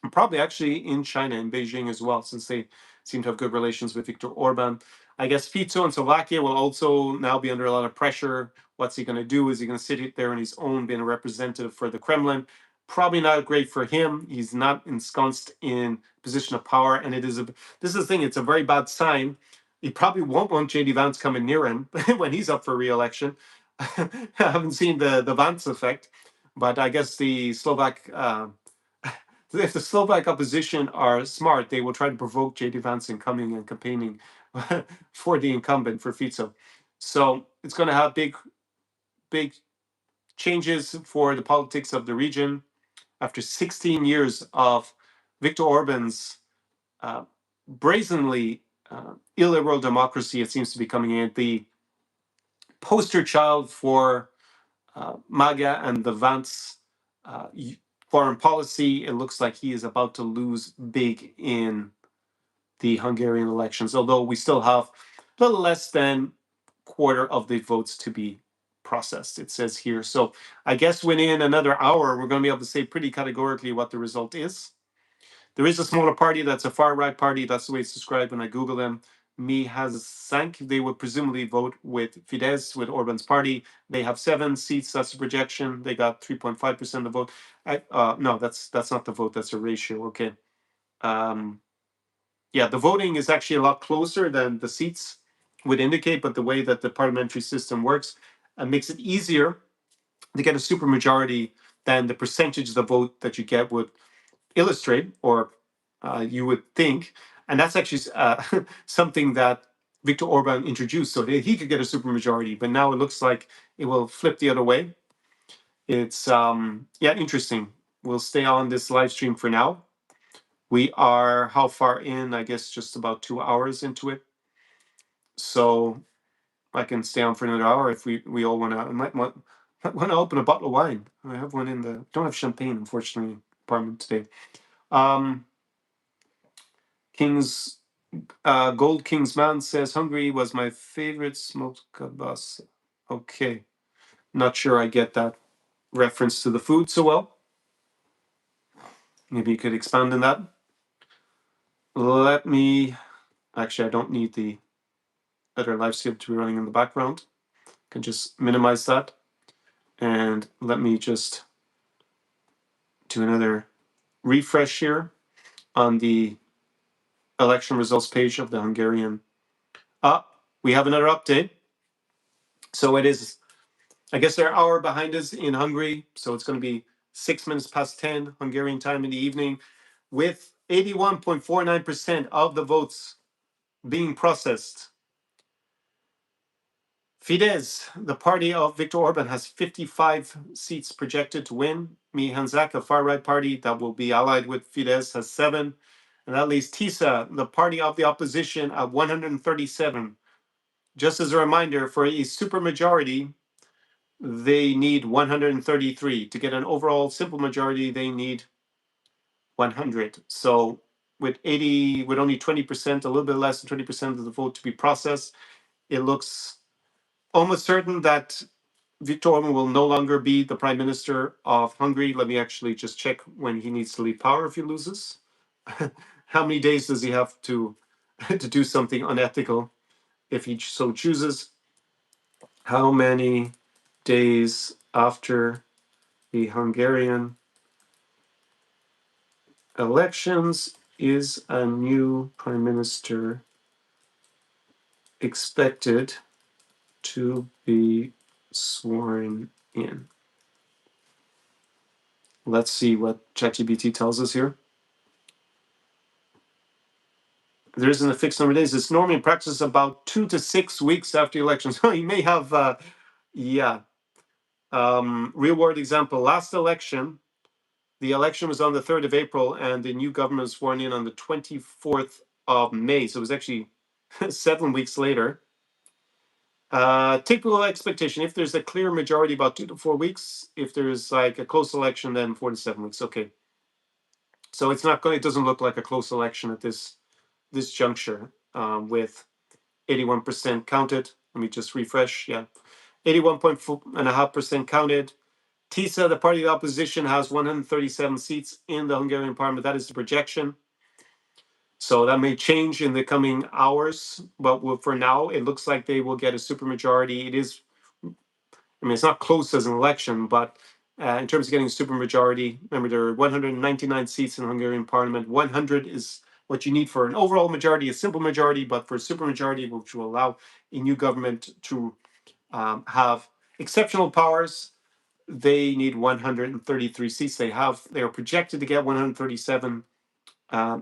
And probably actually in China, in Beijing as well, since they seem to have good relations with Viktor Orban. I guess Fico in Slovakia will also now be under a lot of pressure. What's he going to do? Is he going to sit there on his own, being a representative for the Kremlin? Probably not great for him. He's not ensconced in position of power, and this is the thing. It's a very bad sign. He probably won't want JD Vance coming near him when he's up for re-election. I haven't seen the Vance effect, but I guess the Slovak. If the Slovak opposition are smart, they will try to provoke JD Vance in coming and campaigning for the incumbent, for Fico. So it's going to have big changes for the politics of the region. After 16 years of Viktor Orban's brazenly illiberal democracy, it seems to be coming in. The poster child for MAGA and the Vance foreign policy, it looks like he is about to lose big in the Hungarian elections, although we still have a little less than quarter of the votes to be processed, it says here. So I guess within another hour, we're going to be able to say pretty categorically what the result is. There is a smaller party that's a far-right party. That's the way it's described when I Google them. Mi Hazank, they would presumably vote with Fidesz, with Orban's party. They have 7 seats. That's a projection. They got 3.5% of the vote. No, that's not the vote. That's a ratio. Okay. Yeah, the voting is actually a lot closer than the seats would indicate, but the way that the parliamentary system works makes it easier to get a supermajority than the percentage of the vote that you get would illustrate, or you would think. And that's actually something that Viktor Orban introduced, so that he could get a supermajority. But now it looks like it will flip the other way. It's interesting. We'll stay on this live stream for now. We are how far in? I guess just about 2 hours into it. So I can stay on for another hour if we all want to. I might want to open a bottle of wine. I have one in the. Don't have champagne, unfortunately, in the apartment today. King's Gold King's Man says Hungary was my favorite smoked kibas. Okay, not sure I get that reference to the food so well. Maybe you could expand on that. Let me. Actually, I don't need the other live stream to be running in the background. I can just minimize that, and let me just do another refresh here on the election results page of the Hungarian. We have another update. So it is, I guess they're an hour behind us in Hungary. So it's going to be 6 minutes past 10 Hungarian time in the evening, with 81.49% of the votes being processed. Fidesz, the party of Viktor Orban, has 55 seats projected to win. Mi Hazank, a far-right party that will be allied with Fidesz, has 7. And that leaves TISA, the party of the opposition, at 137. Just as a reminder, for a supermajority, they need 133. To get an overall simple majority, they need 100. So with only 20%, a little bit less than 20% of the vote to be processed, it looks almost certain that Viktor Orban will no longer be the prime minister of Hungary. Let me actually just check when he needs to leave power if he loses. How many days does he have to do something unethical if he so chooses? How many days after the Hungarian elections is a new prime minister expected to be sworn in? Let's see what ChatGPT tells us here. there isn't a fixed number of days. It's normally in practice about 2 to 6 weeks after the election. So you may have, real world example. Last election, the election was on the 3rd of April, and the new government was sworn in on the 24th of May. So it was actually 7 weeks later. Typical expectation: if there's a clear majority, about 2 to 4 weeks. If there's like a close election, then 4 to 7 weeks. Okay. So it's not going. It doesn't look like a close election at this juncture, with 81% counted. Let me just refresh. Yeah, 81.5% counted. TISA, the party of the opposition, has 137 seats in the Hungarian parliament. That is the projection. So that may change in the coming hours, but for now, it looks like they will get a supermajority. It is, I mean, it's not close as an election, but in terms of getting a supermajority, remember there are 199 seats in the Hungarian parliament. 100 is what you need for an overall majority, a simple majority, but for a supermajority, which will allow a new government to have exceptional powers, they need 133 seats. They are projected to get 137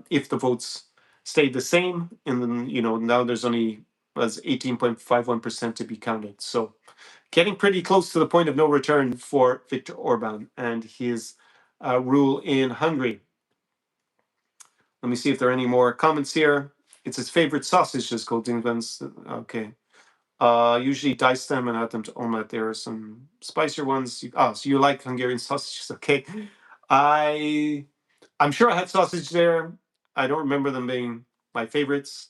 if the votes stayed the same. And then, now there's only was 18.51% to be counted. So getting pretty close to the point of no return for Viktor Orbán and his rule in Hungary. Let me see if there are any more comments here. It's his favorite sausage, just called Vance. Okay. Usually dice them and add them to omelette. There are some spicier ones. So you like Hungarian sausages? Okay. I'm sure I had sausage there. I don't remember them being my favorites.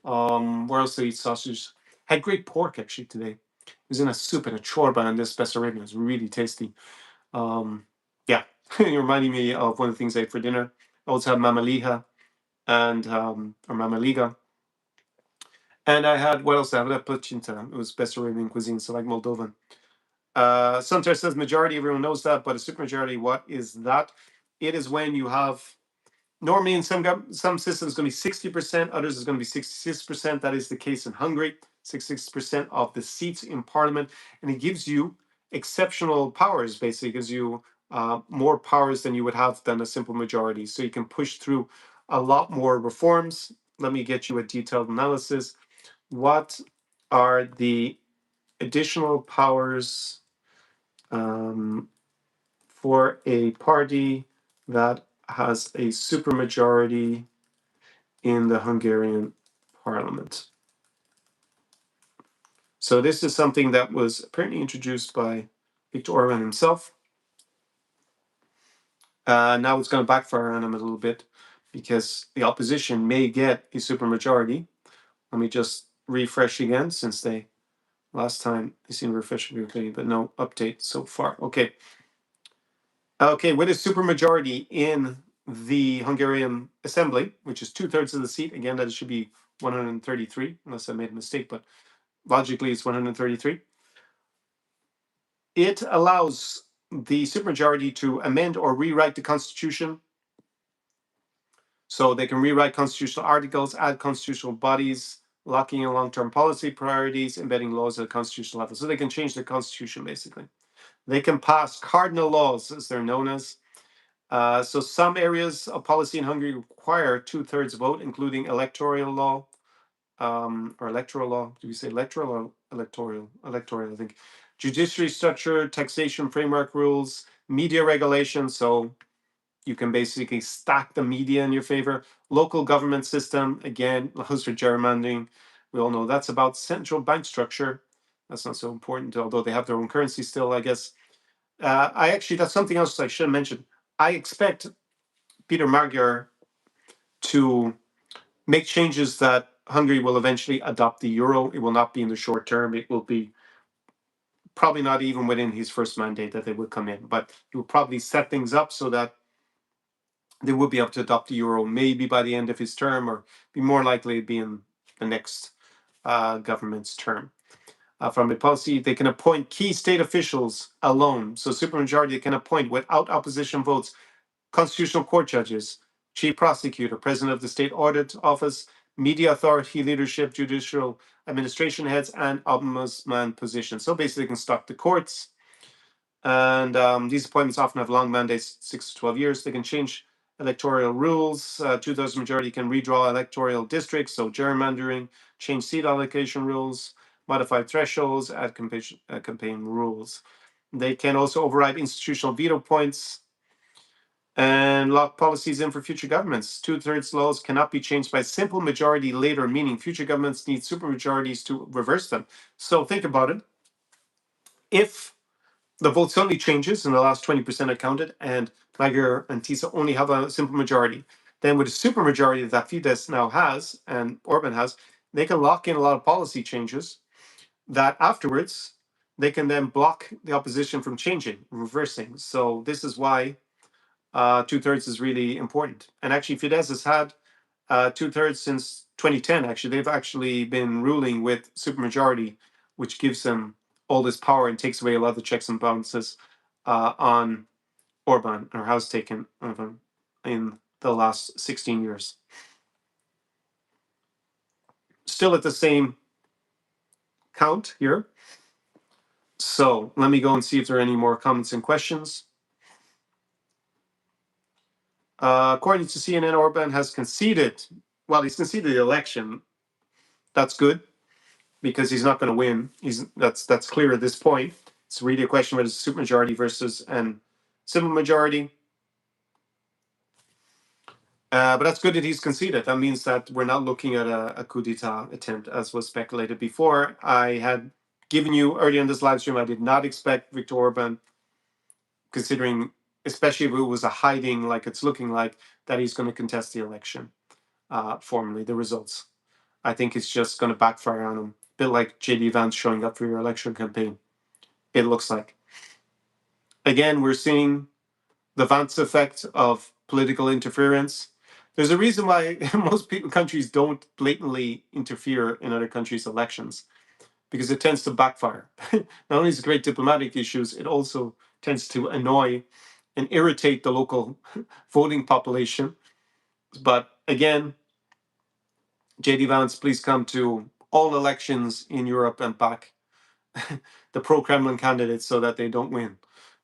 Where else did I eat sausage? Had great pork actually today. It was in a soup and a chorba, and this Bessarabia. It was really tasty. Yeah, you're reminding me of one of the things I ate for dinner. I also had mamaliha and or mamaliga. And I had, what else? I had placinta. It was Bessarabian cuisine, so like Moldovan. Sunter says majority, everyone knows that, but a supermajority, what is that? It is when you have, normally in some systems it's going to be 60%, others is going to be 66%. That is the case in Hungary, 66% of the seats in parliament. And it gives you exceptional powers, basically. It gives you more powers than you would have than a simple majority. So you can push through a lot more reforms. Let me get you a detailed analysis. What are the additional powers for a party that has a supermajority in the Hungarian parliament? So this is something that was apparently introduced by Viktor Orbán himself. Now it's going to backfire on him a little bit because the opposition may get a supermajority. Let me just refresh again, since they last time they seemed refreshing, but no update so far. Okay. Okay, with a supermajority in the Hungarian Assembly, which is 2/3 of the seat, again, that should be 133, unless I made a mistake, but logically it's 133. It allows the supermajority to amend or rewrite the Constitution. So they can rewrite constitutional articles, add constitutional bodies, locking in long-term policy priorities, embedding laws at a constitutional level. So they can change the Constitution, basically. They can pass cardinal laws, as they're known as. So some areas of policy in Hungary require 2/3 vote, including electoral law, or electoral law. Do we say electoral or electoral? Electoral, I think. Judiciary structure, taxation framework rules, media regulation. So you can basically stack the media in your favor. Local government system, again, allows for gerrymandering. We all know that's about. Central bank structure. That's not so important, although they have their own currency still, I guess. That's something else I should have mentioned. I expect Peter Magyar to make changes that Hungary will eventually adopt the euro. It will not be in the short term. It will be probably not even within his first mandate that they would come in, but he will probably set things up so that they would be able to adopt the euro maybe by the end of his term, or be more likely to be in the next government's term. From the policy, they can appoint key state officials alone. So supermajority can appoint without opposition votes constitutional court judges, chief prosecutor, president of the state audit office, media authority leadership, judicial administration heads, and ombudsman positions. So basically, they can stock the courts. And these appointments often have long mandates, 6 to 12 years. They can change electoral rules. Two-thirds majority can redraw electoral districts, so gerrymandering, change seat allocation rules, modify thresholds, add campaign rules. They can also override institutional veto points and lock policies in for future governments. Two-thirds laws cannot be changed by simple majority later, meaning future governments need supermajorities to reverse them. So think about it. If the vote suddenly changes and the last 20% are counted, and MAGA and TISA only have a simple majority, then with a supermajority that Fidesz now has and Orban has, they can lock in a lot of policy changes that afterwards they can then block the opposition from changing, reversing. So this is why two-thirds is really important. And actually, Fidesz has had two-thirds since 2010. Actually, they've actually been ruling with supermajority, which gives them all this power and takes away a lot of the checks and balances on Orban, or has taken over in the last 16 years. Still at the same count here. So let me go and see if there are any more comments and questions. According to CNN, Orban has conceded. Well, he's conceded the election. That's good because he's not going to win. That's clear at this point. It's really a question whether it's a supermajority versus an simple majority. But that's good that he's conceded. That means that we're not looking at a coup d'etat attempt, as was speculated before. I had given you earlier in this live stream, I did not expect Viktor Orbán, considering, especially if it was a hiding like it's looking like, that he's going to contest the election formally, the results. I think it's just going to backfire on him. A bit like JD Vance showing up for your election campaign, it looks like. Again, we're seeing the Vance effect of political interference. There's a reason why most countries don't blatantly interfere in other countries' elections, because it tends to backfire. Not only is it great diplomatic issues, it also tends to annoy and irritate the local voting population. But again, JD Vance, please come to all elections in Europe and back the pro-Kremlin candidates so that they don't win.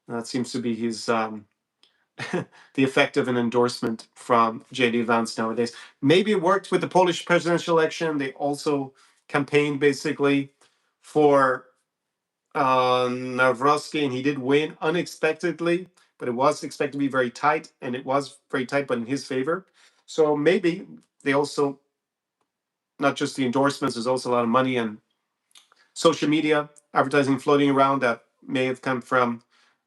That seems to be his the effect of an endorsement from JD Vance nowadays. Maybe it worked with the Polish presidential election. They also campaigned basically for Nawrocki, and he did win unexpectedly, but it was expected to be very tight, and it was very tight, but in his favor. So maybe they also, not just the endorsements, there's also a lot of money and social media advertising floating around that may have come from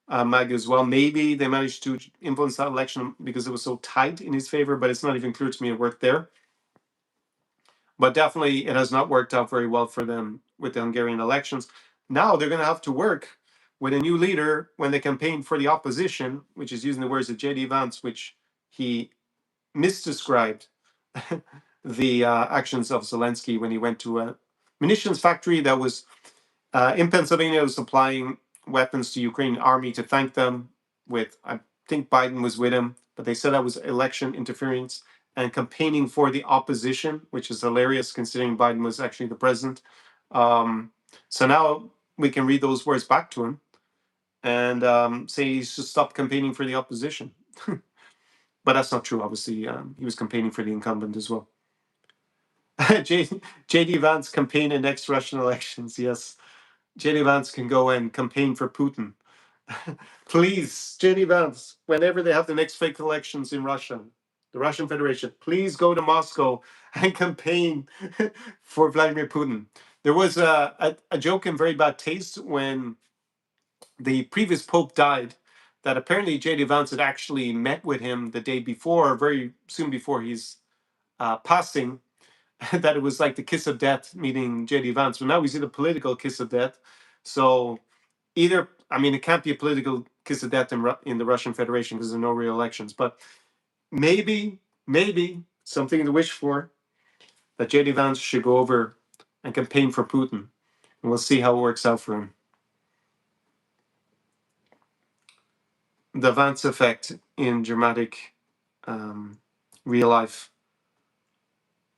MAGA as well. Maybe they managed to influence that election because it was so tight in his favor, but it's not even clear to me it worked there. But definitely it has not worked out very well for them with the Hungarian elections. Now they're going to have to work with a new leader when they campaign for the opposition, which is using the words of JD Vance, which he misdescribed the actions of Zelensky when he went to a munitions factory that was in Pennsylvania, was supplying weapons to Ukrainian army to thank them with, I think Biden was with him, but they said that was election interference and campaigning for the opposition, which is hilarious considering Biden was actually the president. So now we can read those words back to him and say he should stop campaigning for the opposition. But that's not true, obviously. He was campaigning for the incumbent as well. JD Vance campaign in next Russian elections, yes. JD Vance can go and campaign for Putin. Please, JD Vance, whenever they have the next fake elections in Russia, the Russian Federation, please go to Moscow and campaign for Vladimir Putin. There was a joke in very bad taste when the previous Pope died, that apparently JD Vance had actually met with him the day before, very soon before his passing, that it was like the kiss of death meeting JD Vance. But now we see the political kiss of death. So either, I mean, it can't be a political kiss of death in the Russian Federation because there are no real elections. But maybe something to wish for, that JD Vance should go over and campaign for Putin. And we'll see how it works out for him. The Vance effect in dramatic real life.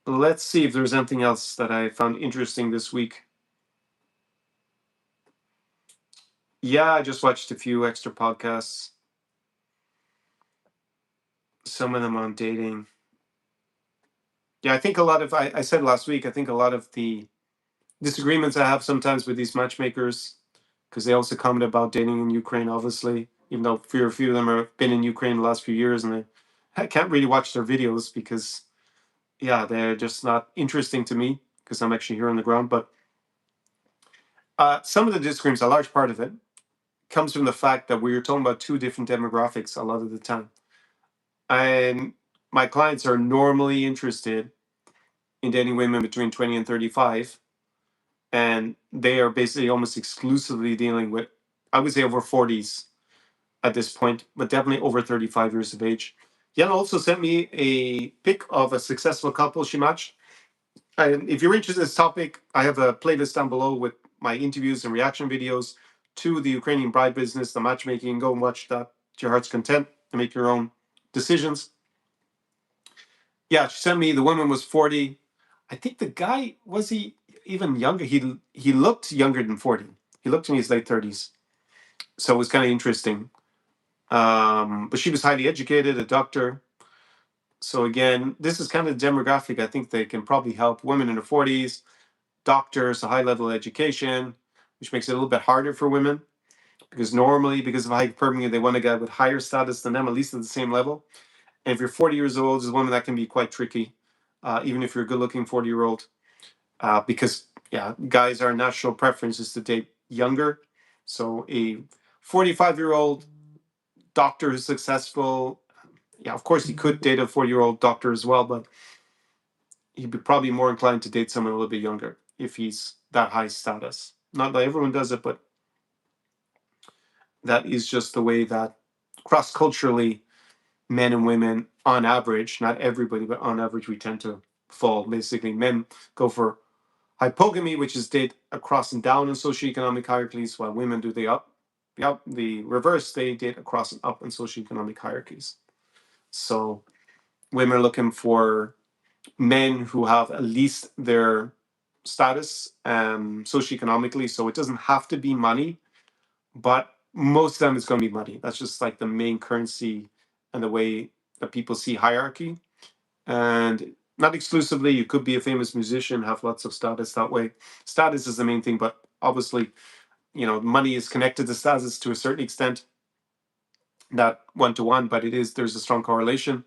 Let's see if there's anything else that I found interesting this week. Yeah, I just watched a few extra podcasts. some of them on dating. Yeah, I think a lot of I said last week. I think a lot of the disagreements I have sometimes with these matchmakers, because they also comment about dating in Ukraine, obviously, even though a few of them have been in Ukraine the last few years, and I can't really watch their videos because, yeah, they're just not interesting to me because I'm actually here on the ground. But some of the disagreements, a large part of it, comes from the fact that we're talking about two different demographics a lot of the time. And my clients are normally interested in dating women between 20 and 35. And they are basically almost exclusively dealing with, I would say, over 40s at this point, but definitely over 35 years of age. Jan also sent me a pic of a successful couple she matched. And if you're interested in this topic, I have a playlist down below with my interviews and reaction videos to the Ukrainian bride business, the matchmaking. Go and watch that to your heart's content and make your own decisions. Yeah, she sent me, the woman was 40. I think the guy, was he even younger? He looked younger than 40. He looked in his late 30s. So it was kind of interesting. But she was highly educated, a doctor. So again, this is kind of the demographic I think they can probably help. Women in their 40s, doctors, a high level of education, which makes it a little bit harder for women because normally, because of hypergamy, they want a guy with higher status than them, at least at the same level. And if you're 40 years old, as a woman, that can be quite tricky, even if you're a good looking 40-year-old, because, yeah, guys, our natural preference is to date younger. So a 45-year-old doctor who's successful, yeah, of course, he could date a 40-year-old doctor as well, but he'd be probably more inclined to date someone a little bit younger if he's that high status. Not that everyone does it, but that is just the way that cross-culturally men and women, on average, not everybody, but on average, we tend to fall. Basically, men go for hypogamy, which is date across and down in socioeconomic hierarchies, while women do the reverse, they date across and up in socioeconomic hierarchies. So women are looking for men who have at least their status socioeconomically. So it doesn't have to be money, but most of them it's going to be money. That's just like the main currency and the way that people see hierarchy. And not exclusively, you could be a famous musician, have lots of status that way. Status is the main thing, but obviously, money is connected to status to a certain extent, not one to one, but there's a strong correlation.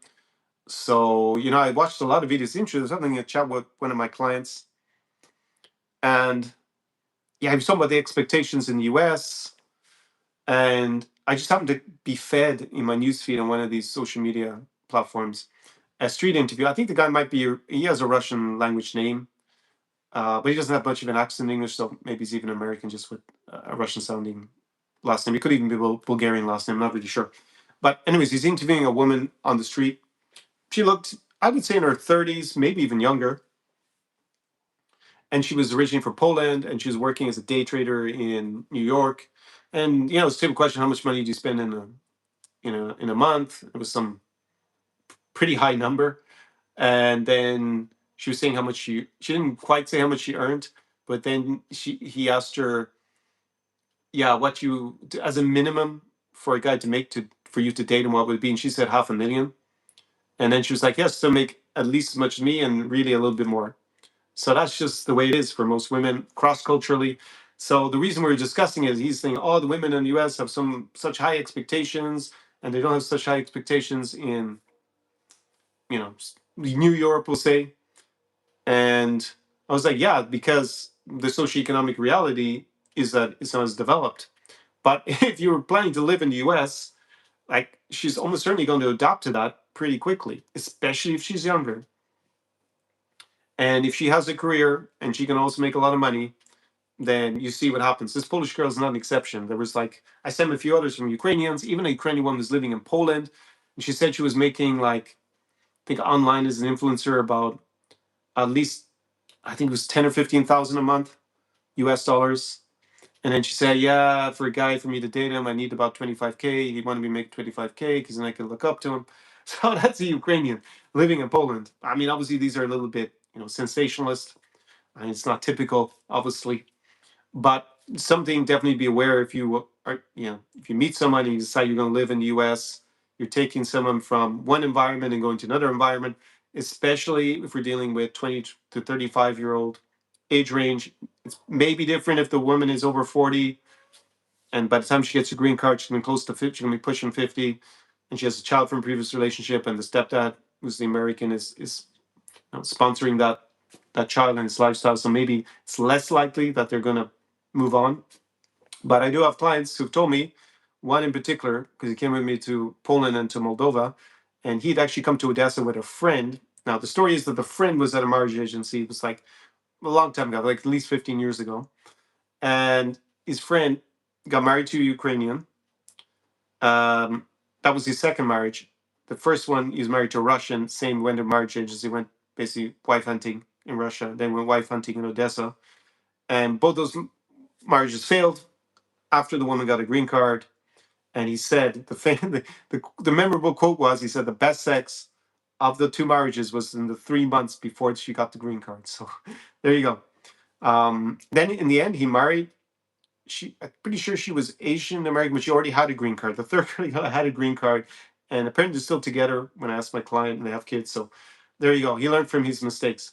So, I watched a lot of videos. Interesting. There's something in a chat with one of my clients, and yeah, he was talking about the expectations in the US. And I just happened to be fed in my newsfeed on one of these social media platforms a street interview. I think the guy he has a Russian language name, but he doesn't have much of an accent in English, so maybe he's even American just with a Russian sounding last name. It could even be Bulgarian last name, I'm not really sure. But, anyways, he's interviewing a woman on the street. She looked, I would say, in her 30s, maybe even younger. And she was originally from Poland, and she was working as a day trader in New York. And it's a simple question: how much money do you spend in a month? It was some pretty high number. And then she was saying how much she didn't quite say how much she earned, but then he asked her, yeah, what you, as a minimum for a guy for you to date him, what would it be? And she said 500,000. And then she was like, yes, to make at least as much as me and really a little bit more. So that's just the way it is for most women cross-culturally. So the reason we're discussing it is he's saying, oh, the women in the US have such high expectations, and they don't have such high expectations in, New Europe, we'll say. And I was like, yeah, because the socioeconomic reality is that it's not as developed. But if you were planning to live in the US, like, she's almost certainly going to adapt to that pretty quickly, especially if she's younger. And if she has a career and she can also make a lot of money, then you see what happens. This Polish girl is not an exception. There was I sent a few others from Ukrainians, even a Ukrainian woman who's living in Poland. And she said she was making I think online as an influencer about at least, I think it was 10 or 15,000 a month, US dollars. And then she said, yeah, for a guy, for me to date him, I need about 25K. He wanted me to make 25K because then I could look up to him. So that's a Ukrainian living in Poland. I mean, obviously these are a little bit, sensationalist. I mean, it's not typical, obviously, but something definitely be aware if you are, if you meet someone and you decide you're going to live in the US, You're taking someone from one environment and going to another environment, especially if we're dealing with 20 to 35-year-old age range. It's maybe different if the woman is over 40, and by the time she gets her green card, she's going to be close to 50, she's going to be pushing 50, and she has a child from a previous relationship, and the stepdad, who's the American, is sponsoring that child and its lifestyle. So maybe it's less likely that they're going to move on. But I do have clients who've told me, one in particular, because he came with me to Poland and to Moldova, and he'd actually come to Odessa with a friend. Now, the story is that the friend was at a marriage agency. It was like a long time ago, like at least 15 years ago. And his friend got married to a Ukrainian. That was his second marriage. The first one, he was married to a Russian, same went to marriage agency, went basically wife hunting in Russia, then went wife hunting in Odessa. And both those marriages failed after the woman got a green card. And he said the memorable quote was, he said the best sex of the two marriages was in the 3 months before she got the green card. So there you go. Then in the end, he married. I'm pretty sure she was Asian American, but she already had a green card. The third girl had a green card, and apparently they're still together. When I asked my client, and they have kids. So there you go. He learned from his mistakes.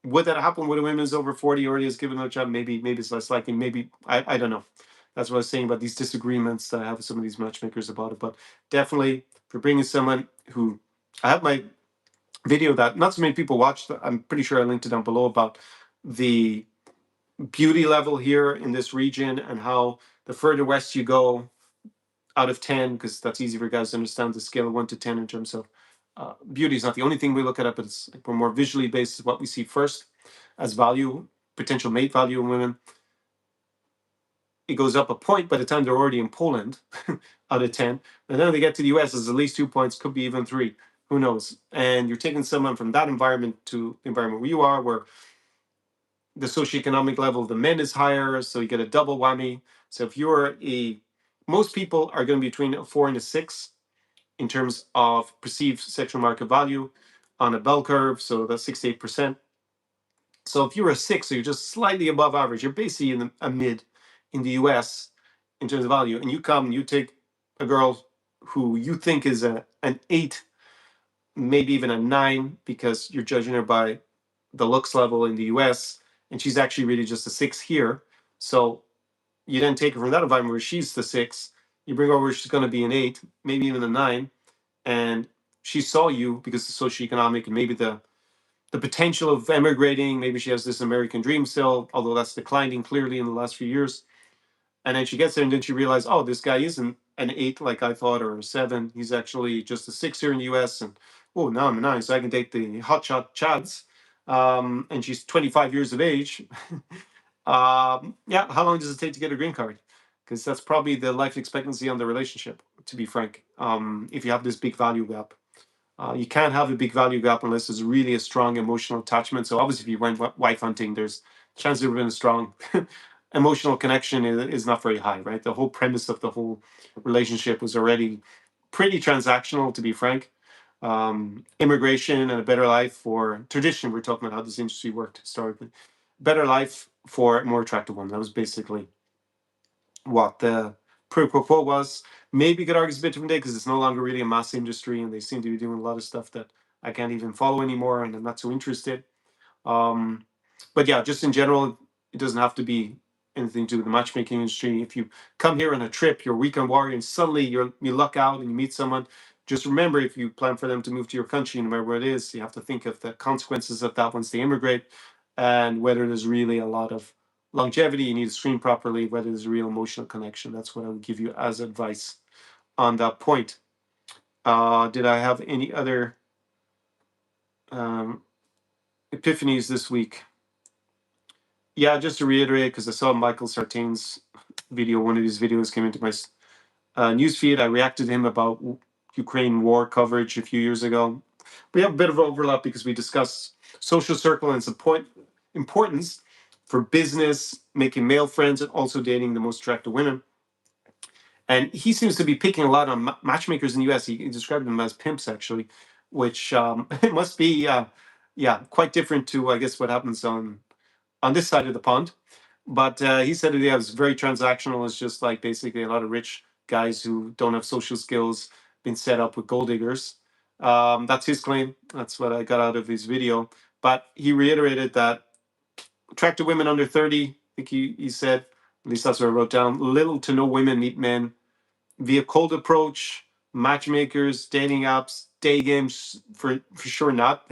Would that happen with a woman who's over 40 already has given her a job? Maybe it's less likely. Maybe I don't know. That's what I was saying about these disagreements that I have with some of these matchmakers about it. But definitely, for bringing someone who I have my video that not so many people watched. I'm pretty sure I linked it down below about the beauty level here in this region and how the further west you go, out of 10, because that's easy for guys to understand, the scale of 1 to 10 in terms of beauty is not the only thing we look at, but it's like we're more visually based. What we see first as value, potential mate value in women, it goes up a point by the time they're already in Poland out of 10. And then when they get to the US, there's at least 2 points, could be even 3. Who knows? And you're taking someone from that environment to the environment where you are, where the socioeconomic level of the men is higher, so you get a double whammy. So if you're most people are going to be between a 4 and a 6 in terms of perceived sexual market value on a bell curve, so that's 68%. So if you're a 6, so you're just slightly above average, you're basically in a mid in the US in terms of value, and you come and you take a girl who you think is an 8, maybe even a 9, because you're judging her by the looks level in the US, and she's actually really just a 6 here. So you then take her from that environment where she's the 6, you bring her over where she's going to be an 8, maybe even a 9, and she saw you because the socioeconomic and maybe the potential of emigrating. Maybe she has this American dream still, although that's declining clearly in the last few years. And then she gets there, and then she realizes, oh, this guy isn't an 8 like I thought, or a 7. He's actually just a 6 here in the US. And oh, now I'm a 9, so I can date the hotshot Chads. And she's 25 years of age. Yeah, how long does it take to get a green card? Because that's probably the life expectancy on the relationship, to be frank, if you have this big value gap. You can't have a big value gap unless there's really a strong emotional attachment. So obviously, if you went wife hunting, there's chances there would have been a strong emotional connection is not very high, right? The whole premise of the whole relationship was already pretty transactional, to be frank. Immigration and a better life for tradition. We're talking about how this industry worked historically. Better life for a more attractive one. That was basically what the pro quo was. Maybe you could argue it's a bit different day because it's no longer really a mass industry, and they seem to be doing a lot of stuff that I can't even follow anymore, and I'm not so interested. But yeah, just in general, it doesn't have to be anything to do with the matchmaking industry. If you come here on a trip, you're a weekend warrior, and suddenly you luck out and you meet someone, just remember, if you plan for them to move to your country, no matter where it is, you have to think of the consequences of that once they immigrate, and whether there's really a lot of longevity, you need to screen properly, whether there's a real emotional connection. That's what I would give you as advice on that point. Did I have any other epiphanies this week? Yeah, just to reiterate, because I saw Michael Sartain's video, one of his videos came into my newsfeed. I reacted to him about Ukraine war coverage a few years ago. We have a bit of overlap because we discuss social circle and its importance for business, making male friends, and also dating the most attractive women. And he seems to be picking a lot on matchmakers in the US. He described them as pimps, actually, which it must be, quite different to, I guess, what happens on this side of the pond. But he said it was very transactional. It's just like basically a lot of rich guys who don't have social skills been set up with gold diggers. That's his claim. That's what I got out of his video. But he reiterated that attractive women under 30, I think he said, at least that's what I wrote down, little to no women meet men via cold approach, matchmakers, dating apps, day games, for sure not.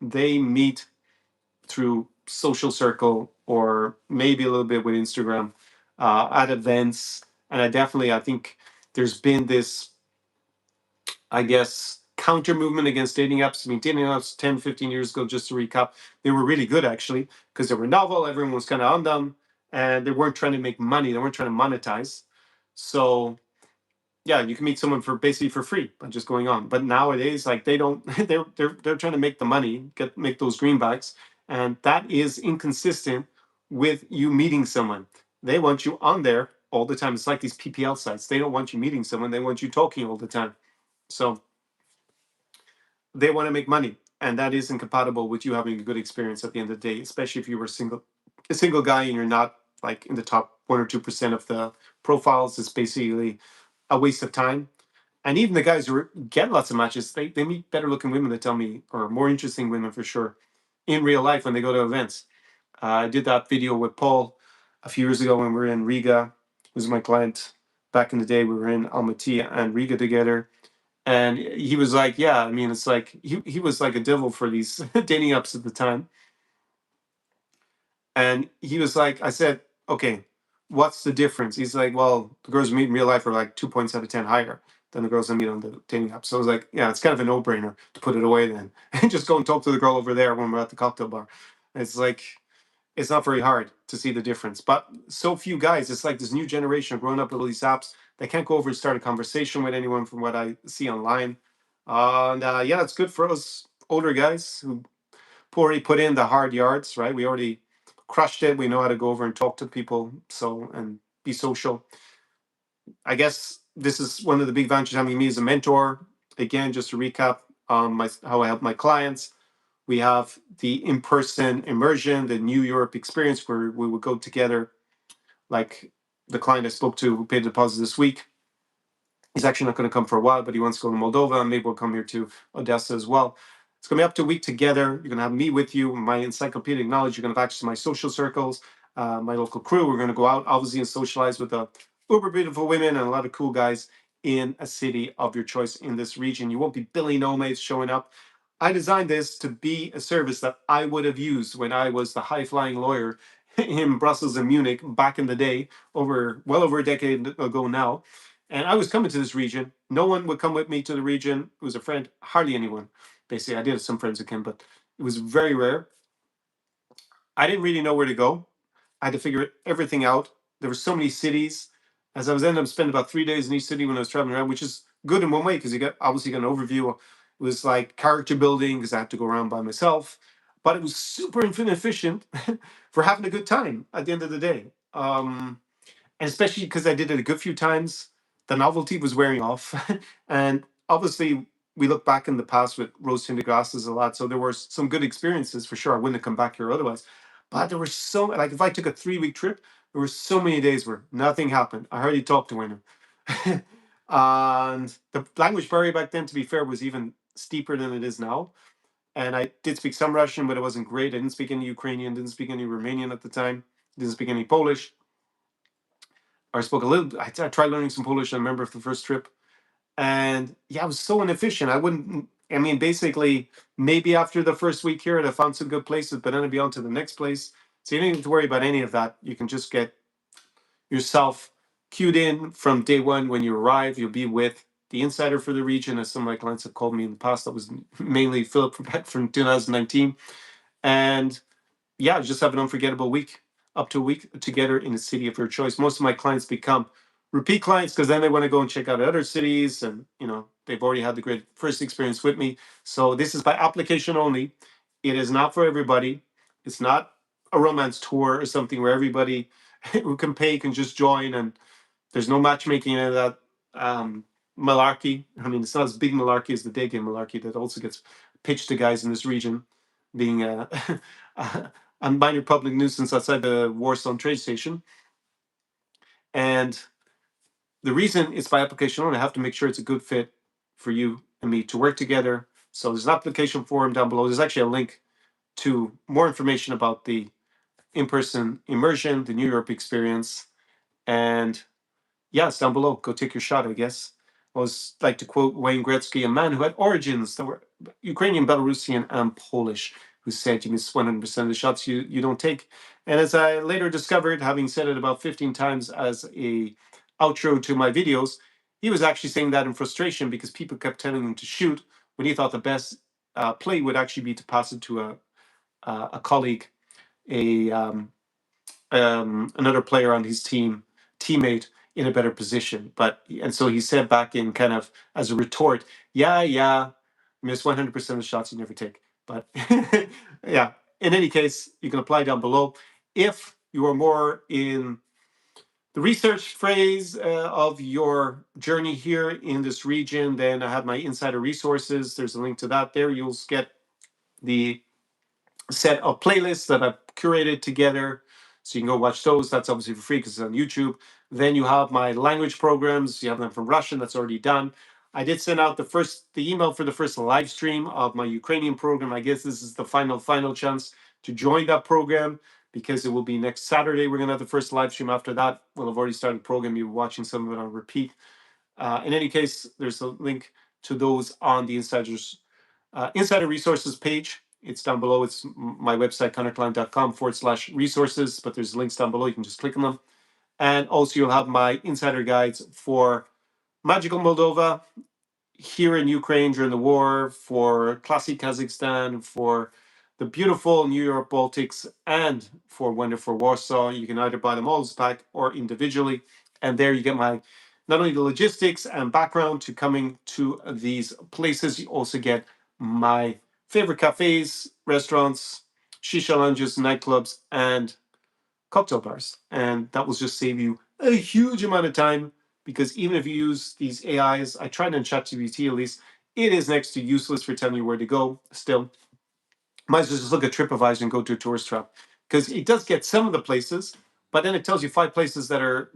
They meet through social circle or maybe a little bit with Instagram at events. And I think there's been this, I guess, counter movement against dating apps. I mean, dating apps 10, 15 years ago, just to recap, they were really good actually because they were novel. Everyone was kind of on them and they weren't trying to make money. They weren't trying to monetize. So yeah, you can meet someone for basically for free by just going on. But nowadays, like they don't, they're trying to make the money, make those greenbacks, and that is inconsistent with you meeting someone. They want you on there all the time. It's like these PPL sites. They don't want you meeting someone. They want you talking all the time. So they want to make money, and that is incompatible with you having a good experience at the end of the day, especially if you were a single guy and you're not like in the top 1 or 2% of the profiles. It's basically a waste of time. And even the guys who get lots of matches, they meet better looking women, they tell me, or more interesting women for sure, in real life when they go to events. I did that video with Paul a few years ago when we were in Riga. He was my client back in the day. We were in Almaty and Riga together. And he was like, yeah, I mean, it's like he was like a devil for these dating apps at the time. And he was like, I said, okay, what's the difference? He's like, well, the girls we meet in real life are like 2 points out of 10 higher than the girls I meet on the dating app. So I was like, yeah, it's kind of a no-brainer to put it away then and just go and talk to the girl over there when we're at the cocktail bar. It's like, it's not very hard to see the difference. But so few guys, it's like this new generation growing up with all these apps. They can't go over and start a conversation with anyone from what I see online. And yeah, it's good for us older guys who already put in the hard yards, right? We already crushed it. We know how to go over and talk to people, so and be social. I guess this is one of the big advantages having me as a mentor. Again, just to recap, how I help my clients. We have the in-person immersion, the New Europe experience, where we would go together. Like the client I spoke to who paid the deposit this week, he's actually not going to come for a while, but he wants to go to Moldova, and maybe we'll come here to Odessa as well. It's going to be up to a week together. You're going to have me with you, my encyclopedic knowledge. You're going to have access to my social circles, my local crew. We're going to go out, obviously, and socialize with the uber beautiful women and a lot of cool guys in a city of your choice in this region. You won't be Billy Nomads showing up. I designed this to be a service that I would have used when I was the high-flying lawyer in Brussels and Munich back in the day, well over a decade ago now. And I was coming to this region. No one would come with me to the region. It was a friend, hardly anyone. Basically, I did have some friends who came, but it was very rare. I didn't really know where to go. I had to figure everything out. There were so many cities. As I was ending up spending about 3 days in each city when I was traveling around, which is good in one way because you get obviously got an overview. It was like character building because I had to go around by myself, but it was super inefficient for having a good time at the end of the day. And especially because I did it a good few times, the novelty was wearing off. And obviously, we look back in the past with rose tinted glasses a lot. So there were some good experiences for sure. I wouldn't have come back here otherwise. But there were so, like, if I took a 3 week trip, there were so many days where nothing happened. I hardly talked to anyone. And the language barrier back then, to be fair, was even steeper than it is now. And I did speak some Russian, but it wasn't great. I didn't speak any Ukrainian, didn't speak any Romanian at the time, didn't speak any Polish. I spoke a little. I tried learning some Polish. I remember for the first trip, and yeah, I was so inefficient. I wouldn't. I mean, basically, maybe after the first week here, I found some good places, but then I'd be on to the next place. So you don't need to worry about any of that. You can just get yourself cued in from day one when you arrive. You'll be with the insider for the region, as some of my clients have called me in the past. That was mainly Philip from 2019, and yeah, just have an unforgettable week, up to a week together in a city of your choice. Most of my clients become repeat clients because then they want to go and check out other cities, and they've already had the great first experience with me. So this is by application only. It is not for everybody. It's not a romance tour or something where everybody who can pay can just join, and there's no matchmaking in that malarkey. I mean, it's not as big malarkey as the day game malarkey that also gets pitched to guys in this region, being a minor public nuisance outside the Warsaw train station. And the reason it's by application only, I have to make sure it's a good fit for you and me to work together. So there's an application form down below. There's actually a link to more information about the in-person immersion, the New Europe experience, and yeah, it's down below. Go take your shot, I guess. I always like to quote Wayne Gretzky, a man who had origins that were Ukrainian, Belarusian, and Polish, who said you miss 100% of the shots you don't take. And as I later discovered, having said it about 15 times as a outro to my videos, he was actually saying that in frustration because people kept telling him to shoot when he thought the best play would actually be to pass it to a colleague, a another player on his teammate in a better position. But and so he said back in kind of as a retort, yeah, miss 100% of the shots you never take. But yeah, in any case, you can apply down below. If you are more in the research phase of your journey here in this region, then I have my insider resources. There's a link to that there. You'll get the set of playlists that I've curated together. So you can go watch those. That's obviously for free because it's on YouTube. Then you have my language programs. You have them from Russian. That's already done. I did send out the email for the first live stream of my Ukrainian program. I guess this is the final chance to join that program because it will be next Saturday. We're going to have the first live stream. After that, we'll have already started the program. You're watching some of it on repeat. In any case, there's a link to those on the Insider Resources page. It's down below. It's my website, conorcline.com/resources, but there's links down below. You can just click on them. And also you'll have my insider guides for Magical Moldova, here in Ukraine during the war, for classic Kazakhstan, for the beautiful New Europe Baltics, and for wonderful Warsaw. You can either buy them all as a pack or individually. And there you get my not only the logistics and background to coming to these places, you also get my favorite cafes, restaurants, shisha lounges, nightclubs, and cocktail bars. And that will just save you a huge amount of time because even if you use these AIs, I tried on ChatGPT at least, it is next to useless for telling you where to go still. Might as well just look at TripAdvisor and go to a tourist trap because it does get some of the places, but then it tells you 5 places that are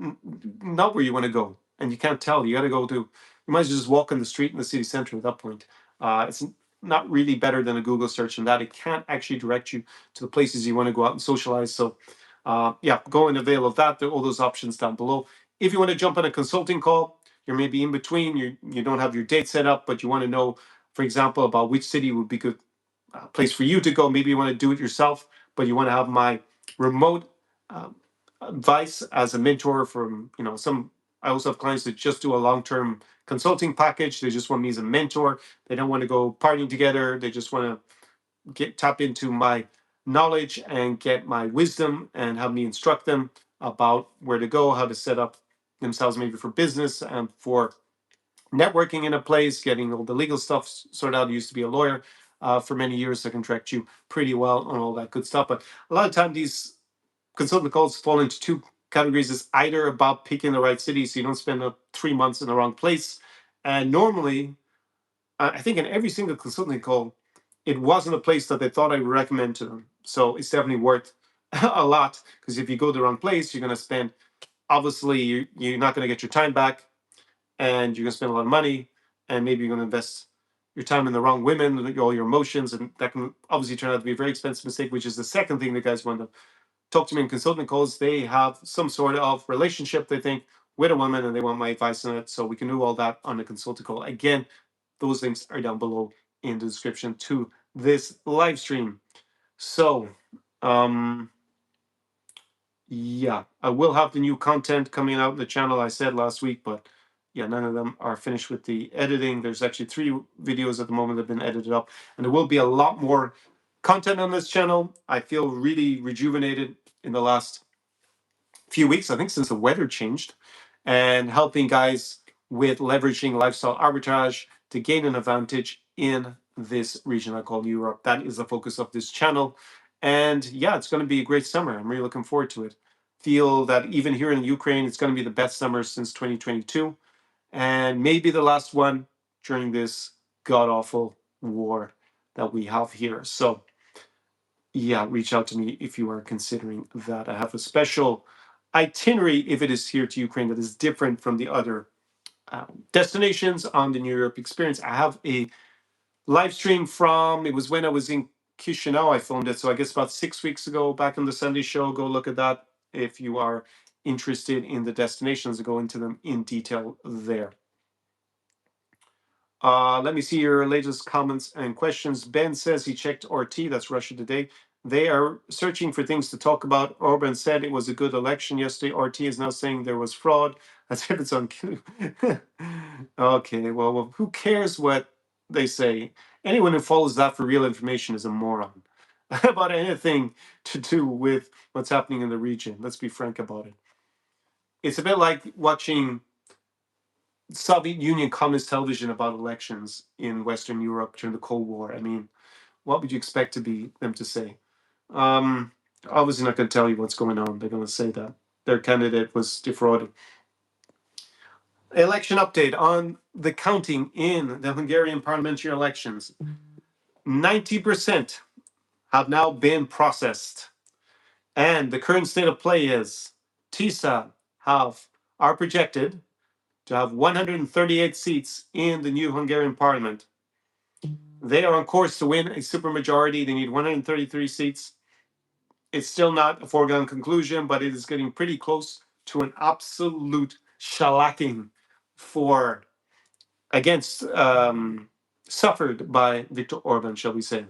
not where you want to go, and you can't tell. You got to go to. You might as well just walk on the street in the city center at that point. It's not really better than a Google search in that it can't actually direct you to the places you want to go out and socialize. So, yeah, go and avail of that. There are all those options down below. If you want to jump on a consulting call, you're maybe in between. You don't have your date set up, but you want to know, for example, about which city would be good place for you to go. Maybe you want to do it yourself, but you want to have my remote advice as a mentor from, some, I also have clients that just do a long-term consulting package. They just want me as a mentor. They don't want to go partying together. They just want to tap into my knowledge and get my wisdom and have me instruct them about where to go, how to set up themselves maybe for business and for networking in a place, getting all the legal stuff sorted out. I used to be a lawyer for many years, so I can direct you pretty well on all that good stuff. But a lot of time these consultant calls fall into 2 categories. It's either about picking the right city so you don't spend 3 months in the wrong place. And normally, I think in every single consulting call, it wasn't a place that they thought I would recommend to them. So it's definitely worth a lot because if you go to the wrong place, you're going to spend, obviously, you're not going to get your time back and you're going to spend a lot of money, and maybe you're going to invest your time in the wrong women, all your emotions, and that can obviously turn out to be a very expensive mistake, which is the second thing the guys want to talk to me in consulting calls. They have some sort of relationship, they think, with a woman, and they want my advice on it. So we can do all that on a consulting call. Again, those links are down below in the description to this live stream. So, yeah, I will have the new content coming out in the channel, I said last week, but yeah, none of them are finished with the editing. There's actually 3 videos at the moment that have been edited up, and there will be a lot more content on this channel. I feel really rejuvenated in the last few weeks, I think since the weather changed, and helping guys with leveraging lifestyle arbitrage to gain an advantage in this region I call Europe. That is the focus of this channel. And yeah, it's going to be a great summer. I'm really looking forward to it. Feel that even here in Ukraine, it's going to be the best summer since 2022, and maybe the last one during this god awful war that we have here. So yeah, reach out to me if you are considering that. I have a special itinerary if it is here to Ukraine that is different from the other destinations on the New Europe experience. I have a live stream from, it was when I was in Chisinau, I filmed it. So I guess about 6 weeks ago, back on the Sunday show. Go look at that if you are interested in the destinations. Go into them in detail there. Let me see your latest comments and questions. Ben says he checked RT, that's Russia Today. They are searching for things to talk about. Orban said it was a good election yesterday. RT is now saying there was fraud. As if it's on cue. Okay, well, who cares what they say? Anyone who follows that for real information is a moron about anything to do with what's happening in the region. Let's be frank about it. It's a bit like watching Soviet Union communist television about elections in Western Europe during the Cold War. I mean, what would you expect them to say? Obviously not going to tell you what's going on. They're going to say that their candidate was defrauded. Election update on the counting in the Hungarian parliamentary elections. 90% have now been processed. And the current state of play is TISA are projected to have 138 seats in the new Hungarian parliament. They are on course to win a supermajority. They need 133 seats. It's still not a foregone conclusion, but it is getting pretty close to an absolute shellacking suffered by Viktor Orbán, shall we say,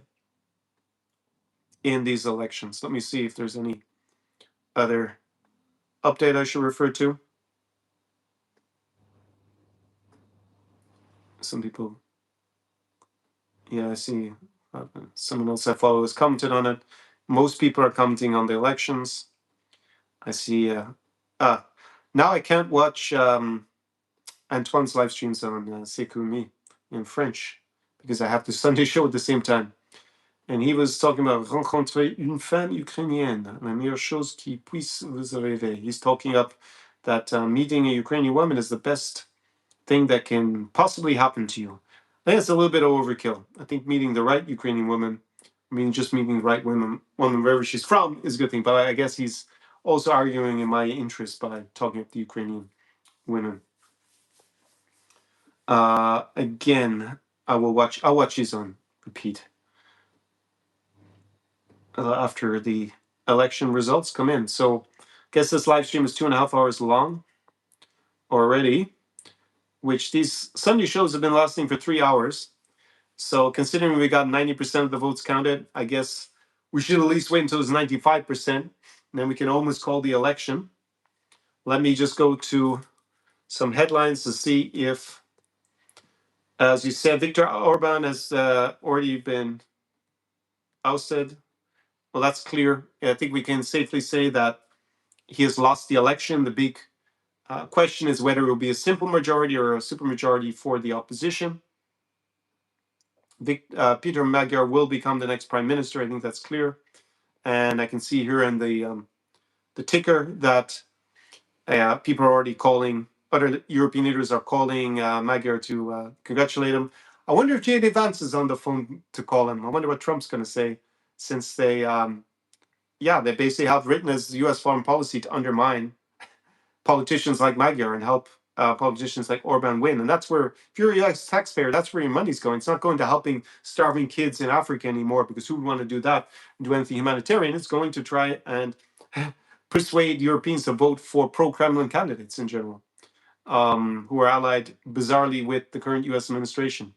in these elections. Let me see if there's any other update I should refer to. Some people, I see someone else I follow has commented on it. Most people are commenting on the elections. I see. Now I can't watch Antoine's live streams on Sekumi in French because I have the Sunday show at the same time. And he was talking about rencontrer une femme ukrainienne, la meilleure chose qui puisse vous arriver. He's talking up that meeting a Ukrainian woman is the best thing that can possibly happen to you. I think it's a little bit of overkill. I think meeting the right Ukrainian woman, just meeting the right woman wherever she's from is a good thing. But I guess he's also arguing in my interest by talking up the Ukrainian women. Again, I'll watch these on repeat after the election results come in. So I guess this live stream is 2.5 hours long already, which these Sunday shows have been lasting for 3 hours. So considering we got 90% of the votes counted, I guess we should at least wait until it's 95%, and then we can almost call the election. Let me just go to some headlines to see if, as you said, Viktor Orbán has already been ousted. Well, that's clear. I think we can safely say that he has lost the election. The big question is whether it will be a simple majority or a supermajority for the opposition. Peter Magyar will become the next prime minister. I think that's clear. And I can see here in the ticker that people are already calling, other European leaders are calling Magyar to congratulate him. I wonder if J.D. Vance is on the phone to call him. I wonder what Trump's going to say, since they basically have written as U.S. foreign policy to undermine politicians like Magyar and help politicians like Orban win. And that's where, if you're a U.S. taxpayer, that's where your money's going. It's not going to helping starving kids in Africa anymore, because who would want to do that and do anything humanitarian? It's going to try and persuade Europeans to vote for pro-Kremlin candidates in general, who are allied bizarrely with the current U.S. administration.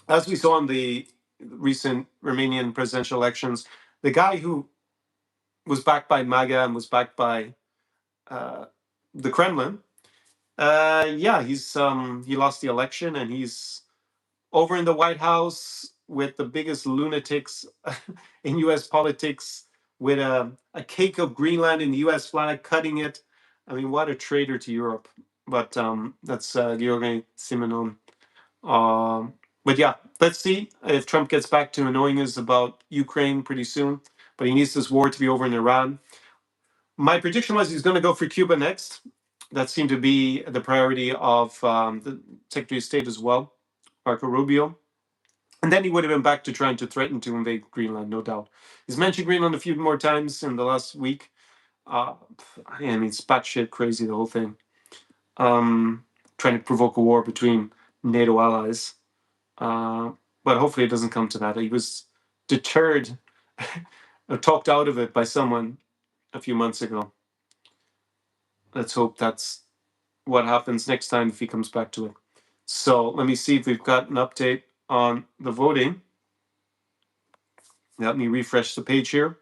As we saw in the recent Romanian presidential elections, the guy who was backed by MAGA and was backed by the Kremlin, he lost the election, and he's over in the White House with the biggest lunatics in U.S. politics, with a cake of Greenland in the U.S. flag, cutting it. I mean, what a traitor to Europe. But that's Georgi Simenon. But yeah, let's see if Trump gets back to annoying us about Ukraine pretty soon. But he needs this war to be over in Iran. My prediction was he's going to go for Cuba next. That seemed to be the priority of the Secretary of State as well, Marco Rubio. And then he would have been back to trying to threaten to invade Greenland, no doubt. He's mentioned Greenland a few more times in the last week. It's batshit crazy, the whole thing. trying to provoke a war between NATO allies. But hopefully it doesn't come to that. He was deterred or talked out of it by someone a few months ago. Let's hope that's what happens next time if he comes back to it. So let me see if we've got an update on the voting. Let me refresh the page here.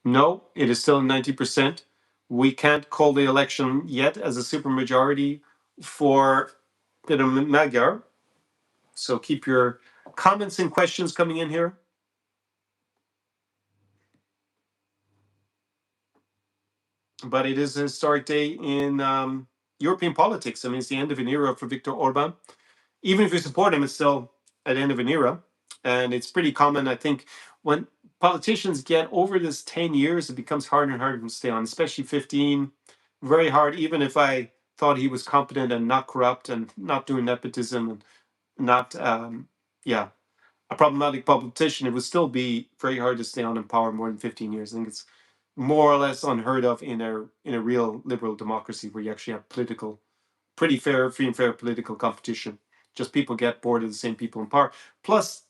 No, it is still 90%. We can't call the election yet as a supermajority for the MAGA. So keep your comments and questions coming in here. But it is a historic day in European politics. I mean, it's the end of an era for Viktor Orbán. Even if you support him, it's still at the end of an era. And it's pretty common, I think, when politicians get over this 10 years, it becomes harder and harder to stay on, especially 15. Very hard, even if I thought he was competent and not corrupt and not doing nepotism and not, a problematic politician, it would still be very hard to stay on in power more than 15 years. I think it's more or less unheard of in a real liberal democracy where you actually have pretty fair, free and fair political competition. Just people get bored of the same people in power. Plus,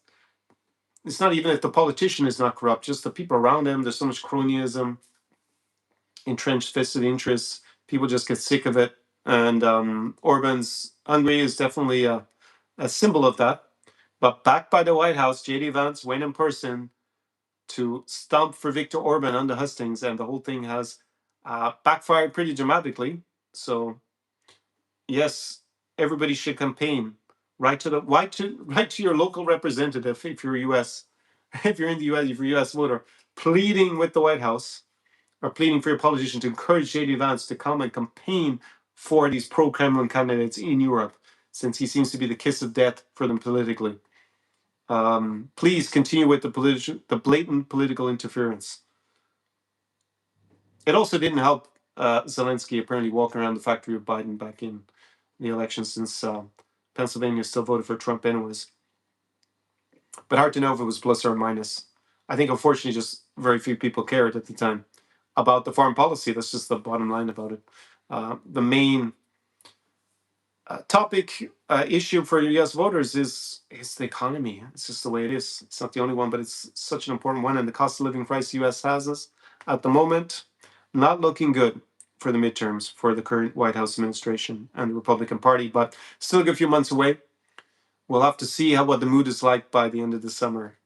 it's not even if the politician is not corrupt, just the people around him. There's so much cronyism, entrenched vested interests. People just get sick of it. And Orban's Hungary is definitely a symbol of that. But backed by the White House, JD Vance went in person to stomp for Viktor Orban on the hustings, and the whole thing has backfired pretty dramatically. So, yes, everybody should campaign. Write to your local representative if you're US, if you're in the US, if you're a US voter, pleading with the White House or pleading for your politician to encourage JD Vance to come and campaign for these pro-Kremlin candidates in Europe, since he seems to be the kiss of death for them politically. Please continue with the blatant political interference. It also didn't help Zelensky apparently walking around the factory of Biden back in the election, since Pennsylvania still voted for Trump anyways. But hard to know if it was plus or minus. I think unfortunately just very few people cared at the time about the foreign policy. That's just the bottom line about it. The main issue for US voters is the economy. It's just the way it is. It's not the only one, but it's such an important one. And the cost of living crisis US has us at the moment, not looking good for the midterms for the current White House administration and the Republican Party, but still a good few months away. We'll have to see what the mood is like by the end of the summer.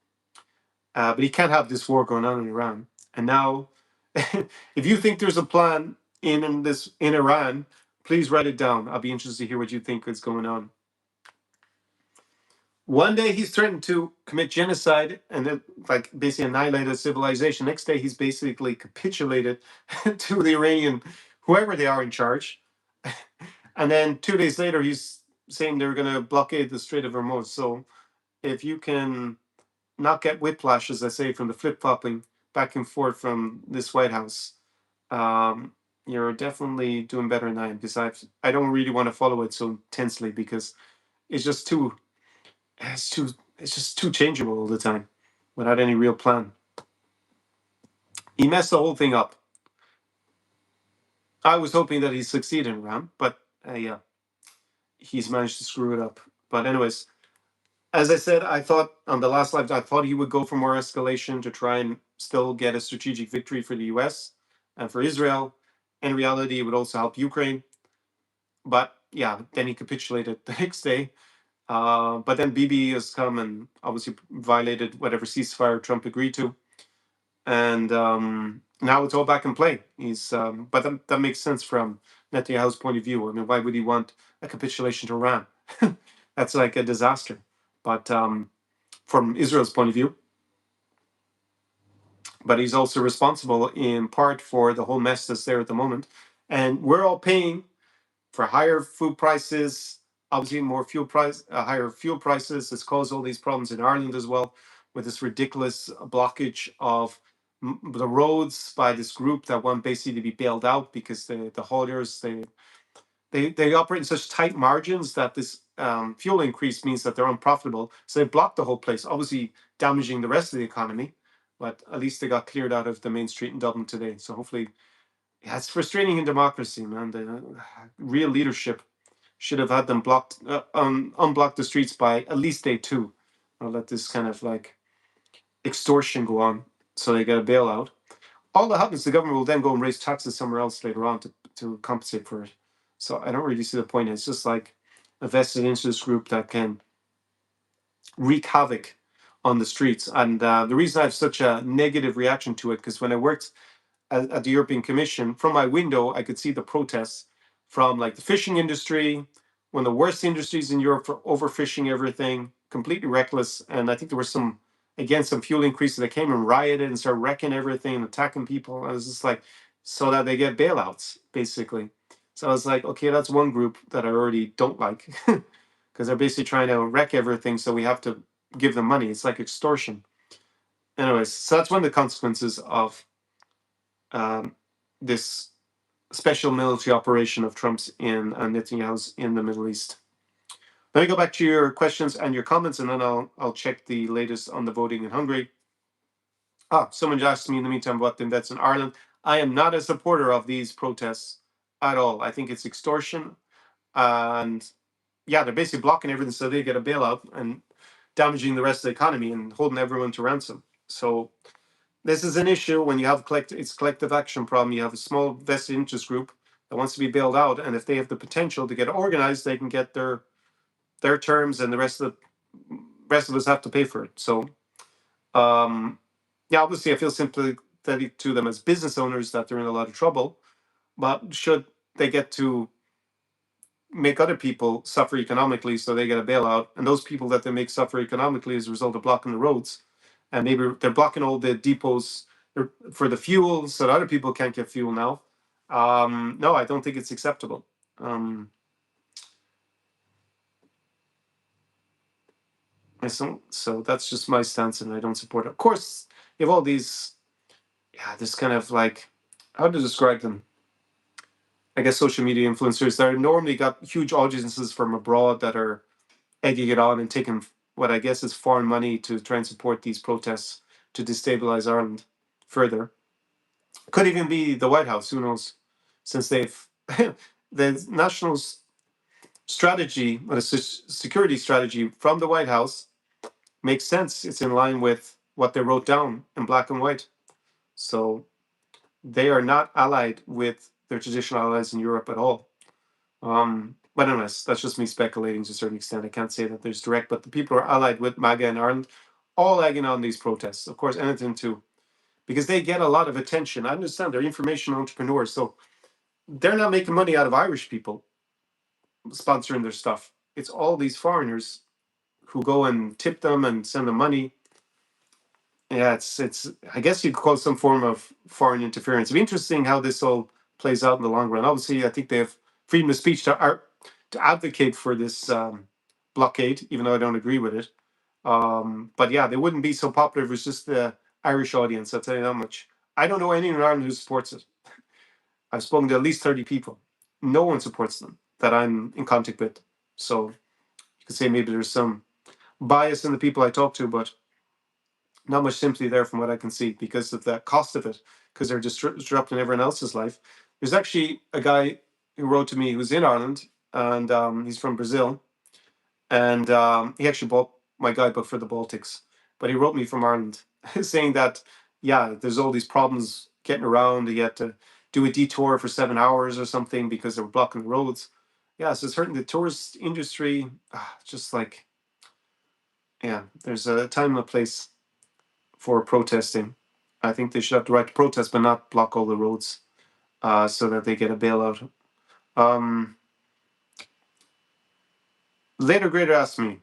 But he can't have this war going on in Iran. And now, if you think there's a plan in Iran, please write it down. I'll be interested to hear what you think is going on. One day he's threatened to commit genocide and then, like, basically annihilate a civilization. Next day he's basically capitulated to the Iranian, whoever they are in charge. And then 2 days later he's saying they're going to blockade the Strait of Hormuz. So if you can not get whiplash, as I say, from the flip-flopping back and forth from this White House, you're definitely doing better than I am, because I don't really want to follow it so intensely, because it's just too changeable all the time without any real plan. He messed the whole thing up. I was hoping that he'd succeed in Iran, but yeah, he's managed to screw it up. But anyways, as I said, I thought on the last live, I thought he would go for more escalation to try and still get a strategic victory for the US and for Israel. In reality, it would also help Ukraine. But yeah, then he capitulated the next day. But then Bibi has come and obviously violated whatever ceasefire Trump agreed to. And now it's all back in play. But that makes sense from Netanyahu's point of view. I mean, why would he want a capitulation to Iran? That's like a disaster. But from Israel's point of view, but he's also responsible in part for the whole mess that's there at the moment. And we're all paying for higher food prices, obviously higher fuel prices. It's caused all these problems in Ireland as well, with this ridiculous blockage of the roads by this group that want basically to be bailed out, because the hauliers, they operate in such tight margins that this fuel increase means that they're unprofitable. So they blocked the whole place, obviously damaging the rest of the economy. But at least they got cleared out of the main street in Dublin today. So hopefully Yeah, it's frustrating in democracy, man. The real leadership should have had them blocked, unblocked the streets by at least day two. Or let this kind of like extortion go on so they get a bailout. All that happens, the government will then go and raise taxes somewhere else later on to compensate for it. So I don't really see the point. It's just like a vested interest group that can wreak havoc on the streets. And the reason I have such a negative reaction to it, because when I worked at the European Commission, from my window, I could see the protests from like the fishing industry, one of the worst industries in Europe for overfishing everything, completely reckless. And I think there were some, again, some fuel increases that came and rioted and started wrecking everything and attacking people. I was just like, so that they get bailouts, basically. So I was like, okay, that's one group that I already don't like because they're basically trying to wreck everything. So we have to give them money. It's like extortion. Anyways, so that's one of the consequences of um, this special military operation of Trump's in Netanyahu's in the Middle East. Let me go back to your questions and your comments, and then I'll check the latest on the voting in Hungary. Someone just asked me in the meantime about the events in Ireland. I am not a supporter of these protests at all. I think it's extortion, and yeah, they're basically blocking everything so they get a bailout and damaging the rest of the economy and holding everyone to ransom. So this is an issue when you have it's collective action problem. You have a small vested interest group that wants to be bailed out, and if they have the potential to get organized, they can get their terms, and the rest of us have to pay for it. So, yeah, obviously, I feel sympathetic to them as business owners that they're in a lot of trouble, but should they get to make other people suffer economically so they get a bailout, and those people that they make suffer economically as a result of blocking the roads, and maybe they're blocking all the depots for the fuel so that other people can't get fuel now. No, I don't think it's acceptable. So that's just my stance, and I don't support it. Of course, you have all these, yeah, this kind of like, how to describe them? I guess social media influencers that are normally got huge audiences from abroad that are egging it on and taking what I guess is foreign money to try and support these protests to destabilize Ireland further. Could even be the White House, who knows? Since they've the national strategy, or the security strategy from the White House makes sense. It's in line with what they wrote down in black and white. So they are not allied with their traditional allies in Europe at all. But anyways, that's just me speculating to a certain extent. I can't say that there's direct, but the people who are allied with MAGA in Ireland, all egging on these protests. Of course, anything to, because they get a lot of attention. I understand they're information entrepreneurs, so they're not making money out of Irish people sponsoring their stuff. It's all these foreigners who go and tip them and send them money. Yeah, it's. I guess you'd call it some form of foreign interference. It'd be interesting how this all plays out in the long run. Obviously, I think they have freedom of speech to advocate for this blockade, even though I don't agree with it. But yeah, they wouldn't be so popular if it was just the Irish audience. I'll tell you that much. I don't know anyone in Ireland who supports it. I've spoken to at least 30 people. No one supports them that I'm in contact with. So you could say maybe there's some bias in the people I talk to, but not much sympathy there from what I can see because of the cost of it, because they're disrupting everyone else's life. There's actually a guy who wrote to me who's in Ireland, and he's from Brazil, and he actually bought my guidebook for the Baltics, but he wrote me from Ireland saying that, yeah, there's all these problems getting around. You had to do a detour for 7 hours or something because they were blocking the roads. Yeah, so it's hurting the tourist industry. Just like, yeah, there's a time and a place for protesting. I think they should have the right to protest, but not block all the roads so that they get a bailout. Um, Later Grader asked me,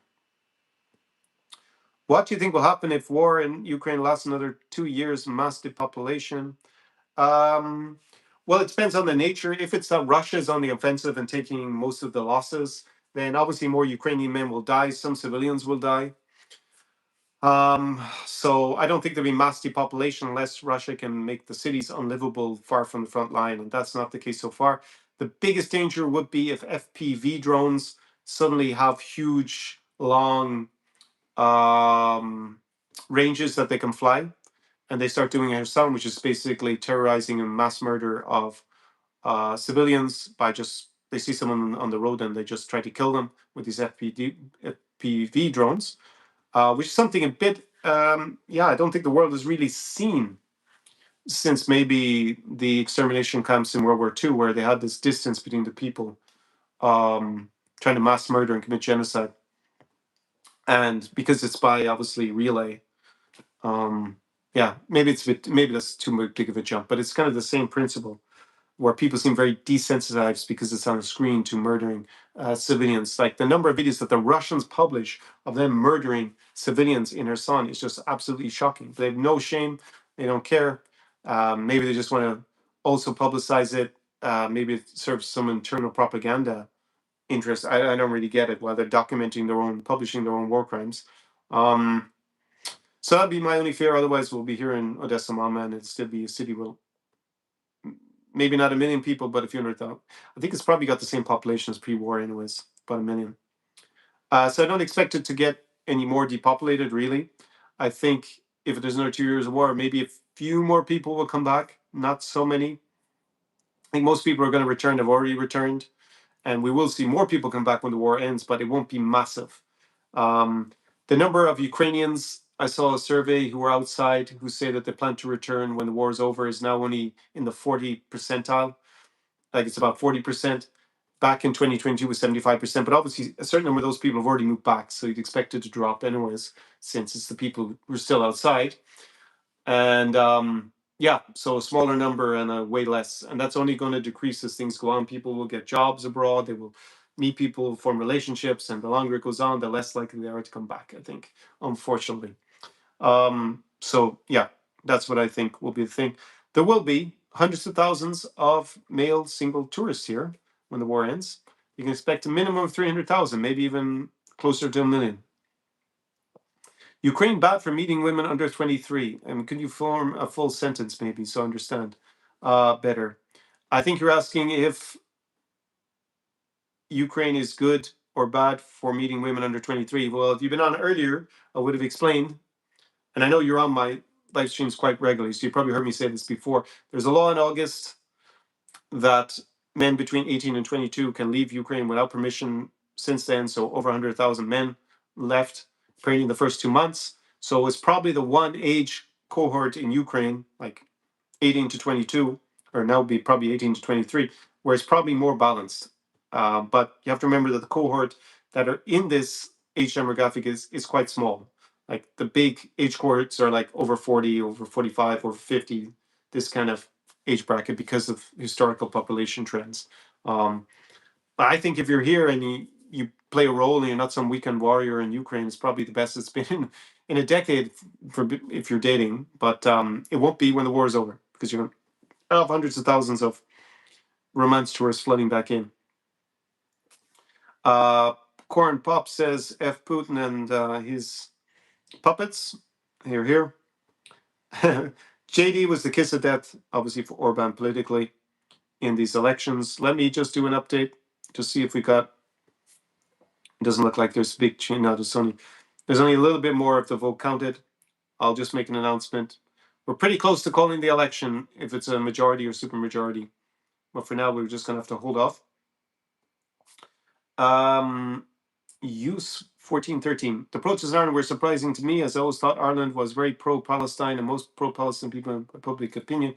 what do you think will happen if war in Ukraine lasts another 2 years, mass depopulation? Um, well, it depends on the nature. If it's that Russia is on the offensive and taking most of the losses, then obviously more Ukrainian men will die. Some civilians will die. So I don't think there'll be mass depopulation unless Russia can make the cities unlivable far from the front line, and that's not the case so far. The biggest danger would be if FPV drones suddenly have huge, long ranges that they can fly, and they start doing Ersan, which is basically terrorizing and mass murder of civilians by just they see someone on the road and they just try to kill them with these FPV drones, which is something a bit I don't think the world has really seen since maybe the extermination camps in World War II, where they had this distance between the people trying to mass murder and commit genocide. And because it's by obviously relay, maybe that's too big of a jump, but it's kind of the same principle where people seem very desensitized because it's on a screen to murdering civilians. Like the number of videos that the Russians publish of them murdering civilians in Kherson is just absolutely shocking. They have no shame. They don't care. Maybe they just want to also publicize it. Maybe it serves some internal propaganda interest. I don't really get it. While they're publishing their own war crimes. So that'd be my only fear. Otherwise, we'll be here in Odesa, Mama, and it'd still be a city with maybe not 1 million people, but a few 100,000. I think it's probably got the same population as pre-war, anyways, about 1 million. So I don't expect it to get any more depopulated, really. I think if there's another 2 years of war, maybe a few more people will come back, not so many. I think most people are going to return, have already returned, and we will see more people come back when the war ends, but it won't be massive. The number of Ukrainians, I saw a survey who are outside who say that they plan to return when the war is over is now only in the 40 percentile. Like it's about 40%. Back in 2022 was 75%, but obviously a certain number of those people have already moved back, so you'd expect it to drop anyways, since it's the people who are still outside. And so a smaller number and a way less, and that's only going to decrease as things go on. People will get jobs abroad, they will meet people, form relationships, and the longer it goes on, the less likely they are to come back, I think, unfortunately. That's what I think will be the thing. There will be hundreds of thousands of male single tourists here when the war ends. You can expect a minimum of 300,000, maybe even closer to 1 million. Ukraine bad for meeting women under 23. Could you form a full sentence maybe so I understand better? I think you're asking if Ukraine is good or bad for meeting women under 23. Well, if you've been on earlier, I would have explained, and I know you're on my live streams quite regularly, so you probably heard me say this before. There's a law in August that men between 18 and 22 can leave Ukraine without permission since then. So over 100,000 men left in the first 2 months. So it's probably the one age cohort in Ukraine, like 18 to 22, or now be probably 18 to 23, where it's probably more balanced. But you have to remember that the cohort that are in this age demographic is quite small. Like the big age cohorts are like over 40, over 45, over 50, this kind of age bracket because of historical population trends. But I think if you're here and you play a role and you're not some weekend warrior in Ukraine, it's probably the best it's been in a decade for if you're dating. But it won't be when the war is over because you're going to have hundreds of thousands of romance tourists flooding back in. Corn Pop says F Putin and his puppets. Here. JD was the kiss of death, obviously, for Orbán politically in these elections. Let me just do an update to see if we got. It doesn't look like there's a big change now. There's only a little bit more of the vote counted. I'll just make an announcement. We're pretty close to calling the election if it's a majority or supermajority. But for now, we're just going to have to hold off. Use 1413. The protests in Ireland were surprising to me, as I always thought Ireland was very pro-Palestine and most pro-Palestine people in public opinion.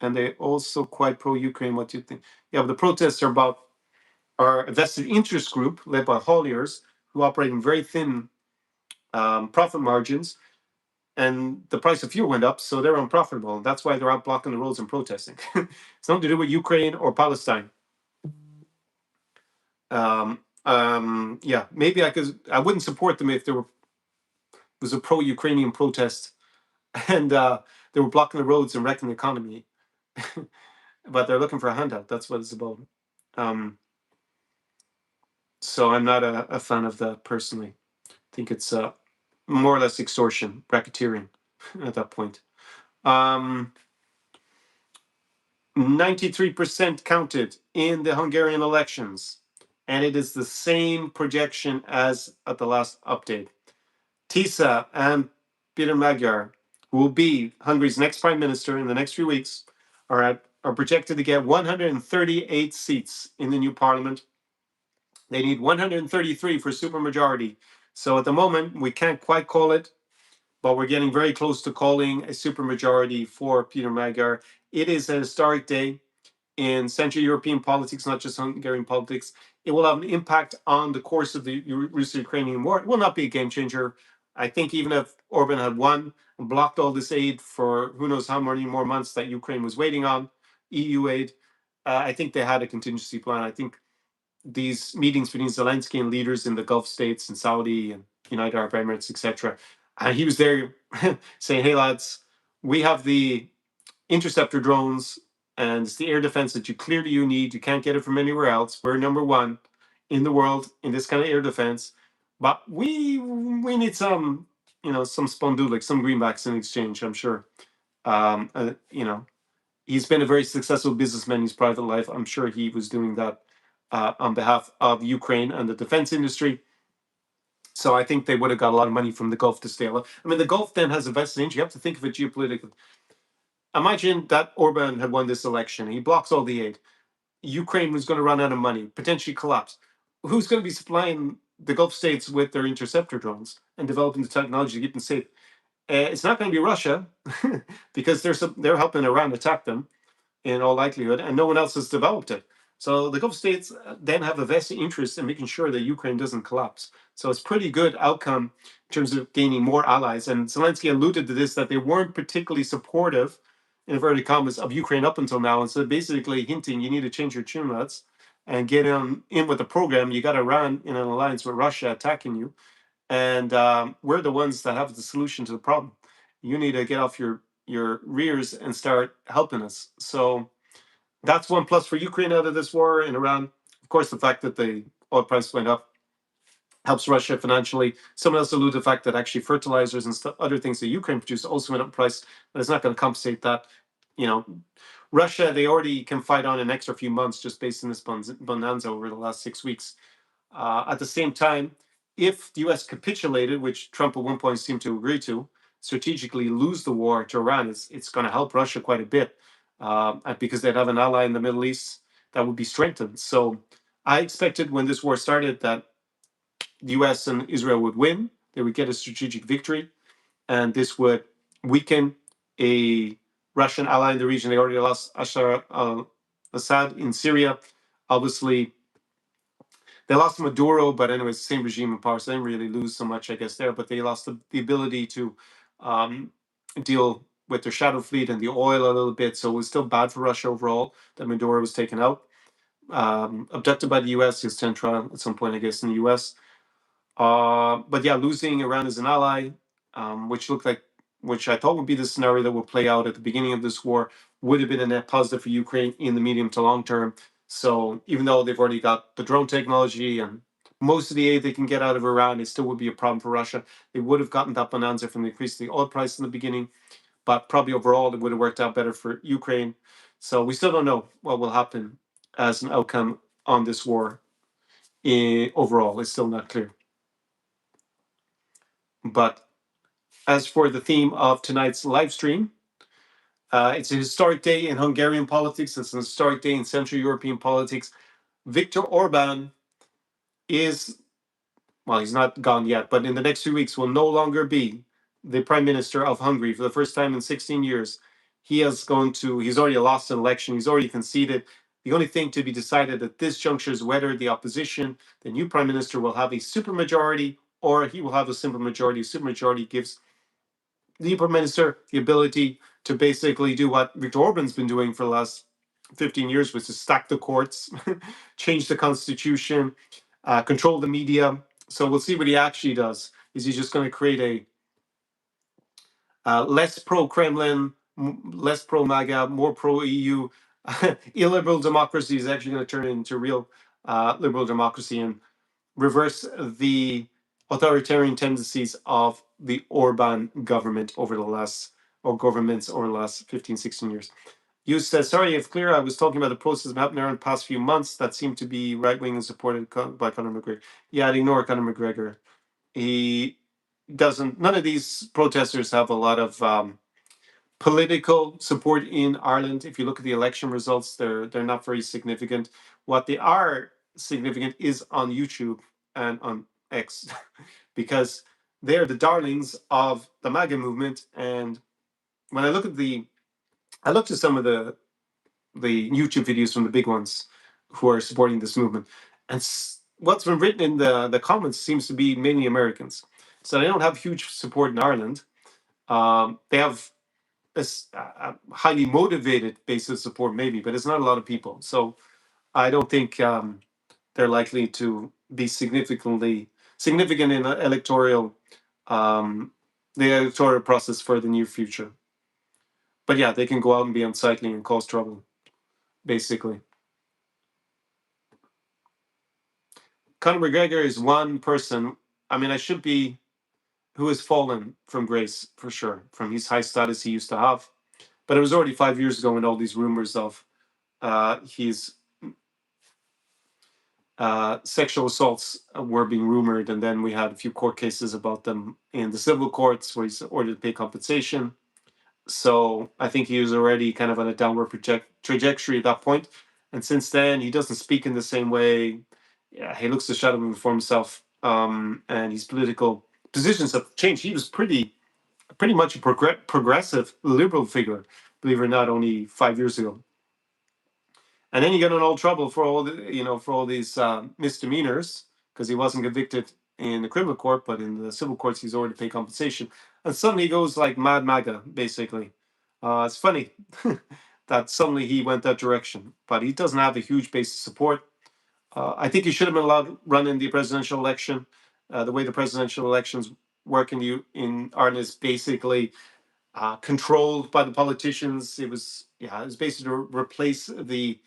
And they also quite pro-Ukraine. What do you think? Yeah, but the protests are a vested interest group led by hauliers who operate in very thin profit margins. And the price of fuel went up, so they're unprofitable. That's why they're out blocking the roads and protesting. It's nothing to do with Ukraine or Palestine. Maybe I wouldn't support them if there was a pro-Ukrainian protest and they were blocking the roads and wrecking the economy. But they're looking for a handout. That's what it's about. So I'm not a fan of that personally. I think it's more or less extortion, racketeering at that point. 93% counted in the Hungarian elections, and it is the same projection as at the last update. TISA and Peter Magyar who will be Hungary's next prime minister in the next few weeks, are projected to get 138 seats in the new parliament. They need 133 for supermajority. So at the moment, we can't quite call it, but we're getting very close to calling a supermajority for Peter Magyar. It is a historic day in Central European politics, not just Hungarian politics. It will have an impact on the course of the Russo-Ukrainian war. It will not be a game changer. I think even if Orban had won and blocked all this aid for who knows how many more months that Ukraine was waiting on, EU aid, I think they had a contingency plan. I think these meetings between Zelensky and leaders in the Gulf states and Saudi and United Arab Emirates, etc. And he was there saying, "Hey lads, we have the interceptor drones, and it's the air defense that you need. You can't get it from anywhere else. We're number one in the world in this kind of air defense, but we need some, some spondulic, some greenbacks in exchange. I'm sure. He's been a very successful businessman in his private life. I'm sure he was doing that on behalf of Ukraine and the defense industry. So I think they would have got a lot of money from the Gulf to stay alive. I mean, the Gulf then has a vested interest. You have to think of it geopolitically. Imagine that Orban had won this election. He blocks all the aid. Ukraine was going to run out of money, potentially collapse. Who's going to be supplying the Gulf states with their interceptor drones and developing the technology to keep them safe? It's not going to be Russia because they're helping Iran attack them in all likelihood, and no one else has developed it. So the Gulf states then have a vested interest in making sure that Ukraine doesn't collapse. So it's pretty good outcome in terms of gaining more allies. And Zelensky alluded to this, that they weren't particularly supportive, in inverted commas, of Ukraine up until now. And so basically hinting you need to change your tune, lads, and get in with the program. You got Iran in an alliance with Russia attacking you. And we're the ones that have the solution to the problem. You need to get off your rears and start helping us. So that's one plus for Ukraine out of this war in Iran. Of course, the fact that the oil price went up helps Russia financially. Someone else alluded to the fact that actually fertilizers and other things that Ukraine produce also went up in price, but it's not going to compensate that. Russia, they already can fight on an extra few months just based on this bonanza over the last 6 weeks. At the same time, if the US capitulated, which Trump at one point seemed to agree to, strategically lose the war to Iran, it's going to help Russia quite a bit because they'd have an ally in the Middle East that would be strengthened. So I expected when this war started that the US and Israel would win, they would get a strategic victory, and this would weaken a Russian ally in the region. They already lost Bashar al-Assad in Syria. Obviously, they lost Maduro, but anyway, it's the same regime in power, so they didn't really lose so much, I guess, there. But they lost the ability to deal with their shadow fleet and the oil a little bit. So it was still bad for Russia overall that Maduro was taken out. Abducted by the US, he was sent trial at some point, I guess, in the US. But yeah, losing Iran as an ally, which I thought would be the scenario that would play out at the beginning of this war, would have been a net positive for Ukraine in the medium to long term. So even though they've already got the drone technology and most of the aid they can get out of Iran, it still would be a problem for Russia. They would have gotten that bonanza from the increase in the oil price in the beginning, but probably overall it would have worked out better for Ukraine. So we still don't know what will happen as an outcome on this war. Overall, it's still not clear. But as for the theme of tonight's live stream, it's a historic day in Hungarian politics. It's an historic day in Central European politics. Viktor Orbán is, well, he's not gone yet, but in the next few weeks will no longer be the prime minister of Hungary for the first time in 16 years. He's already lost an election. He's already conceded. The only thing to be decided at this juncture is whether the opposition, the new prime minister, will have a supermajority or he will have a simple majority. A supermajority gives the prime minister the ability to basically do what Viktor Orban's been doing for the last 15 years, which is stack the courts, change the constitution, control the media. So we'll see what he actually does. Is he just going to create a less pro-Kremlin, less pro-MAGA, more pro-EU, illiberal democracy is actually going to turn into real liberal democracy and reverse the authoritarian tendencies of the Orban government governments over the last 15, 16 years. You said, sorry, if clear, I was talking about the process happening in the past few months that seemed to be right-wing and supported by Conor McGregor. Yeah, I'd ignore Conor McGregor. He doesn't. None of these protesters have a lot of political support in Ireland. If you look at the election results, they're not very significant. What they are significant is on YouTube and on X, because they're the darlings of the MAGA movement. And when I look at I looked at some of the YouTube videos from the big ones who are supporting this movement, and what's been written in the comments seems to be mainly Americans. So they don't have huge support in Ireland. They have a highly motivated base of support, maybe, but it's not a lot of people. So I don't think they're likely to be significant in um, the electoral process for the near future. But yeah, they can go out and be unsightly and cause trouble, basically. Conor McGregor is one person. I mean, who has fallen from grace for sure, from his high status he used to have. But it was already 5 years ago when all these rumors of his sexual assaults were being rumored, and then we had a few court cases about them in the civil courts where he's ordered to pay compensation. So I think he was already kind of on a downward trajectory at that point. And since then, he doesn't speak in the same way. Yeah, he looks to shadow for himself, and his political positions have changed. He was pretty much a progressive liberal figure, believe it or not, only 5 years ago. And then you get in all trouble for all these misdemeanors, because he wasn't convicted in the criminal court, but in the civil courts he's already paid compensation. And suddenly he goes like mad MAGA, basically. It's funny that suddenly he went that direction, but he doesn't have a huge base of support. I think he should have been allowed to run in the presidential election. The way the presidential elections work in Ireland is basically controlled by the politicians. It was basically to replace the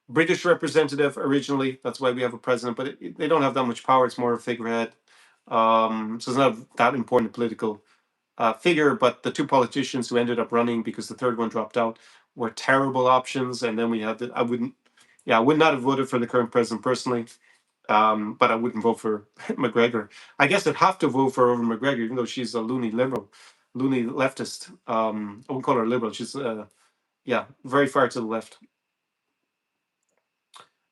British representative originally. That's why we have a president, but they don't have that much power. It's more a figurehead. So it's not that important political figure. But the two politicians who ended up running, because the third one dropped out, were terrible options. And then we had I would not have voted for the current president personally. But I wouldn't vote for McGregor. I guess I'd have to vote for over McGregor, even though she's a loony liberal, loony leftist. I wouldn't call her liberal. She's very far to the left.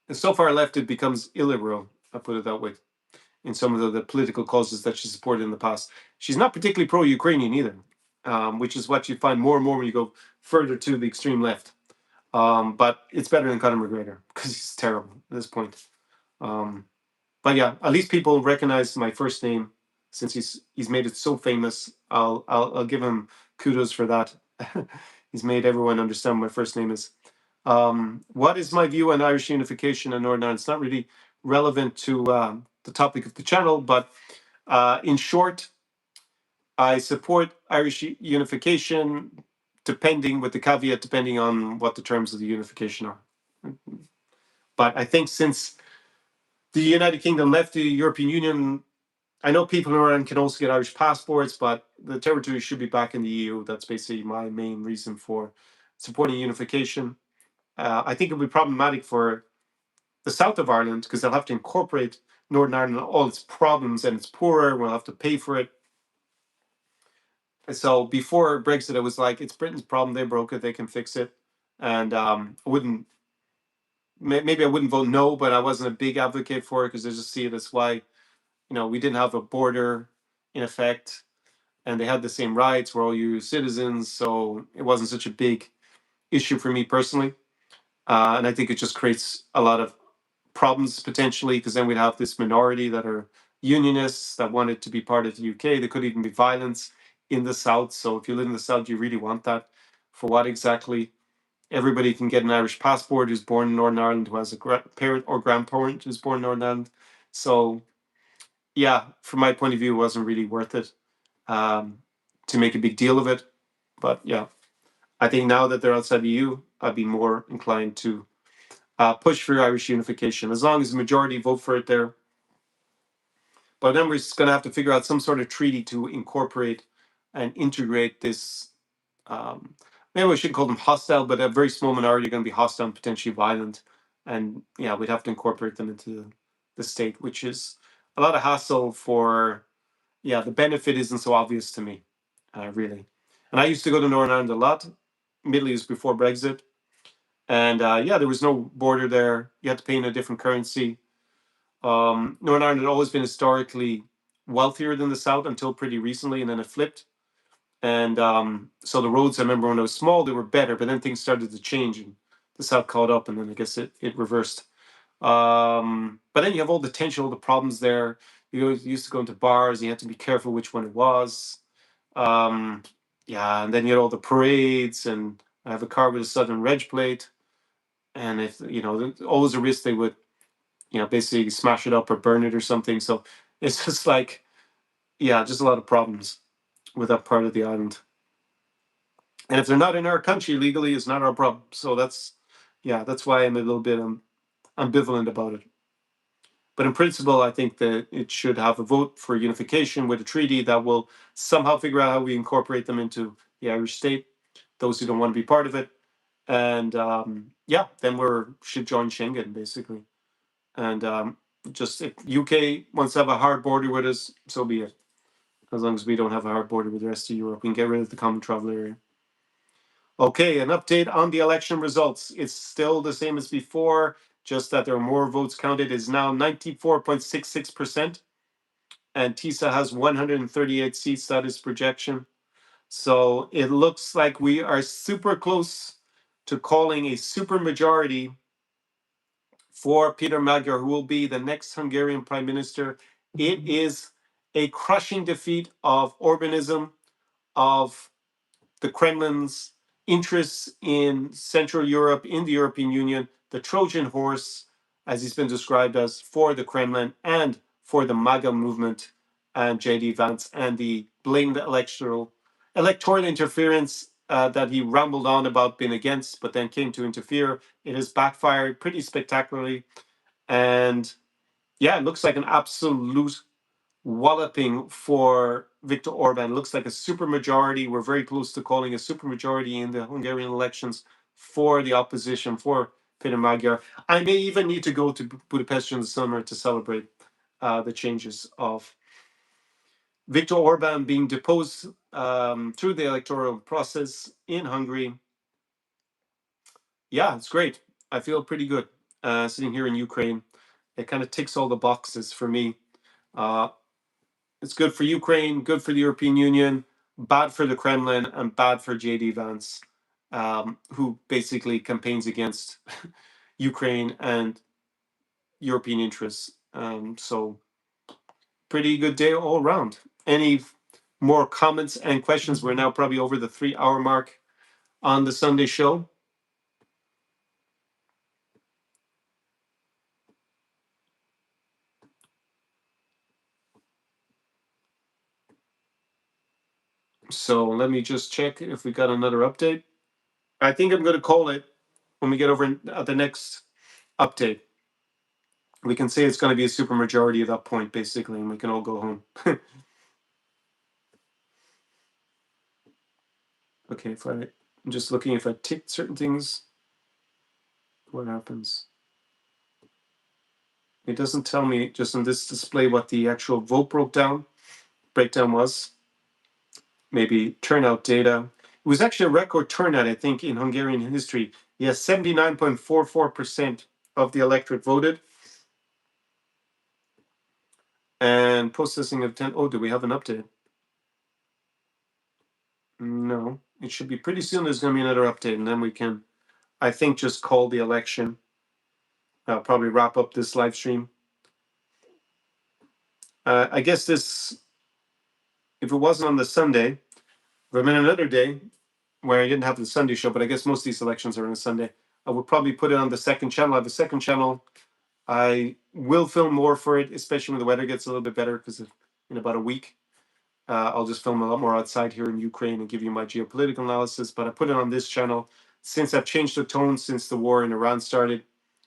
And so far left, it becomes illiberal. I put it that way. In some of the political causes that she supported in the past, she's not particularly pro-Ukrainian either, which is what you find more and more when you go further to the extreme left. But it's better than Conor McGregor because he's terrible at this point. But yeah, at least people recognize my first name since he's made it so famous. I'll give him kudos for that. He's made everyone understand what my first name is. What is my view on Irish unification in Northern Ireland? It's not really relevant to the topic of the channel, but in short, I support Irish unification, with the caveat depending on what the terms of the unification are. But I think since the United Kingdom left the European Union, I know people in Ireland can also get Irish passports, but the territory should be back in the EU. That's basically my main reason for supporting unification. I think it'll be problematic for the south of Ireland because they'll have to incorporate Northern Ireland and all its problems, and it's poorer. We'll have to pay for it. And so before Brexit, it was like it's Britain's problem. They broke it. They can fix it. And maybe I wouldn't vote no, but I wasn't a big advocate for it because I just see it as why we didn't have a border in effect, and they had the same rights. We're all EU citizens, so it wasn't such a big issue for me personally. And I think it just creates a lot of problems potentially, because then we'd have this minority that are unionists that wanted to be part of the UK. There could even be violence in the south. So if you live in the south, do you really want that? For what exactly? Everybody can get an Irish passport who's born in Northern Ireland, who has a parent or grandparent who's born in Northern Ireland. So yeah, from my point of view, it wasn't really worth it to make a big deal of it. But yeah, I think now that they're outside the EU, I'd be more inclined to push for Irish unification, as long as the majority vote for it there. But then we're just going to have to figure out some sort of treaty to incorporate and integrate this. Maybe we shouldn't call them hostile, but a very small minority are going to be hostile and potentially violent. And yeah, we'd have to incorporate them into the state, which is a lot of hassle for yeah, the benefit isn't so obvious to me, really. And I used to go to Northern Ireland a lot. Middle East before Brexit, and yeah, there was no border there. You had to pay in a different currency. Northern Ireland had always been historically wealthier than the South until pretty recently, and then it flipped. And so the roads, I remember when I was small, they were better, but then things started to change, and the South caught up, and then I guess it reversed. But then you have all the tension, all the problems there. You used to go into bars, you had to be careful which one it was. Um, yeah, and then you had all the parades, and I have a car with a Southern reg plate, and if there's always a risk they would, basically smash it up or burn it or something. So it's just like, yeah, just a lot of problems with that part of the island. And if they're not in our country legally, it's not our problem. So that's why I'm a little bit ambivalent about it. But in principle, I think that it should have a vote for unification with a treaty that will somehow figure out how we incorporate them into the Irish state, those who don't want to be part of it. And yeah, then should join Schengen, basically. And just if UK wants to have a hard border with us, so be it. As long as we don't have a hard border with the rest of Europe, we can get rid of the common travel area. Okay, an update on the election results. It's still the same as before, just that there are more votes counted. It's now 94.66%, and TISA has 138 seats. That is projection. So it looks like we are super close to calling a super majority for Peter Magyar, who will be the next Hungarian prime minister. It is a crushing defeat of Orbanism, of the Kremlin's interests in Central Europe, in the European Union, the Trojan horse, as he's been described as, for the Kremlin and for the MAGA movement and JD Vance, and the blamed electoral interference that he rambled on about being against, but then came to interfere. It has backfired pretty spectacularly. And yeah, it looks like an absolute walloping for Viktor Orbán. Looks like a supermajority. We're very close to calling a supermajority in the Hungarian elections for the opposition, for Peter Magyar. I may even need to go to Budapest in the summer to celebrate the changes of Viktor Orbán being deposed through the electoral process in Hungary. Yeah, it's great. I feel pretty good sitting here in Ukraine. It kind of ticks all the boxes for me. Uh, It's good for Ukraine, good for the European Union, bad for the Kremlin, and bad for JD Vance, who basically campaigns against Ukraine and European interests. So, pretty good day all around. Any more comments and questions? We're now probably over the 3 hour mark on the Sunday show. So, let me just check if we got another update. I think I'm going to call it when we get over at the next update. We can say it's going to be a supermajority at that point, basically, and we can all go home. Okay, I'm just looking if I ticked certain things, what happens? It doesn't tell me just in this display what the actual vote breakdown was. Maybe turnout data. It was actually a record turnout, I think, in Hungarian history. Yes, 79.44% of the electorate voted. And processing of 10. Oh, do we have an update? No, it should be pretty soon. There's going to be another update, and then we can, I think, just call the election. I'll probably wrap up this live stream. I guess this, if it wasn't on the Sunday, if I'm in another day where I didn't have the Sunday show, but I guess most of these elections are on a Sunday, I would probably put it on the second channel. I have a second channel. I will film more for it, especially when the weather gets a little bit better, because in about a week, I'll just film a lot more outside here in Ukraine and give you my geopolitical analysis. But I put it on this channel since I've changed the tone since the war in Iran started,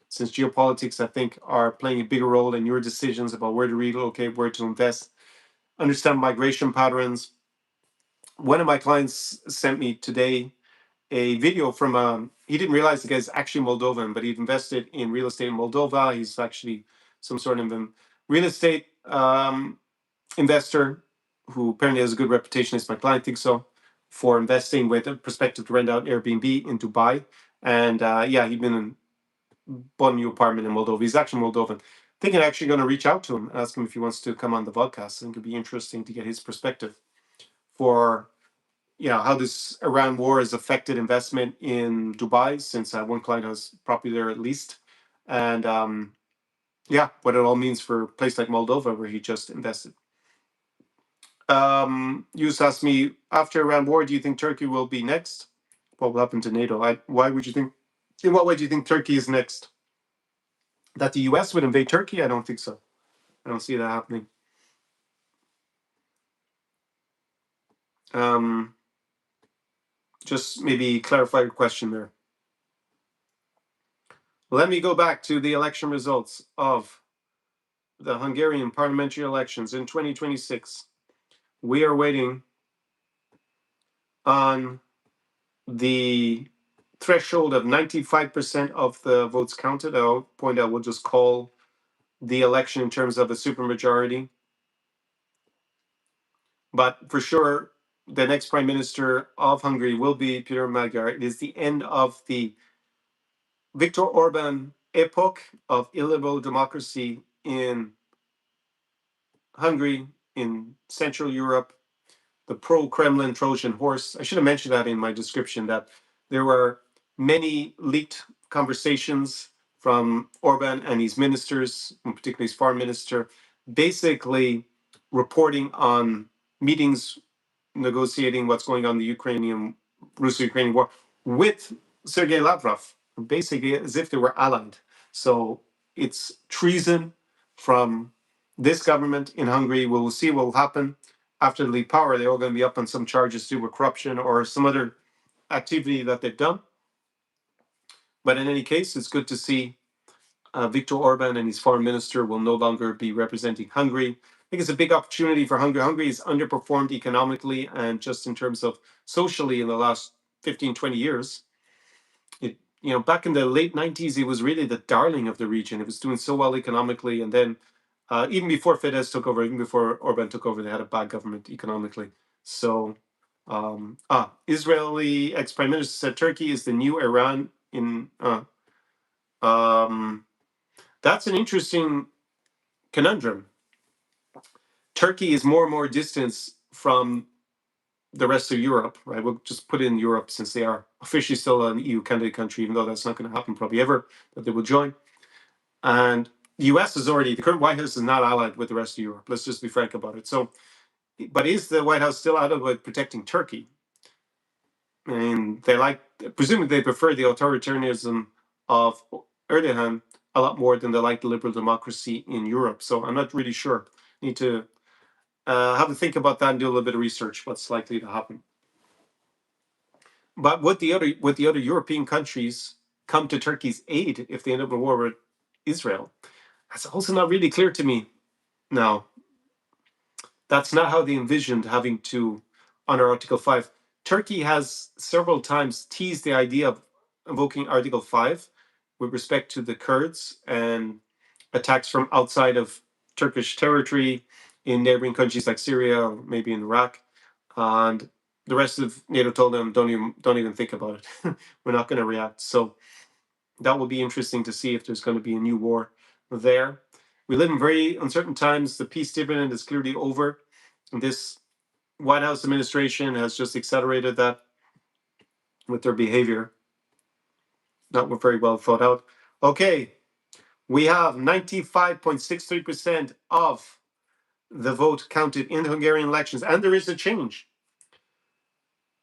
since geopolitics, I think, are playing a bigger role in your decisions about where to relocate, where to invest, understand migration patterns. One of my clients sent me today a video from he didn't realize the guy's actually Moldovan, but he'd invested in real estate in Moldova. He's actually some sort of real estate investor, who apparently has a good reputation, as my client thinks so, for investing with a perspective to rent out Airbnb in Dubai. And he'd been bought a new apartment in Moldova. He's actually Moldovan. Thinking actually going to reach out to him, ask him if he wants to come on the podcast. I think it'd be interesting to get his perspective for how this Iran war has affected investment in Dubai, since one client has property there at least, and what it all means for a place like Moldova where he just invested. Yus asked me, after Iran war, do you think Turkey will be next? What will happen to NATO? Why would you think? In what way do you think Turkey is next? That the US would invade Turkey? I don't think so. I don't see that happening. Just maybe clarify your question there. Let me go back to the election results of the Hungarian parliamentary elections in 2026. We are waiting on the threshold of 95% of the votes counted. I'll point out, we'll just call the election in terms of a supermajority. But for sure, the next prime minister of Hungary will be Peter Magyar. It is the end of the Viktor Orbán epoch of illiberal democracy in Hungary, in Central Europe, the pro-Kremlin Trojan horse. I should have mentioned that in my description, that there were many leaked conversations from Orbán and his ministers, and particularly his foreign minister, basically reporting on meetings negotiating what's going on in the Russo-Ukrainian war with Sergei Lavrov, basically as if they were allied. So it's treason from this government in Hungary. We'll see what will happen after they leave power. They're all going to be up on some charges to do with corruption or some other activity that they've done. But in any case, it's good to see Viktor Orbán and his foreign minister will no longer be representing Hungary. I think it's a big opportunity for Hungary. Hungary has underperformed economically and just in terms of socially in the last 15, 20 years. Back in the late 90s, it was really the darling of the region. It was doing so well economically. And then even before Fidesz took over, even before Orbán took over, they had a bad government economically. So Israeli ex-prime minister said Turkey is the new Iran in... that's an interesting conundrum. Turkey is more and more distance from the rest of Europe, right? We'll just put in Europe since they are officially still an EU candidate country, even though that's not going to happen probably ever, that they will join. And the US is already, the current White House is not allied with the rest of Europe. Let's just be frank about it. So, but is the White House still allied with protecting Turkey? And presumably they prefer the authoritarianism of Erdogan a lot more than they like the liberal democracy in Europe. So I'm not really sure. Need to have to think about that and do a little bit of research. What's likely to happen? But would the other European countries come to Turkey's aid if they end up in a war with Israel? That's also not really clear to me. Now, that's not how they envisioned having to honor Article 5. Turkey has several times teased the idea of invoking Article 5 with respect to the Kurds and attacks from outside of Turkish territory in neighboring countries like Syria or maybe in Iraq. And the rest of NATO told them, don't even think about it. We're not going to react. So that will be interesting to see if there's going to be a new war there. We live in very uncertain times. The peace dividend is clearly over. This White House administration has just accelerated that with their behavior. Not very well thought out. Okay, we have 95.63% of the vote counted in the Hungarian elections, and there is a change.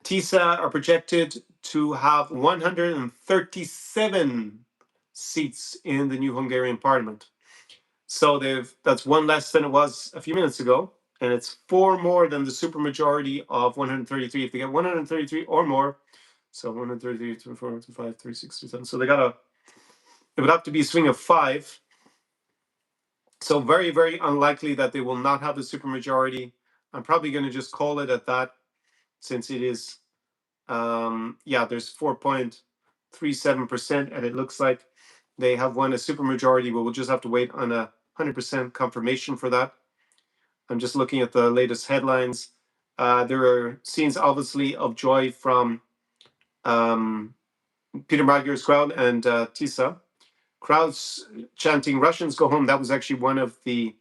TISA are projected to have 137 seats in the new Hungarian parliament. So that's one less than it was a few minutes ago, and it's 4 more than the supermajority of 133. If they get 133 or more, so 133, 24, 25, 36, 37. So it would have to be a swing of 5. So very, very unlikely that they will not have the supermajority. I'm probably going to just call it at that, since it is, there's 4.37%, and it looks like they have won a supermajority, but we'll just have to wait on a 100% confirmation for that. I'm just looking at the latest headlines. There are scenes, obviously, of joy from um, Peter Magyar's crowd and Tisa. Crowds chanting "Russians go home." That was actually one of the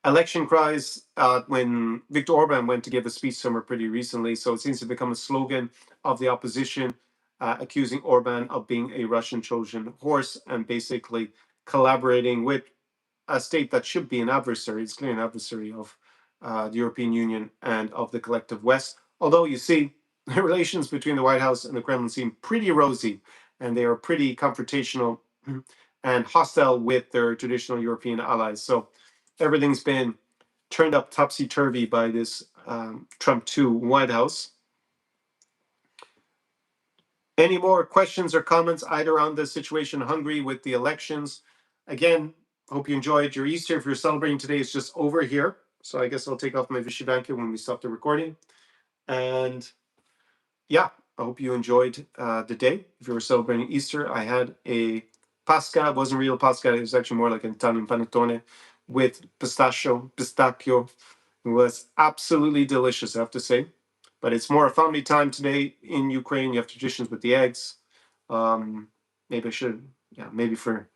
election cries when Viktor Orbán went to give a speech somewhere pretty recently. So it seems to become a slogan of the opposition, accusing Orbán of being a Russian Trojan horse and basically collaborating with a state that should be an adversary. It's clearly an adversary of the European Union and of the collective West. Although you see, the relations between the White House and the Kremlin seem pretty rosy, and they are pretty confrontational and hostile with their traditional European allies. So everything's been turned up topsy turvy by this Trump 2 White House. Any more questions or comments either on the situation in Hungary with the elections? Again, hope you enjoyed your Easter. If you're celebrating today, it's just over here. So I guess I'll take off my Vishivanka when we stop the recording. And yeah, I hope you enjoyed the day. If you were celebrating Easter, I had a pasca. It wasn't real pasca. It was actually more like an Italian panettone with pistachio. It was absolutely delicious, I have to say. But it's more a family time today in Ukraine. You have traditions with the eggs. Maybe I should, yeah, maybe for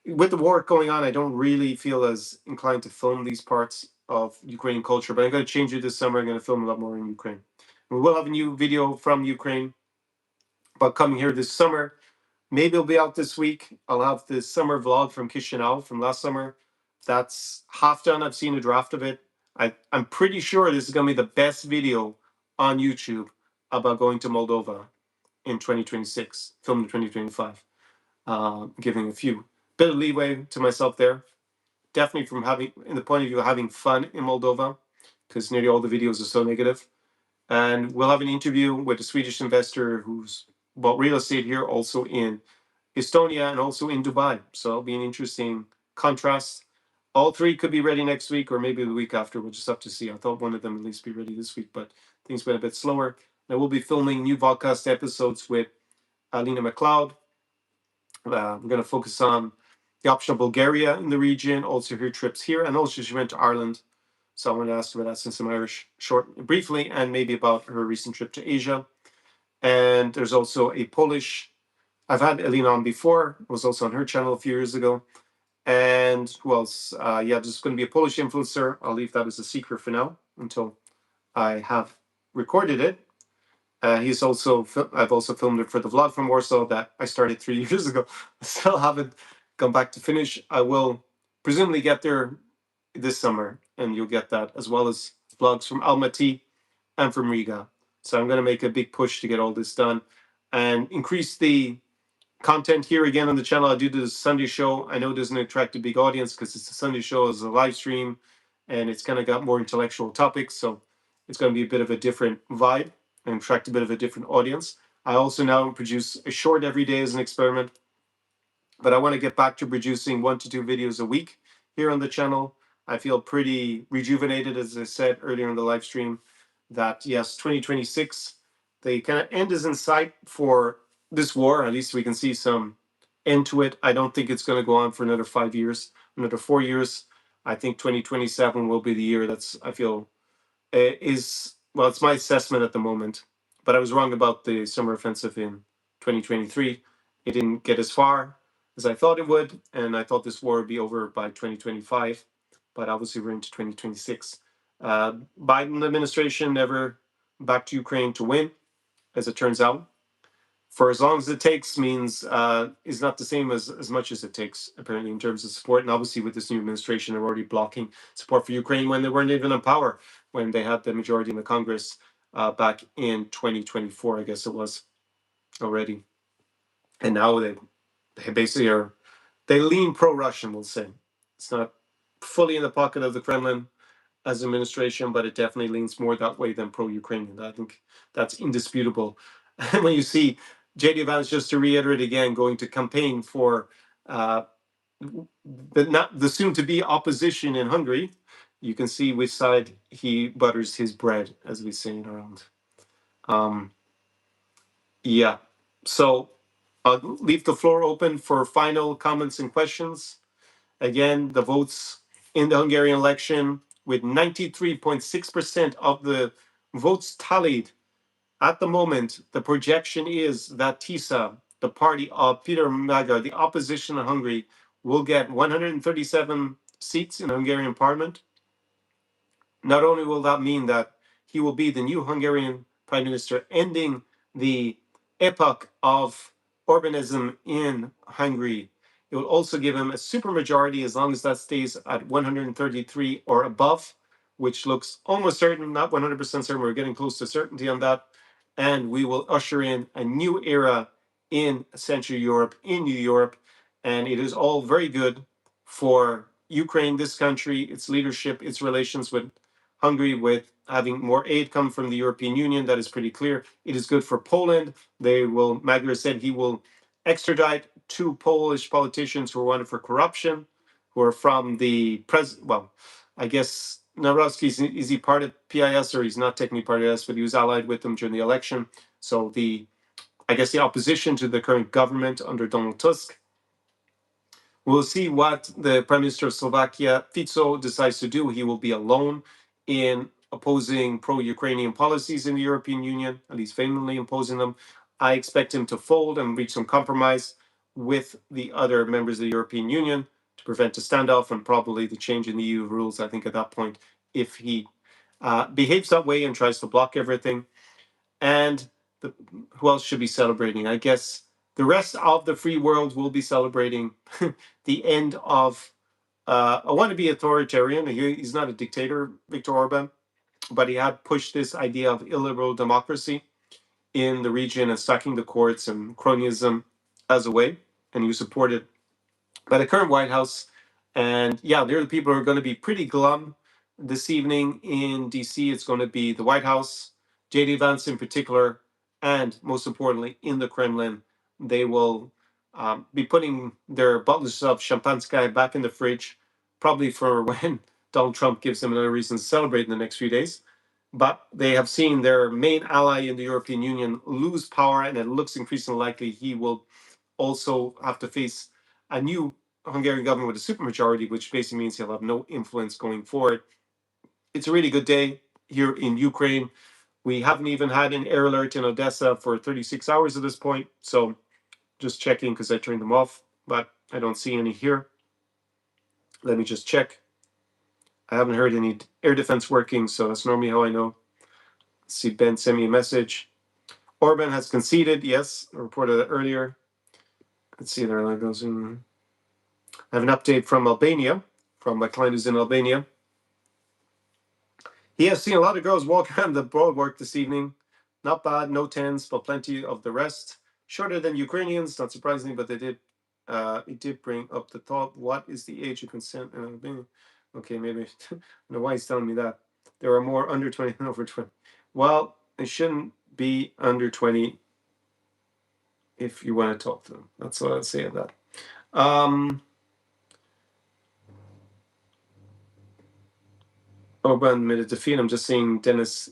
with the war going on, I don't really feel as inclined to film these parts of Ukrainian culture. But I'm going to change it this summer. I'm going to film a lot more in Ukraine. We will have a new video from Ukraine, but coming here this summer. Maybe it'll be out this week. I'll have the summer vlog from Chisinau from last summer. That's half done. I've seen a draft of it. I'm pretty sure this is going to be the best video on YouTube about going to Moldova in 2026, filmed in 2025. Giving a few bit of leeway to myself there. Definitely from having, in the point of view of having fun in Moldova, because nearly all the videos are so negative. And we'll have an interview with a Swedish investor who's bought real estate here, also in Estonia and also in Dubai. So it'll be an interesting contrast. All three could be ready next week or maybe the week after. We'll just have to see. I thought one of them at least be ready this week, but things went a bit slower. And we'll be filming new podcast episodes with Alina McLeod. We're going to focus on the option of Bulgaria in the region, also her trips here, and also she went to Ireland. So I want to ask her about that since I'm Irish, briefly, and maybe about her recent trip to Asia. And there's also a Polish. I've had Elena on before. I was also on her channel a few years ago. And who else? Yeah, there's going to be a Polish influencer. I'll leave that as a secret for now until I have recorded it. He's also I've also filmed it for the vlog from Warsaw that I started 3 years ago. I still haven't gone back to finish. I will presumably get there this summer, and you'll get that as well as vlogs from Almaty and from Riga. So I'm going to make a big push to get all this done and increase the content here again on the channel. I do this Sunday show. I know it doesn't attract a big audience because it's a Sunday show, it's a live stream, and it's kind of got more intellectual topics. So it's going to be a bit of a different vibe and attract a bit of a different audience. I also now produce a short every day as an experiment, but I want to get back to producing 1 to 2 videos a week here on the channel. I feel pretty rejuvenated, as I said earlier in the live stream, that yes, 2026, the kind of end is in sight for this war. At least we can see some end to it. I don't think it's going to go on for another 5 years, another 4 years. I think 2027 will be the year that's, I feel, is, well, it's my assessment at the moment. But I was wrong about the summer offensive in 2023. It didn't get as far as I thought it would, and I thought this war would be over by 2025. But obviously, we're into 2026. Biden administration never back to Ukraine to win, as it turns out. For as long as it takes means is not the same as much as it takes, apparently, in terms of support. And obviously, with this new administration, they're already blocking support for Ukraine when they weren't even in power, when they had the majority in the Congress back in 2024, I guess it was already. And now they basically are, they lean pro-Russian, we'll say. It's not fully in the pocket of the Kremlin as administration, but it definitely leans more that way than pro-Ukrainian. I think that's indisputable. And when you see JD Vance, just to reiterate again, going to campaign for the soon-to-be opposition in Hungary, you can see which side he butters his bread, as we say in Ireland. Yeah, so I'll leave the floor open for final comments and questions. Again, the votes in the Hungarian election, with 93.6% of the votes tallied. At the moment, the projection is that TISA, the party of Peter MAGA, the opposition in Hungary, will get 137 seats in the Hungarian parliament. Not only will that mean that he will be the new Hungarian prime minister, ending the epoch of Orbanism in Hungary, it will also give him a supermajority as long as that stays at 133 or above, which looks almost certain, not 100% certain. We're getting close to certainty on that. And we will usher in a new era in Central Europe, in New Europe. And it is all very good for Ukraine, this country, its leadership, its relations with Hungary, with having more aid come from the European Union. That is pretty clear. It is good for Poland. MAGA said he will extradite two Polish politicians who are wanted for corruption, who are from the I guess Nawrocki, is he part of PIS, or he's not technically part of PIS, but he was allied with them during the election. So I guess the opposition to the current government under Donald Tusk. We'll see what the Prime Minister of Slovakia, Fico, decides to do. He will be alone in opposing pro-Ukrainian policies in the European Union, at least vehemently opposing them. I expect him to fold and reach some compromise with the other members of the European Union to prevent a standoff and probably the change in the EU rules, I think, at that point, if he behaves that way and tries to block everything. And who else should be celebrating? I guess the rest of the free world will be celebrating the end of a wannabe authoritarian. He's not a dictator, Viktor Orbán, but he had pushed this idea of illiberal democracy in the region and stacking the courts and cronyism as a way. And he was supported by the current White House. And yeah, they're the people who are going to be pretty glum this evening in DC. It's going to be the White House, JD Vance in particular, and most importantly, in the Kremlin, they will be putting their bottles of Champanskaya back in the fridge, probably for when Donald Trump gives them another reason to celebrate in the next few days. But they have seen their main ally in the European Union lose power, and it looks increasingly likely he will also have to face a new Hungarian government with a supermajority, which basically means he'll have no influence going forward. It's a really good day here in Ukraine. We haven't even had an air alert in Odesa for 36 hours at this point. So just checking because I turned them off, but I don't see any here. Let me just check. I haven't heard any air defense working, so that's normally how I know. Let's see, Ben sent me a message. Orban has conceded. Yes, I reported that earlier. Let's see, there it goes in. I have an update from Albania, from my client who's in Albania. He has seen a lot of girls walk around the boardwalk this evening. Not bad, no tens, but plenty of the rest. Shorter than Ukrainians, not surprisingly, but it did bring up the thought, what is the age of consent in Albania? Okay, maybe, I don't know why he's telling me that. There are more under 20 than over 20. Well, it shouldn't be under 20 if you want to talk to them. That's what I'd say of that. Orban admitted defeat. I'm just seeing Denis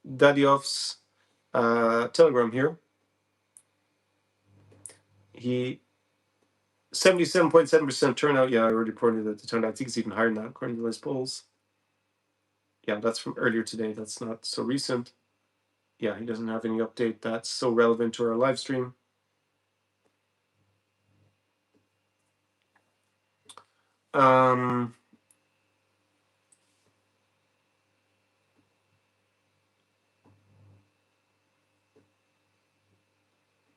Dadiov's telegram here. He 77.7% turnout. Yeah, I already reported that the turnout. I think it's even higher than that according to those polls. Yeah, that's from earlier today. That's not so recent. Yeah, he doesn't have any update that's so relevant to our live stream.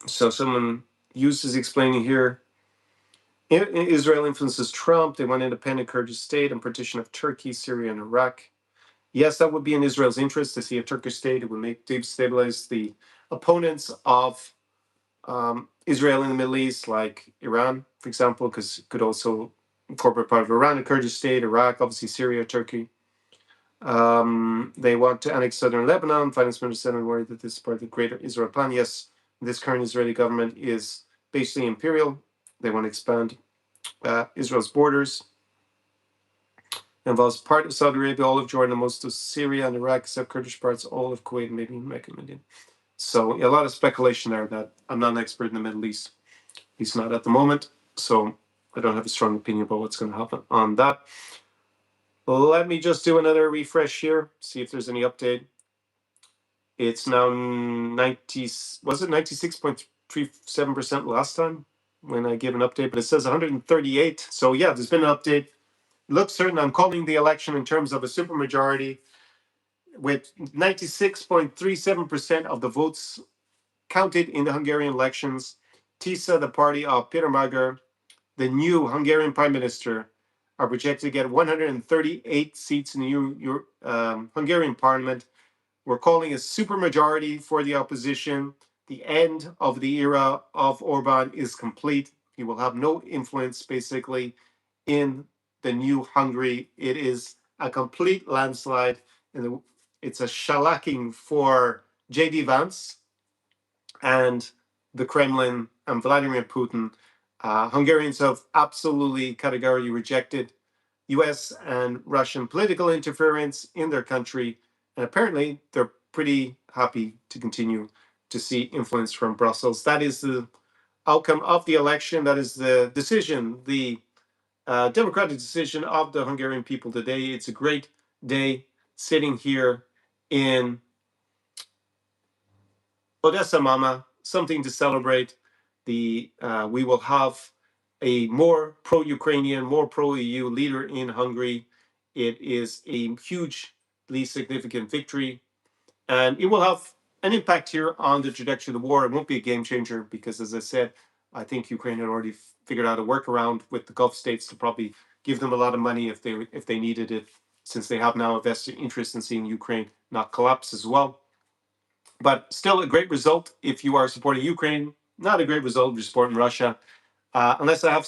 So someone uses explaining here. Israel influences Trump. They want independent Kurdish state and partition of Turkey, Syria, and Iraq. Yes, that would be in Israel's interest to see a Turkish state. It would destabilize the opponents of Israel in the Middle East, like Iran, for example, because it could also incorporate part of Iran, a Kurdish state, Iraq, obviously Syria, Turkey. They want to annex southern Lebanon. Finance Minister said, worried that this is part of the greater Israel plan. Yes, this current Israeli government is basically imperial. They want to expand Israel's borders. It involves part of Saudi Arabia, all of Jordan, most of Syria and Iraq, except Kurdish parts, all of Kuwait, maybe Mecca, Medina. So a lot of speculation there that I'm not an expert in the Middle East. He's not at the moment, so I don't have a strong opinion about what's going to happen on that. Let me just do another refresh here, see if there's any update. It's now 90, was it 96.37% last time when I gave an update, but it says 138. So yeah, there's been an update. Looks certain. I'm calling the election in terms of a supermajority with 96.37% of the votes counted in the Hungarian elections. TISA, the party of Peter Magyar, the new Hungarian prime minister, are projected to get 138 seats in the Hungarian parliament. We're calling a supermajority for the opposition. The end of the era of Orbán is complete. He will have no influence, basically, in the new Hungary. It is a complete landslide, and it's a shellacking for J.D. Vance and the Kremlin and Vladimir Putin. Hungarians have absolutely categorically rejected US and Russian political interference in their country, and apparently they're pretty happy to continue to see influence from Brussels. That is the outcome of the election. That is the decision, the democratic decision of the Hungarian people today. It's a great day sitting here in Odesa, Mama, something to celebrate. We will have a more pro-Ukrainian, more pro-EU leader in Hungary. It is a hugely significant victory, and it will have an impact here on the trajectory of the war. It won't be a game changer because, as I said, I think Ukraine had already figured out a workaround with the Gulf states to probably give them a lot of money if they needed it, since they have now a vested interest in seeing Ukraine not collapse as well. But still a great result if you are supporting Ukraine. Not a great result if you're supporting Russia. Unless I have